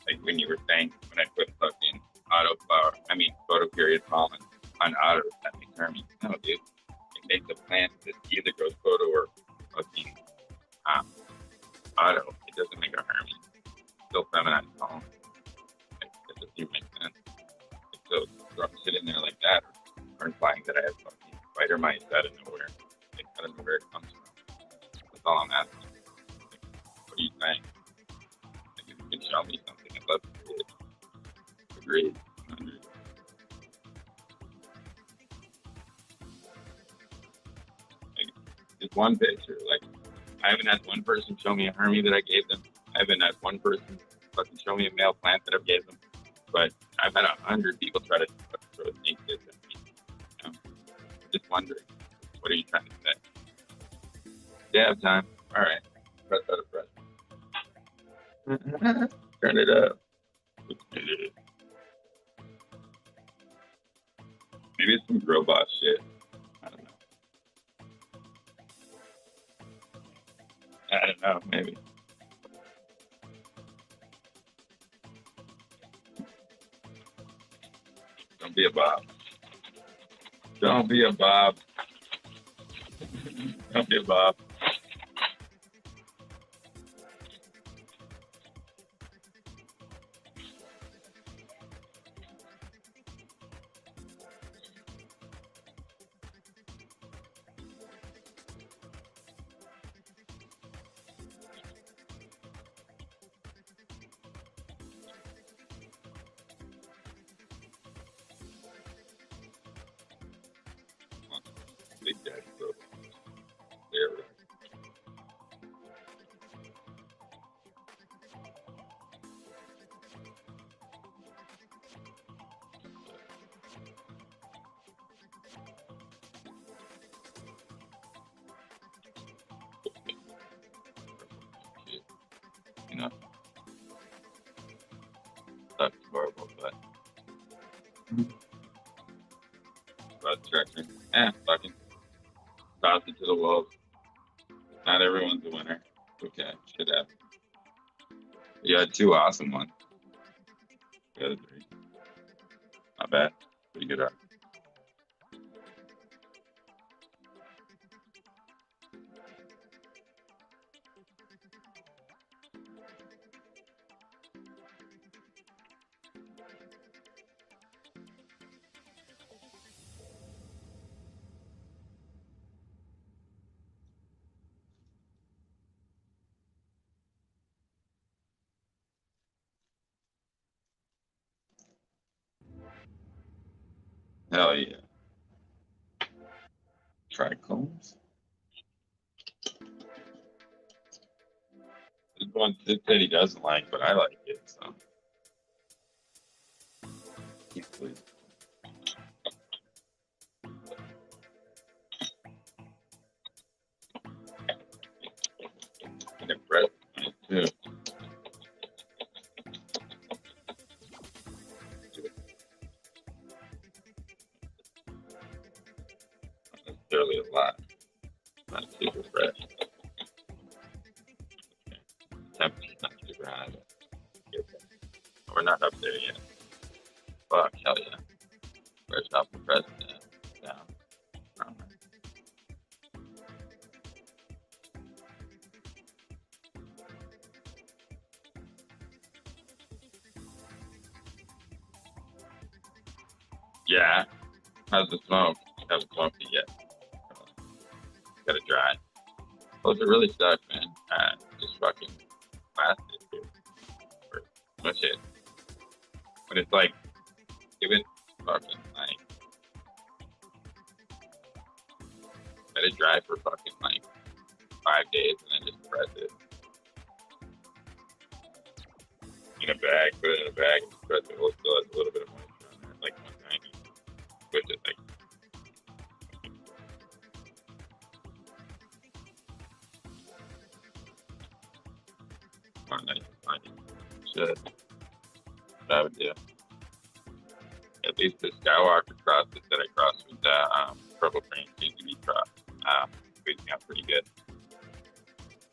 like when you were saying when I put fucking photo period pollen on auto, that makes Hermie. No, dude. It makes a plant that either grows photo or fucking auto. It doesn't make a Hermie. It's still feminized pollen. Like, that doesn't even make sense. So throwing shit in there like that or implying that I have fucking spider mice out of nowhere. Like, I don't know where it comes from. That's all I'm asking. Like, what are you saying? Like, if you can show me something, I'd love to see it. Agreed. 100. Like, just one picture. Like, I haven't had one person show me a Hermie that I gave them. I haven't had one person fucking show me a male plant that I gave them. But I've had 100 people try to throw sneak this at me. You know? Just wondering, what are you trying to say? Yeah, have time. All right. Press out of press. Turn it up. Maybe it's some robot shit. I don't know. Maybe. Don't be a Bob. Don't be a Bob. Don't be a Bob. Big Daddy Bro. There we go. You know, that's horrible, but direction. Fucking toss it to the wolves. Not everyone's a winner. Okay, should have. You had 2 awesome ones. The other 3. Not bad. Pretty good art. Hell yeah. Trichomes. This one that he doesn't like, but I like it, so. Please. Get bread too. clearly a lot. Not super fresh. Temperature's not super high. We're not up there yet. Fuck, hell yeah. First off the president. Down. Yeah. How's the smoke? Haven't smoked it yet. Gotta dry. Those are really suck, man. Just fucking lasted, dude. For much it. But it's like, give it fucking like, let it dry for fucking like 5 days and then just press it. In a bag, put it in a bag and just press it. We'll still have a little bit of moisture on there, like 190. Switch it like. Shit. That would do. At least the Skywalker crosses that I crossed with the purple cream seem to be squeezing out pretty good.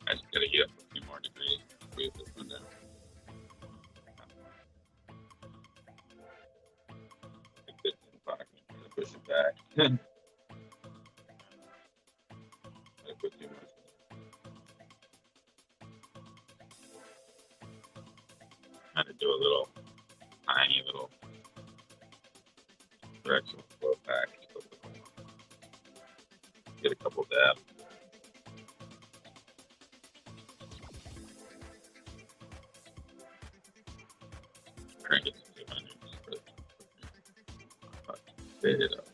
I just gotta heat up a few more degrees. Squeeze this one down. It fits in the pocket. I'm gonna push it back. I put too much. Kind of do a little tiny little directional flow back. Get a couple dabs. Try and get some 200s, but fade it up.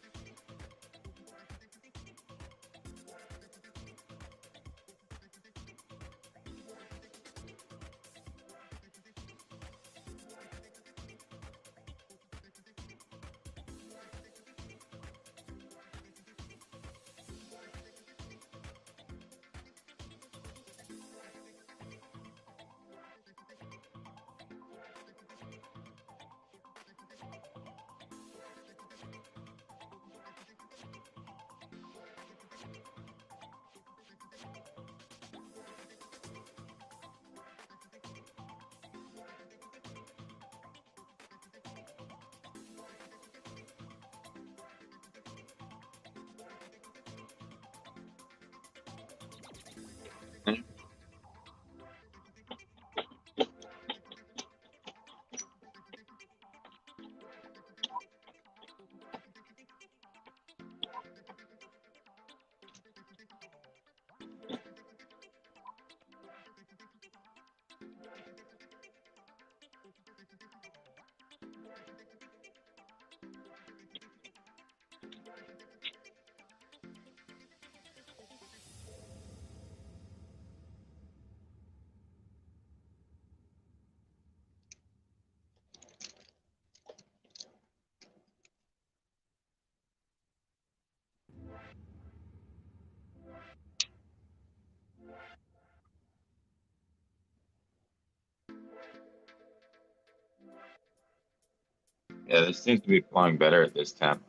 Yeah, this seems to be flowing better at this temp.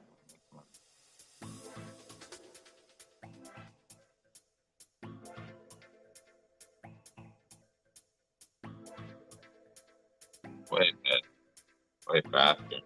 Way faster.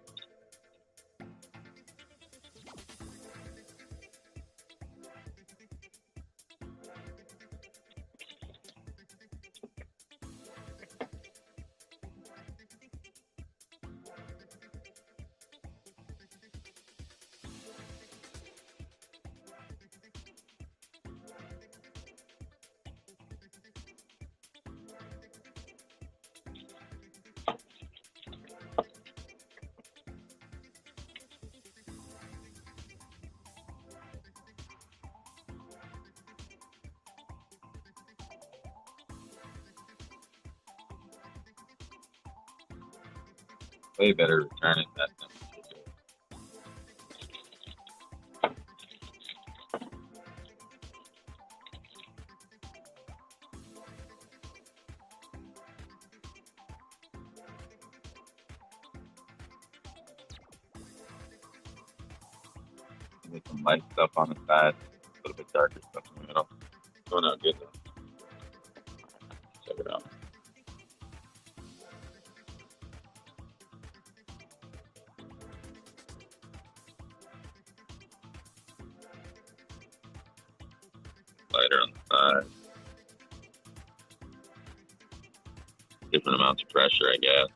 Way better return at that temperature. With some light stuff on the side. little bit darker stuff in the middle. Going out good though. Check it out. Lighter on the side. Different amounts of pressure, I guess.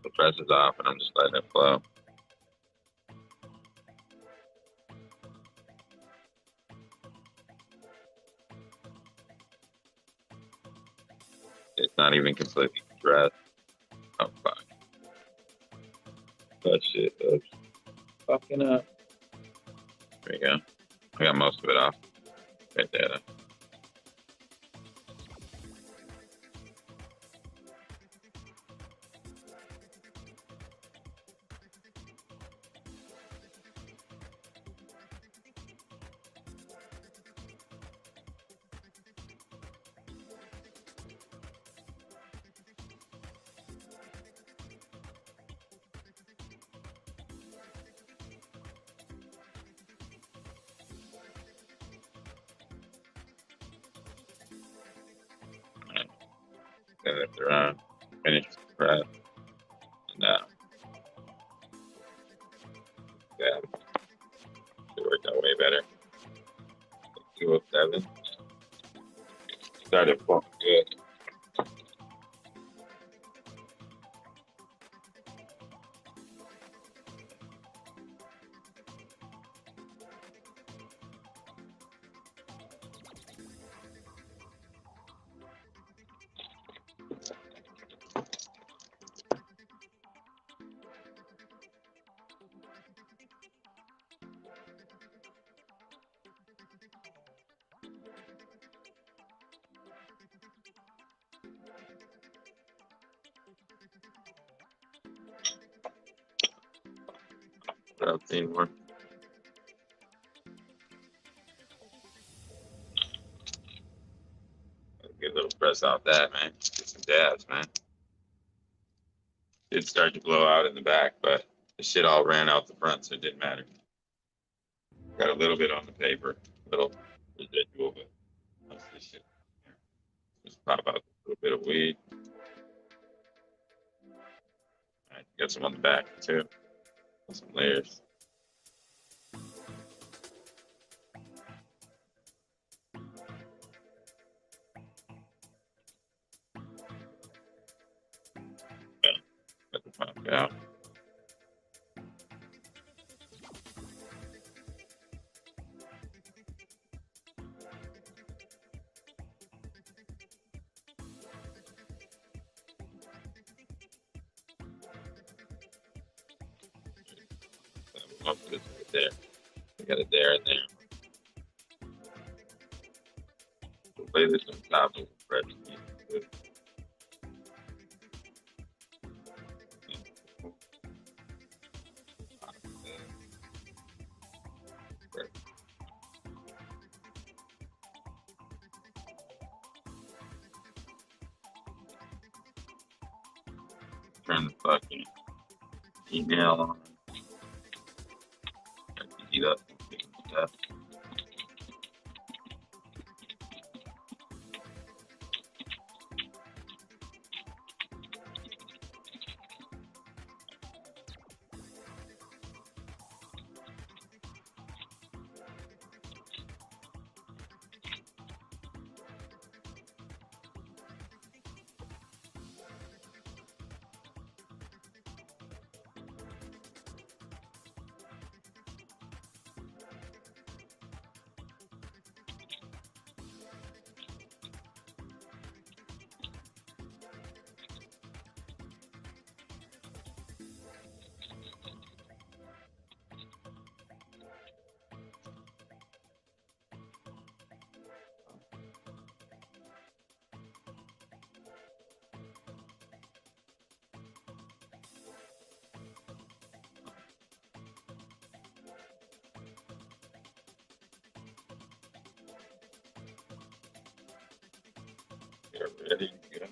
The press is off, and I'm just letting it flow. It's not even completely compressed. Oh, fuck. That shit is fucking up. There you go. I got most of it off. Right there. Then it's around, finish the press, and yeah, should work out way better. 207 started fucking good. Without seeing more. Get a little press off that, man. Get some dabs, man. Did start to blow out in the back, but the shit all ran out the front, so it didn't matter. Got a little bit on the paper, little residual, but most of this shit. Just pop out a little bit of weed. All right, got some on the back too. Some layers. Let the pump out. Most of it's right there. We got it there and there. We'll lay this on top of the bread. Turn the fucking email on. Heat up. Stuff. Get ready to go.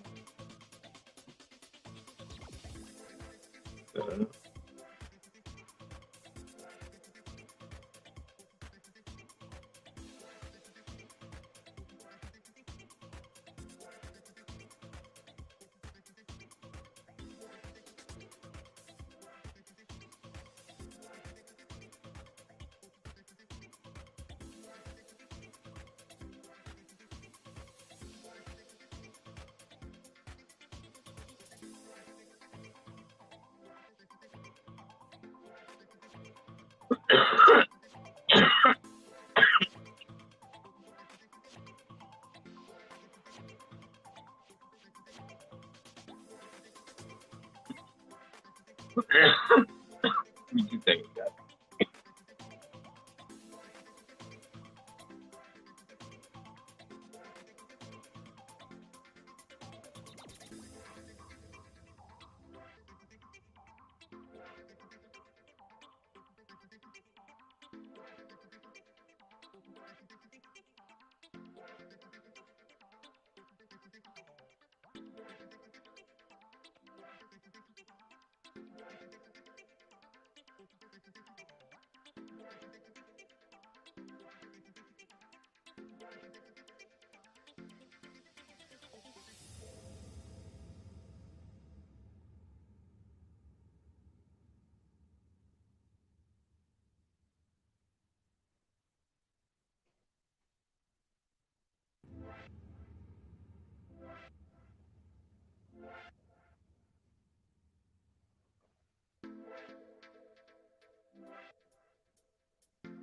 You can take that.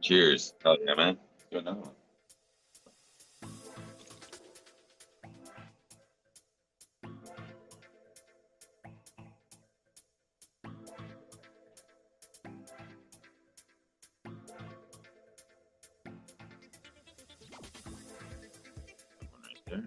Cheers. Oh yeah, man. Go another one. One right there.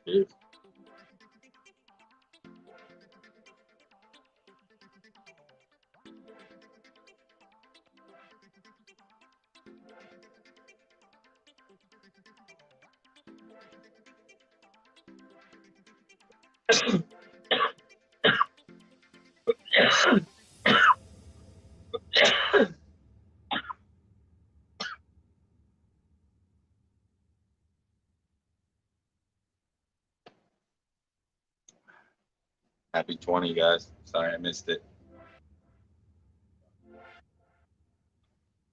Cheers. Happy 20, guys. Sorry I missed it.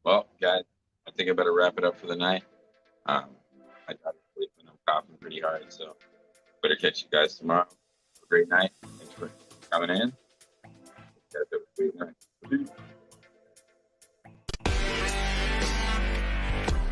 Well, guys, I think I better wrap it up for the night. I got to sleep and I'm coughing pretty hard, so better catch you guys tomorrow. Have a great night. Thanks for coming in. You guys have a great night.